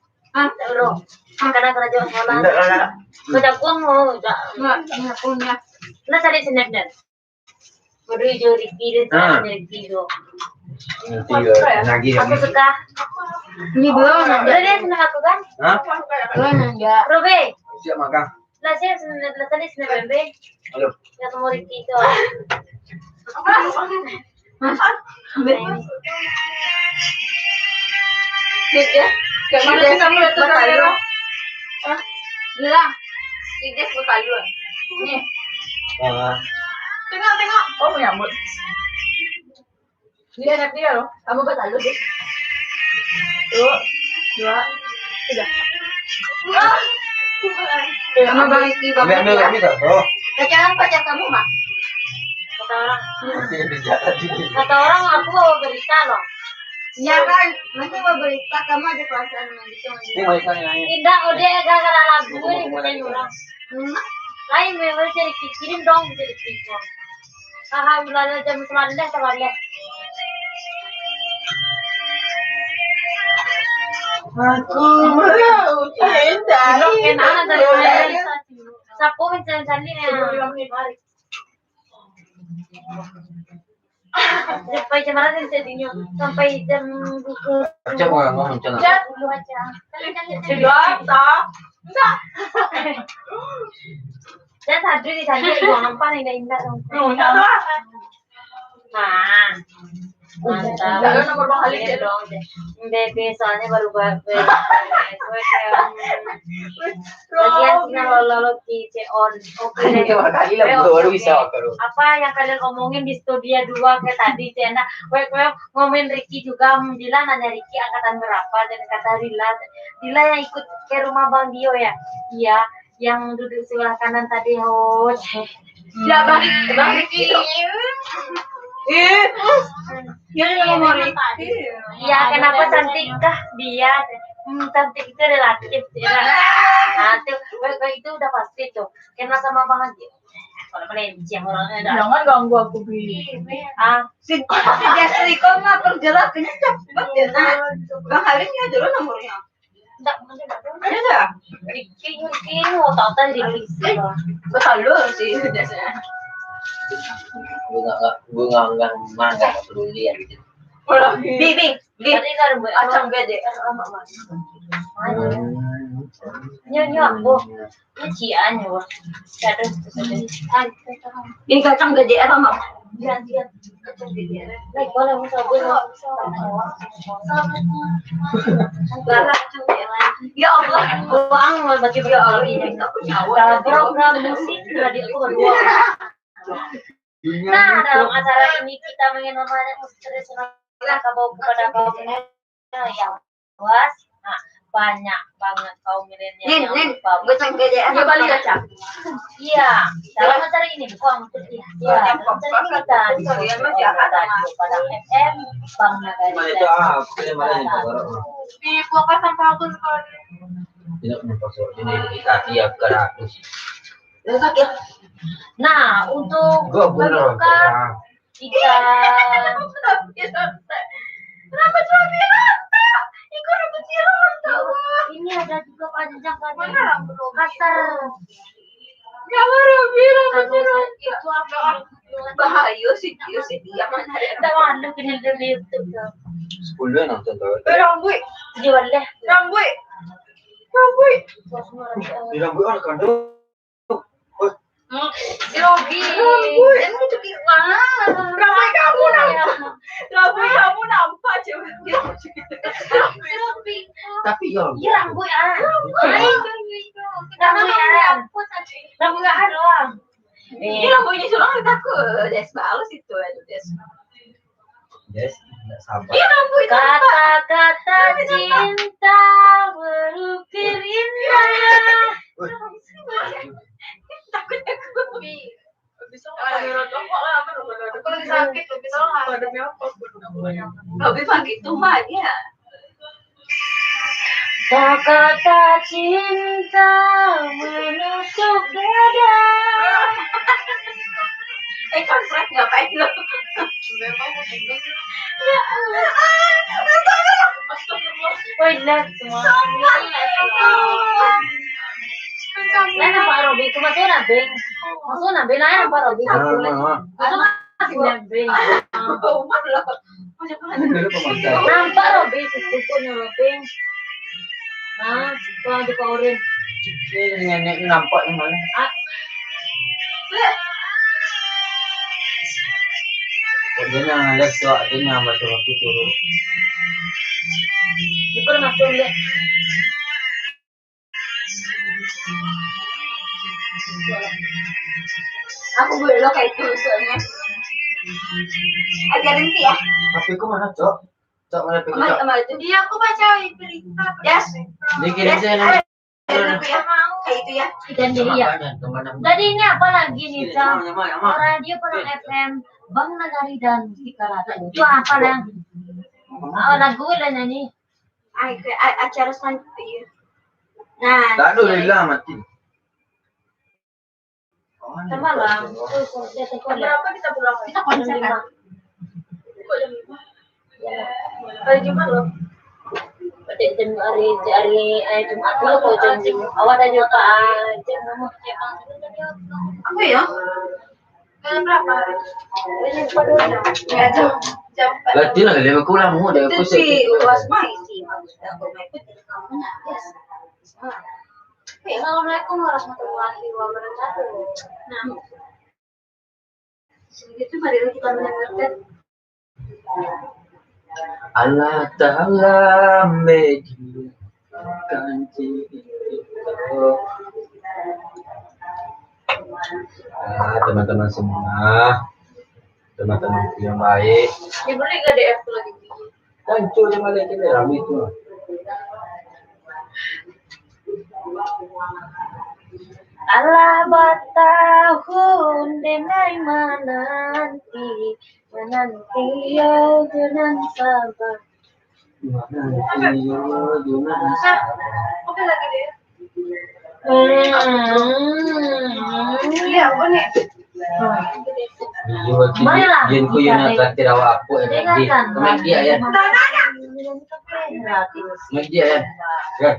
Bro. Karena kerja sekolah. Enggak. Udah gua mau udah. Nggak punya. Nah tadi snapchat. Baru juri kiri dari kiri. Lagi Aku suka. Ini belum Udah ada. dia snap aku kan? Hah? Belum ada. Robe. Siap makan. Lah saya snap tadi snap Robe. Halo. Yang mau Ricky itu. Ya. Kayak Mana biasa sih itu kamera? Bilang. Ide sekali. Nih. Tengok. Oh, menyambut. Dia anak dia loh. Kamu bertalu deh. Tuh. 2. 3. Sama Bang Iki, Bang Ambil Iki. enggak bisa. Oh. Pacaran pacar kamu, Mak? Kata orang aku bawa berita loh. Ya kan, nanti mau berita kamu ada perasaan gitu. Ini mau ikan yang ini. Tidak, udah gara-gara lagu ini bikin orang. Lain memang jadi kirim dong jadi kirim. Alhamdulillah jam 11 terbalik. Aku mau cinta. Enak dari saya. Sapu mencari-cari sampai jam berapa jadinya? Sampai jam 2. Cek mau ngomong cek. Dulu aja. Dan tadi di sana ibu nampak nih indah dong. Nah, mantap. Lalu nomor Bang Ali Iya dong. Bebe soalnya baru gue bagian sini lalu di on. Oke. Kali lah baru bisa kalau. Apa yang kalian omongin di studio 2 kayak tadi Cena web ngomen Ricky juga bilang nanya Ricky angkatan berapa dan kata Dila yang ikut ke rumah Bang Dio ya iya yang duduk sebelah kanan tadi Ya Bang Ricky. Dia ngomong Ricky. iya kenapa cantik kah dia cantik itu relatif ya nah itu udah pasti tuh kenal sama Bang Haji kalau melenceng orangnya Jangan ganggu aku pilih. Si Jessica mah perjelasannya cepet ya. Bang Harisnya dulu nomornya. enggak Ada. Ricky mau tahu tadi Ricky Betul sih biasanya. Gue nggak peduli ya gitu. Bibi, tadi kan acang gede. nyonya bu ini cian ya bu ada Ini kacang gede apa mak? Jangan like boleh mau sabun ya Allah uang mau bagi Allah ini program musik radioku berdua. Nah dalam acara ini kita ingin memperoleh musik tradisional kaum kepada kaum yang luas. Nah banyak banget kaum milenial yang lupa. Ya balik aja. Iya, dalam acara ini bukan ya, dalam acara ini kita pada FM Bang Nagari. Mana itu apa yang mana itu baru? Di Purwokerto sampai aku sekolah. Tidak mempersoal ini dikasih ya keratus. Nah, untuk membuka kita Kenapa cuma bilang? Ikut rambut siram tahu. ini ada juga panjang Mana rambut kasar. Ya baru bilang siram. Itu apa? Bahaya sih dia mana ada. Kita malu kini di YouTube. 10 nonton tuh. Rambut, Jual deh. rambut. Tidak buat kandung. Si Robi. Emang itu gimana? Rambut kamu nampak. Rambut kamu nampak coba. Si Robi. Tapi ya. Iya rambut ya. Rambut ya doang. Ini rambutnya sulang takut. Des balas itu aduh des. Yes, tidak sabar. Ini rambut Kata-kata cinta berukir indah. takutnya aku. Bisa nggak rokok lah apa? Aku lagi sakit, bisa nggak ada apa? Lebih pagi itu mah ya. Kata cinta menusuk dada. Kontrak ngapain lo? Memang begitu. Woi, lihat semua. Lain Pak Robi, itu masih nabeng. Masuk nabeng lain Pak Robi. Itu masih nabeng. Umar lo. Macam mana? Nampak Robi, itu punya nabeng. Nah, kalau di kaurin. Ini nenek nampak yang mana? Dia ngeliat tuh artinya masuk waktu turun. Itu masuk lihat. Aku belok kayak itu soalnya. Agak nanti ya. Tapi kok mana cok? Cok mana pergi cok? Sama itu. Iya, aku baca berita. Yes. Dikirim saya nih. Kayak itu ya. Dan dia. Jadi ini apa lagi nih, Cang? Radio Penuh FM, Bang Nagari dan Mustika Rata. Itu apa yang lagu lah nyanyi? Acara selanjutnya. Nah. Tak ada hilang mati. Semalam. Berapa kita pulang? Kita konser kan? Kok jam 5? Hari Jumat loh. Pada hari Jumat lo kau jam awal dan juga jam nomor Aku ya. Jam berapa? Ya jam 4. Berarti lah lebih kurang mu dah Itu si uas mai sih bagus dah aku mai ikut kamu nak. Yes. Assalamualaikum warahmatullahi wabarakatuh. Nah. Segitu mari kita mendengarkan. Allah Ta'ala mediakan teman-teman semua, teman-teman yang baik. Ya boleh nggak DF tuh lagi? Hancur yang malah kita ramai itu. Allah batahun denai menanti menanti ya dengan sabar. Oke lagi DF. Iya, aku nih. Marilah Jin ku yang nak tirawak aku di media ya. Media ya. Ya.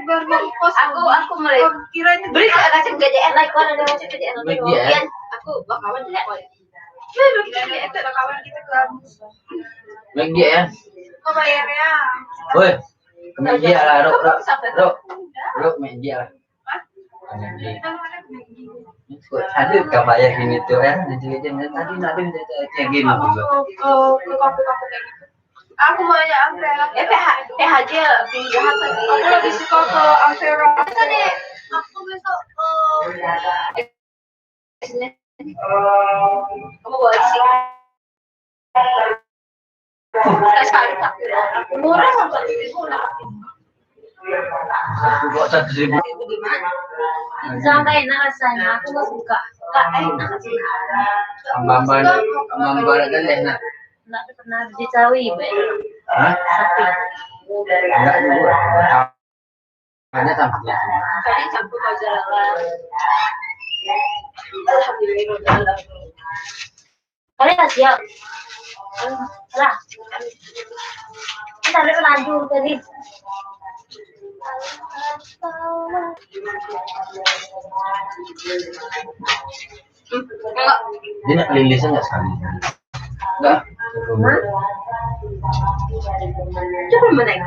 Baru mau post. Aku mulai Kiranya beli kacang GDN like kalau ada kacang GDN Media. aku bakalan tidak ya udah kita DF ada kawan kita ke Media ya. kok bayarnya? Woi. Media lah, rok media lah. lagi. Ada kabar yang ini tuh kan, jadi tadi nanti kayak gini juga. Ke kafe-kafe kayak gitu. Aku maunya Ampera. PHJ pinjahan tadi. Aku lebih suka ke Ampera. Tadi aku besok Kamu bawa isi. Sekali tak. Murah sampai 1.000. Aku buat 1.000. Sama enak rasanya, aku nggak suka. Enggak enak sih. Mambar kan enak. Nggak pernah ditahui, Be. Hah? Sapi. Enggak juga. Hanya sampingnya. Kalian campur aja lah. Alhamdulillah. Kalian nggak siap? Lah. Kita ada lanjut tadi. Dia nak lilisnya nggak sekali. Enggak. Coba menaik.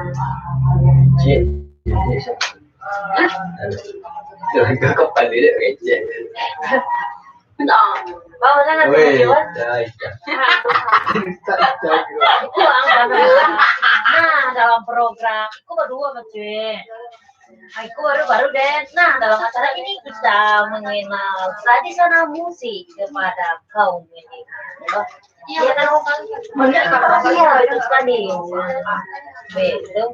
Cik. Jangan ke kepala dia receh. Bawa sangat Weh, tujuan. Itu nah dalam program aku berdua macam aku baru deh. Nah dalam acara ini bisa mengenal tradisional musik kepada kaum ini. Iya kan? Iya betul sekali. Betul.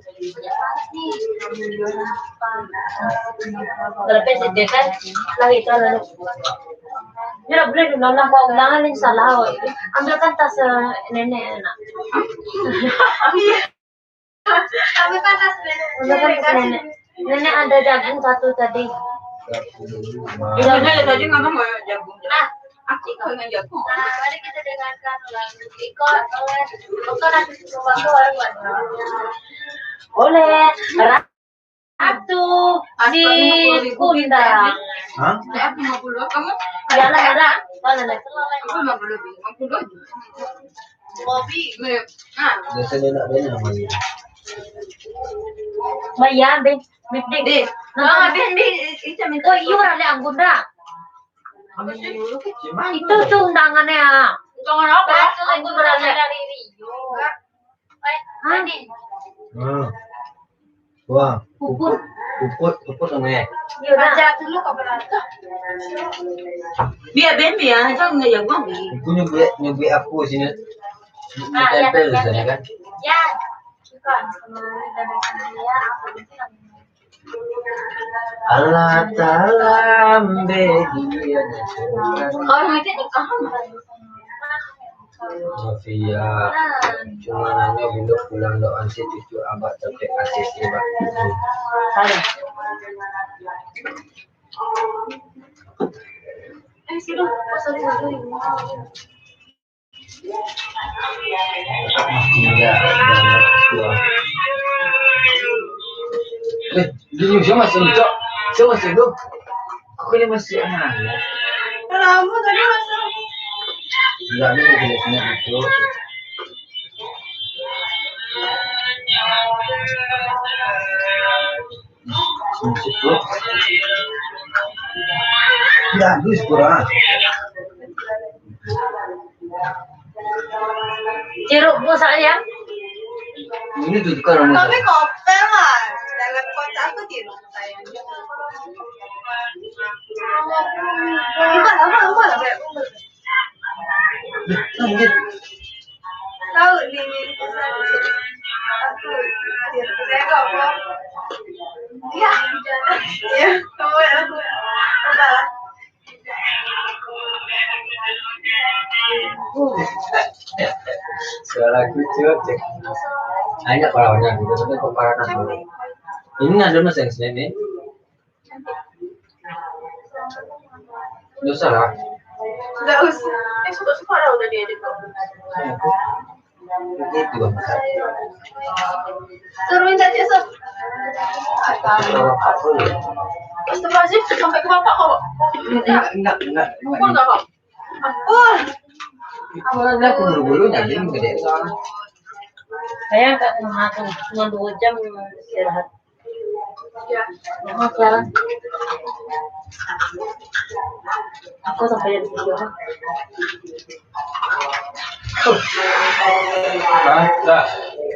Terlebih sedih kan lagi itu lalu. Dia boleh dulu nampak undangan yang salah. Ambilkan tas nenek enak. ambilkan tas Ambilkan tas nenek. Nenek ada jagung satu tadi. Ini tadi ngomong mau jagung. aku Pengen jagung. nah mari kita dengarkan lagu ikut oleh bukan aku bangku orang Oleh Ratu di Kundang. Hah? Saya 50. Kamu? Jalan ada. Mana nih? Aku 50. Kopi. Nah, Biasanya nak dia namanya. Bayar deh. Mending. deh. Nah, Bendi itu minta. Oh iya ada anggun dah. Itu tuh undangannya. Jangan apa? Anggun berada dari Rio. Hah? Wah, Puput. puput namanya. Iya udah. baca dulu kok berarti Biar Bendi ya, itu nggak jagung. Aku nyubi aku sini. Tempel di sana kan. ya suka sama dari dia aku Allah Ta'ala dia. Kalau mereka nikah Sofia, cuma nanya bila pulang doa si cucu abah tapi kasih sebab itu. Salah. sudah pasal dulu Tidak ada dua. Dia siapa masih hidup? Siapa masih hidup? Aku ini masih anak. kamu tadi masuk Enggak ada jelasnya itu. Itu. Ya, habis kurang. Jeruk bu sayang. Ini tuh kan tapi kopel lah dalam kota aku tidak sayang lupa lah kayak lanjut. tahu ini aku saya kopel ya ya kamu aku apa lah Suara kucing cek. Hanya parahnya gitu, tapi kok parah nama. Ini ada mas yang sini. Dosa lah. nggak usah sudah separah udah diedit Itu bang. suruh minta jasa Orang apa ya? Astagfirullahaladzim sampai ke bapak kok Enggak. lupa nggak kok ampun Awalnya aku buru-buru jadi gede soalnya. Saya nggak mengatur cuma 2 jam istirahat. ya Nah, sekarang Aku sampai jadi video. Dah.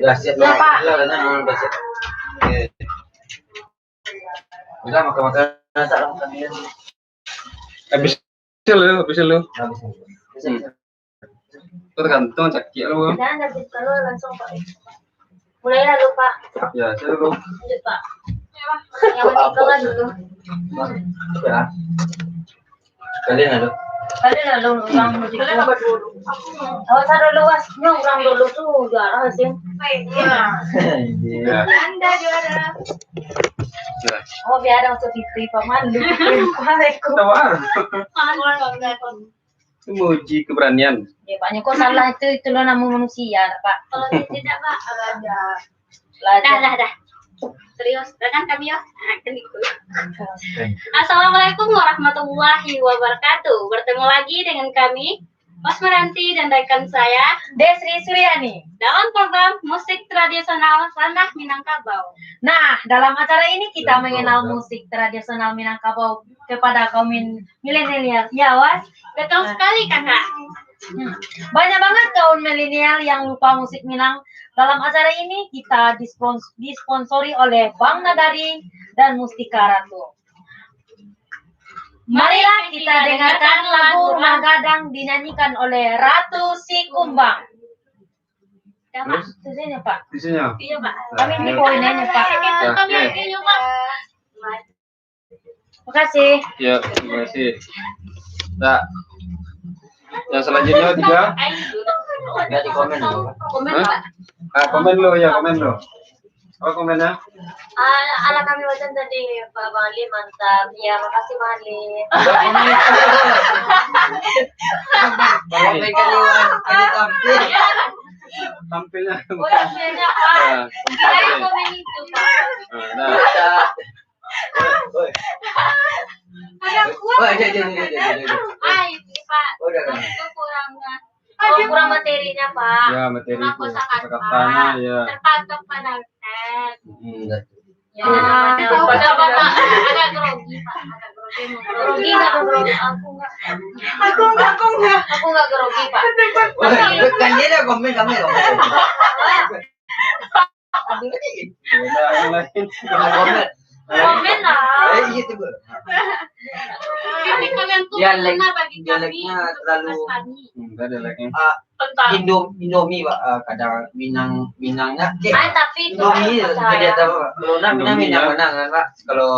Udah siap Ya, Pak. Udah siap. Oke. Udah makan-makan salam kalian. Habis lu. Habis. Tergantung cakik lu. Dan dari kalau langsung Pak. Mulai lalu Pak. Ya, saya dulu. Lanjut Pak. Yang vertikal dulu. Ya. Kalian ada. Kalian lalu orang musik. Kalian nomor dulu. Awas ada luas. Nyong orang dulu tuh juara sih. Ya. Anda juara. Ya. Oh biar masuk TV paman dulu. Waalaikumsalam. Tawar. Memuji keberanian. Ya Paknya kok salah itu lo nama manusia Pak. Kalau tidak Pak, ada. Dah. Serius, rekan kami ya. Assalamualaikum warahmatullahi wabarakatuh. Bertemu lagi dengan kami, Mas Meranti dan rekan saya Desri Suryani. dalam program musik tradisional Ranah Minangkabau. Nah, dalam acara ini kita mengenal musik tradisional Minangkabau kepada kaum milenial. Ya, Was. Betul sekali kakak. Banyak banget kaum milenial yang lupa musik Minang. Dalam acara ini kita disponsori oleh Bank Nagari dan Mustika Ratu. Marilah kita dengarkan lagu Rumah Gadang dinyanyikan oleh Ratu Si Kumbang. Ya, Pak. Sini, Pak. Di sini ya. Iya Pak. Kami di poinnya, Pak. Kami Oke. akhirnya Pak. Terima kasih. Ya, terima kasih. Nah, yang selanjutnya 3. Enggak di komen dulu. Komen Hah? Pak. Komen lo ya, komen lo. Apa komennya? Ala kami wajan tadi Pak Bali mantap. Ya, makasih Pak Ali. Komen kalian. Ini tampil. Tampilnya. Udah banyak Pak. Nah, Saya komen itu Pak. nah, Ada kuat. Oh, jadi. Ini Pak. Udah kan. Itu kurangnya. Kurang materinya Pak. ya materi Kurang kosakatanya ya. terpatok pada teks. Ya, Agak grogi Pak. Agak grogi. grogi nggak grogi? Aku nggak grogi Pak. Kan dia ada komen kami loh. Udah, yang lain. Komen. Komen lah. Iya tuh. Ini kalian tuh Ya, berguna bagi kami dialeknya untuk terlalu- Mas Fani. Enggak ada lagi. Tentang Indomie Pak, kadang Minangnya Tapi itu Indomie saya. tidak tahu Pak. Kalau Minang menang kan Pak. Kalau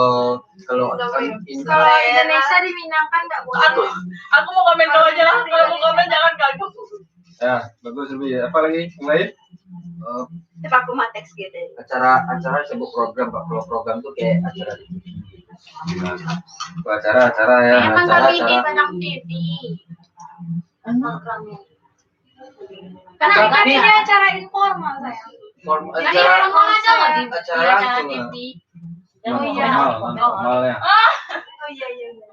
Indonesia diminangkan nggak boleh. Aku mau komen kau aja lah. Kalau mau komen jangan kagum. Ya, bagus lebih. Apa lagi? Yang lain? Cepat aku mateks gitu. acara sebuah program Pak. Kalau program tuh kayak acara Acara ya. Emang acara- kami di banyak TV. Karena kami di acara informal saya. Kami acara informal aja loh di acara acara langsung, TV. Oh iya. Normal ya. Oh iya.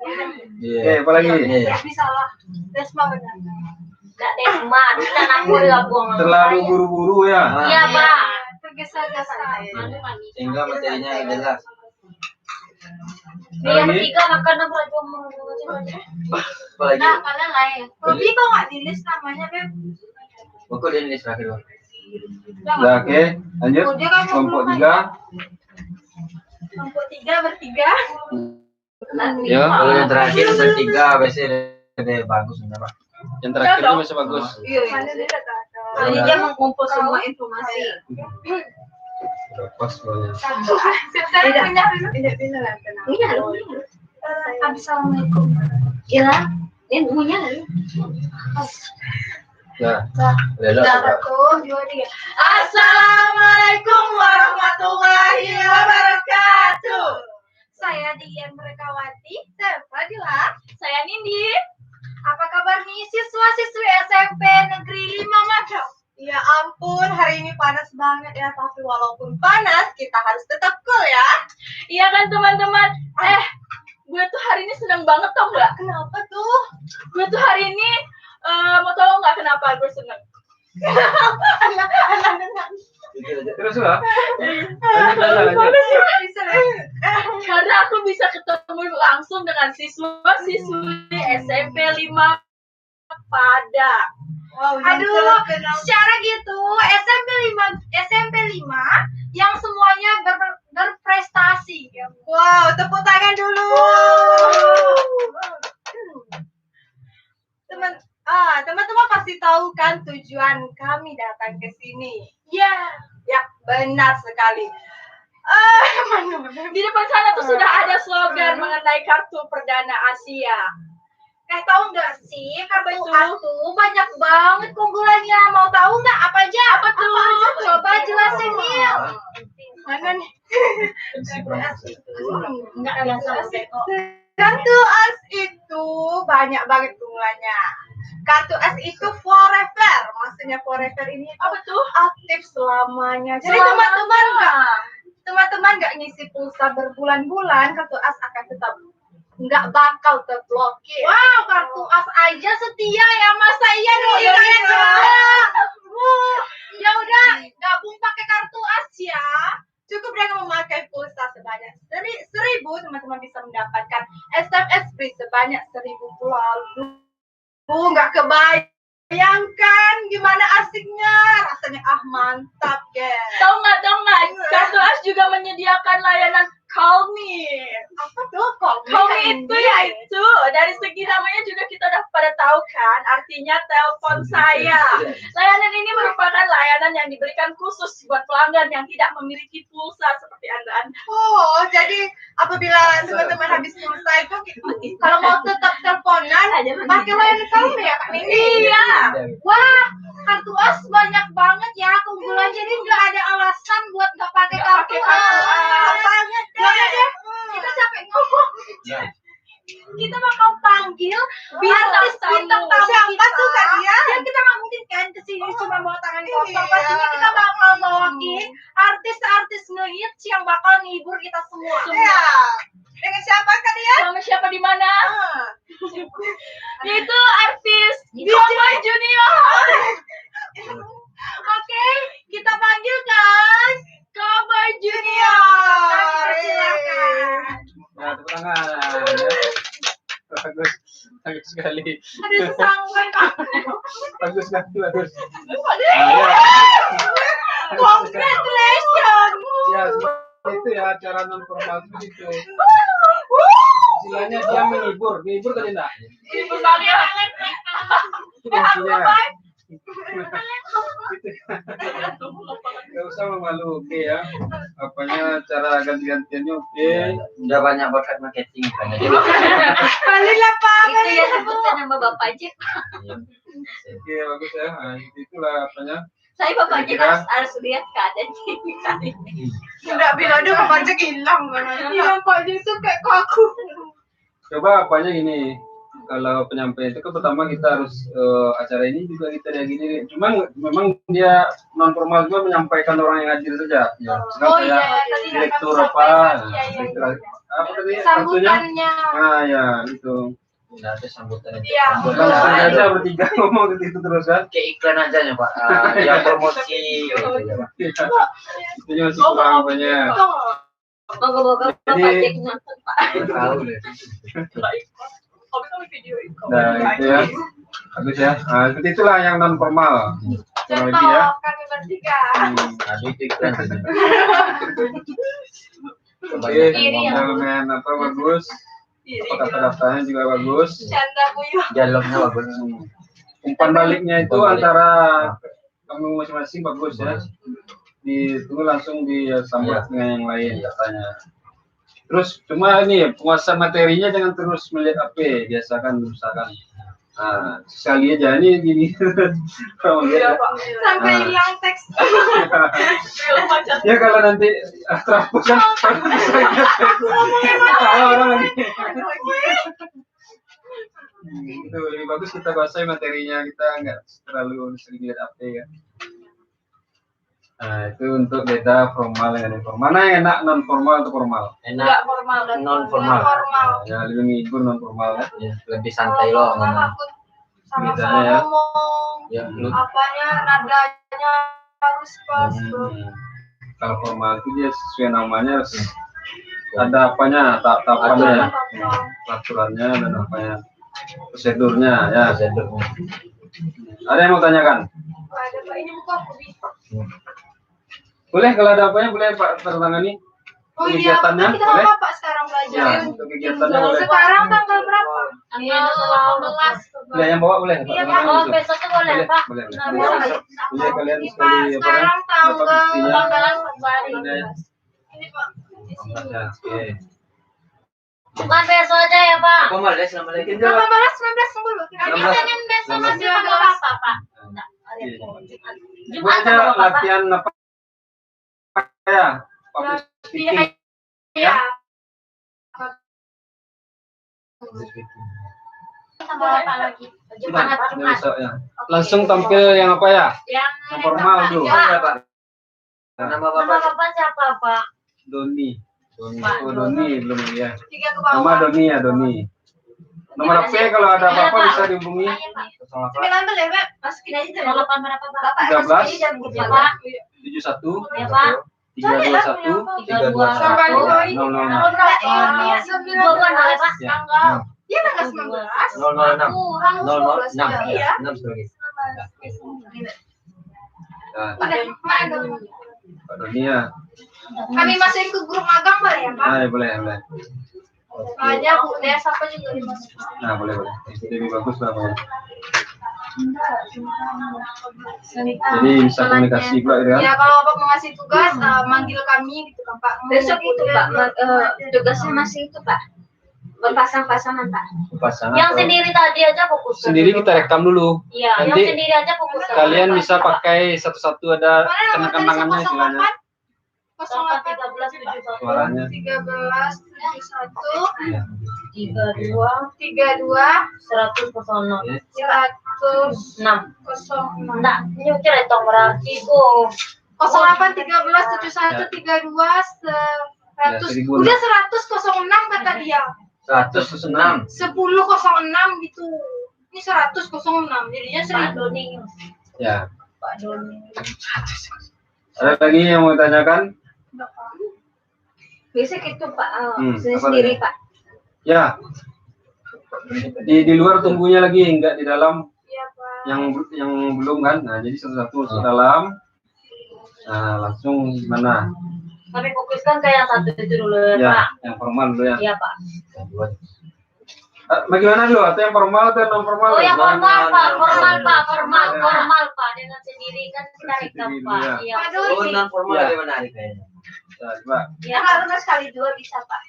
Oke, apa lagi? Iya. Bisa lah. Desma benar. Nggak Desma, dan aku udah buang. Terlalu buru-buru ya. Iya Pak. Tergesa-gesa. Sehingga materinya jelas. Yang Lagi? ketiga makan apa cuma Apalagi Nah, kalian lain. Ruby kok nggak di list namanya, Beb? buku dia nulis terakhir Pak. Udah, oke. Lanjut. Oh, dia kan Kelompok belum 3. Kelompok 3 bertiga. Ya. Kalau yang terakhir bertiga biasanya lebih bagus benar Pak. Yang terakhir ini masih bagus. Iya, mana dia kata. Soalnya dia mengumpul semua informasi. Udah pas banget. Saya punya pindah lah. Iya loh. Assalamualaikum. Iya. Ilmunya lalu. Ya. Lelo Pak. Satu, dua, tiga. Assalamualaikum warahmatullahi wabarakatuh. Saya Dian Merkawati, saya Fadila, saya Nindi. Apa kabar nih siswa-siswi SMP Negeri 5 Madang? Ya ampun, hari ini panas banget ya, tapi walaupun panas, kita harus tetap cool ya. Iya kan teman-teman? Gue tuh hari ini seneng banget tau nggak? Kenapa tuh? Gue tuh hari ini, mau tau nggak kenapa gue seneng? Terus lah. Lanjut. Karena aku bisa ketemu langsung dengan siswa-siswi SMP 5 pada. Wow, aduh, secara gitu SMP 5 yang semuanya berprestasi. Wow, tepuk tangan dulu. Teman-teman pasti tahu kan tujuan kami datang ke sini. Ya, ya benar sekali. Di depan sana tuh sudah ada slogan mengenai kartu perdana Asia. Tahu nggak sih kartu as tuh banyak banget keunggulannya. Mau tahu nggak apa aja? Apa tuh? Coba jelasin Mil. Mana nih? Enggak biasa. Kartu as itu banyak banget keunggulannya. Kartu as itu forever. Maksudnya forever ini apa tuh? Aktif selamanya. Jadi teman-teman nggak ngisi pulsa berbulan-bulan, kartu as akan tetap nggak bakal terblokir. Wow, kartu as aja setia ya, masa iya nih? Ya udah, gabung pakai kartu as ya. Cukup dengan memakai pulsa sebanyak 1.000, teman-teman bisa mendapatkan SMS free sebanyak 1.000 pulau. Nggak kebayangkan gimana asiknya, rasanya mantap guys. Tahu nggak? Kartu as juga menyediakan layanan Call Me. Apa tuh Call Me itu yaitu dari segi namanya juga kita udah pada tahu kan, artinya telepon saya. Layanan ini merupakan layanan yang diberikan khusus buat pelanggan yang tidak memiliki pulsa seperti Anda. Oh, jadi apabila teman-teman habis pulsa itu kalau mau tetap teleponan pakai layanan Call Me ya Kak Nini? Iya. Wah, kartu as banyak banget ya keunggulan, jadi nggak ada alasan buat nggak pakai kartu as. Banget deh. Kita capek ngomong. Kita bakal panggil bintang tamu siapa tuh Kak dia? Dan kita nggak mungkin kan kesini cuma bawa tangan kosong. Pastinya kita bakal bawain artis-artis ngehits yang bakal ngehibur kita semua. Iya. Dengan siapa Kak dia? Sama siapa di mana? Itu artis Cowboy Junior. Oke, kita panggil kan Cowboy Junior. Silakan. Nah, tepuk tangan. Ya. Bagus sekali. Ada sesangguan Pak. Bagus. Congratulations. Ya, itu ya cara non formal itu. Istilahnya dia menghibur tadi enggak? Ibu saya. Itu intinya. Gak usah memalu, oke ya. Apanya cara ganti-gantiannya oke. Udah banyak bakat marketing kan. Balik lah Pak. Itu ya sebutan nama Bapak aja. Oke, bagus ya. Nah, itulah apanya. Saya Bapak aja harus lihat keadaan ini. Enggak bila ada Bapak aja hilang kan. Hilang Pak aja itu kayak kaku. Coba apanya gini. Kalau penyampaian itu kan pertama kita harus acara ini juga kita kayak gini. Cuman memang dia non formal juga menyampaikan orang yang hadir saja. Ya. Saya direktur apa? Direktur apa tadi? Sambutannya. Nah ya itu. Udah ada sambutan itu. Iya. Langsung aja bertiga ngomong gitu terus kan? Kayak iklan aja ya Pak. Yang promosi gitu ya Pak. Itu masih kurang banyak. Moga-moga Bapak aja nonton Pak. Tahu deh. Nah itu ya. Bagus ya. Nah, seperti itulah yang non formal. Kurang lebih ya. Kami bertiga. Ada itu iklan. Oke, elemen apa bagus. Kata-katanya juga bagus. Canda buyut. Dialognya bagus. Umpan baliknya itu antara kamu masing-masing bagus ya. Ditunggu langsung disambut dengan yang lain katanya. Terus cuma ini penguasaan materinya jangan terus melihat HP, biasakan misalkan. Nah, sekali aja ini gini. Kalau lihat Sampai hilang teks. ya kalau nanti terhapus kan salah orang lagi. Itu lebih bagus kita kuasai materinya, kita nggak terlalu sering lihat HP ya. Nah itu untuk beda formal dengan informal. Mana yang enak non formal atau formal? Enak Formal dan non formal. Ya lebih ngibur non formal ya. Ya, lebih santai loh ngomong. Sama-sama Bedanya ya. ngomong. Ya, lu Apanya nadanya harus pas. Kalau formal itu dia sesuai namanya harus ada apanya, tahapannya, peraturannya dan apanya, prosedurnya ya. Ada yang mau tanyakan? Ada Pak, ini buka aku bisa. Boleh kalau ada apanya boleh Pak tertangani. Oh iya, Kegiatannya kita boleh? apa Pak sekarang Ya, belajar? untuk kegiatannya boleh. Sekarang tanggal berapa? Tanggal 18. Boleh yang bawa boleh. Pak, Iya, tangan Oh, itu. besok tuh boleh, Pak. Boleh. Nah, Boleh kalian Ini sekali Pak, sekarang tanggal buktinya. 18. Ini Pak. Ya, oke. Bukan besok aja ya, Pak. Apa malah selama lagi 18, 19 tunggu dulu. Ini Senin besok masih tanggal berapa, Pak? Bu Jumat aja tanggal berapa, Pak? latihan apa ya? Public speaking. Iya. Tanggal apa lagi? Jumat. Besok ya. Langsung tampil yang apa ya? Yang formal dulu. Pak. Nama Nama bapak Bapak siapa, Pak? Doni. Pak Oh, Doni belum ya. 3 ke Nama bawah. Doni ya, Doni. Nomor HP kalau ada apa-apa bisa dihubungi. 19 ya, Pak. Masukin aja tuh. 08 berapa, Pak? Bapak 13. masukin aja jam Ya, Pak. 71 Ya, Pak. 321 Sampai 006. Iya, 22 boleh, Pak? Ya. Iya, tanggal 19. 006 Kurang 006 Iya. 6 sebagai. Nah, Pak Doni. Pak Doni ya. Kami masukin ke grup magang boleh ya, Pak? Nah, ya, boleh, boleh. Soalnya Bu Desa apa juga dimasukin. Nah, boleh, boleh. Itu lebih bagus lah, Pak. Jadi bisa komunikasi pula gitu Ya, kan? kalau Bapak mau ngasih tugas, manggil kami gitu kan, Pak. Besok itu Pak, tugasnya masih itu Pak, berpasang-pasangan Pak. Pasangan Yang atau- sendiri tadi aja fokus. sendiri kita rekam dulu. Iya, yang Nanti sendiri aja fokus. Kalian bisa pakai satu-satu ada Mana nomor kenakan tadi tangannya istilahnya. 08 1371 Suaranya. 1371 Iya. 32 32 100 Ya. 106 6. Enggak, nyukir itu berarti kok. 08 13 71 32 Ya, 100. 1000. Udah 100 06 kata dia. 106 10 06 gitu. Ini 100 06. Jadinya Pak 1000. Doni. Ya. Pak Doni. Ada lagi yang mau ditanyakan? Biasa gitu Pak, Apa sendiri tadi? Pak. Ya. Di luar tunggunya lagi, enggak di dalam. Iya, Pak. Yang belum kan. Nah, jadi satu-satu masuk dalam. Nah, langsung gimana? Kami fokuskan ke yang satu itu dulu ya, Ya, Pak. yang formal dulu ya. Iya, Pak. Bagaimana dulu? Atau yang formal atau yang non formal? Oh, yang formal, Pak. Formal, Pak. Formal, Ya. formal, Pak. Dengan sendiri kan kita rekam, Sendiri, Pak. ya. Iya. Aduh, Oh, non formal Ya. lebih menarik kayaknya. Ya, coba. Iya. Karena sekali 2 bisa, Pak.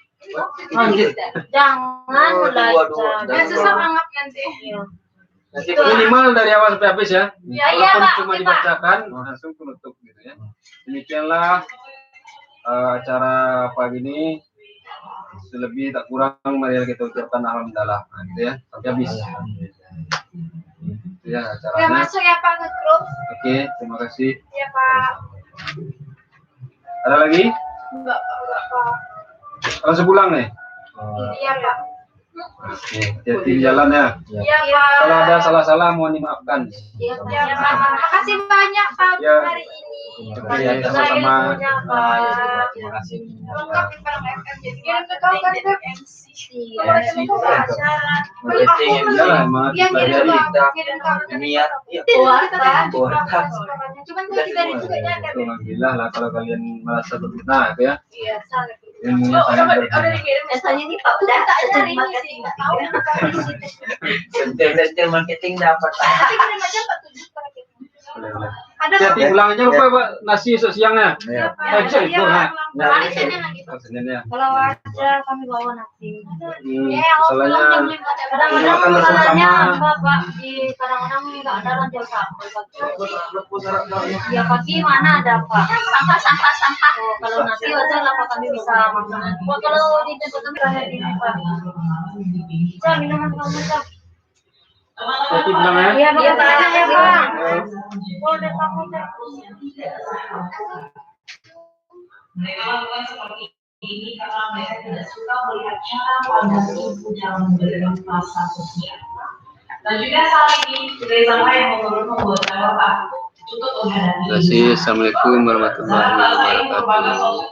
Lanjut. Jangan Oh, belajar. dua. Dan susah banget nanti. Iya. Nanti Minimal dari awal sampai habis ya. Ya, iya, Walaupun Pak. cuma Oke, Pak. dibacakan, langsung penutup gitu ya. Demikianlah acara pagi ini. Selebih tak kurang mari kita ucapkan alhamdulillah. Nah, gitu ya. Sampai habis. Itu ya Udah acaranya. masuk ya, Pak, ke grup? Oke, terima kasih. Iya, Pak. Ada lagi? Enggak, Pak. Langsung pulang nih. Iya, Pak. Oke, hati-hati di jalan ya. Iya, Pak. Kalau ada salah-salah mohon dimaafkan. Iya, Pak. Makasih banyak, Pak, Ya. hari ini. Oke, sama-sama. terima kasih. Lengkap di Padang FM. Jadi kirim ke kau kan, Beb? Iya. Kalau ketemu kau baca. Penting yang Ya lah, emang Yang kirim pelajari. ke aku, kirim ke aku. Niat ya. Tidak, kita Pak. kan cuman kalau kita juga nyadar. Alhamdulillah lah kalau kalian merasa berguna gitu ya. Iya, sangat. Ilmunya sangat berguna. dikirim. Biasanya nih Pak udah Tak cari terima ini kasih. sih, nggak tahu. Detail marketing dapat. Tapi kirim aja Pak, tujuh para kita. Boleh, boleh. Ada Hati pulang aja lupa Pak, nasi esok siangnya. Ya. Bisa itu nah. Hari Senin lagi. Oh, Senin ya. Kalau aja kami bawa nasi. Masalahnya Kadang-kadang makan masalahnya bersama. apa, Pak? Kadang-kadang nggak ada ranjau sampai pagi. Ya pagi mana ada, Pak? Sampah. Oh, kalau nasi wajar lah Pak, kami bisa makan. Pak, kalau dijemput kami kayak gini, Pak. Cak, minuman kamu, Cak. Hati pulang ya. Iya, Iya, Pak. ya, Pak. Boleh kamu, Cak. Mereka lakukan seperti ini karena mereka tidak suka melihat cara pandang tubuh dalam berinteraksi sosial. Dan juga saat ini sudah sampai yang membuat saya Pak Terima kasih. Assalamualaikum warahmatullahi wabarakatuh.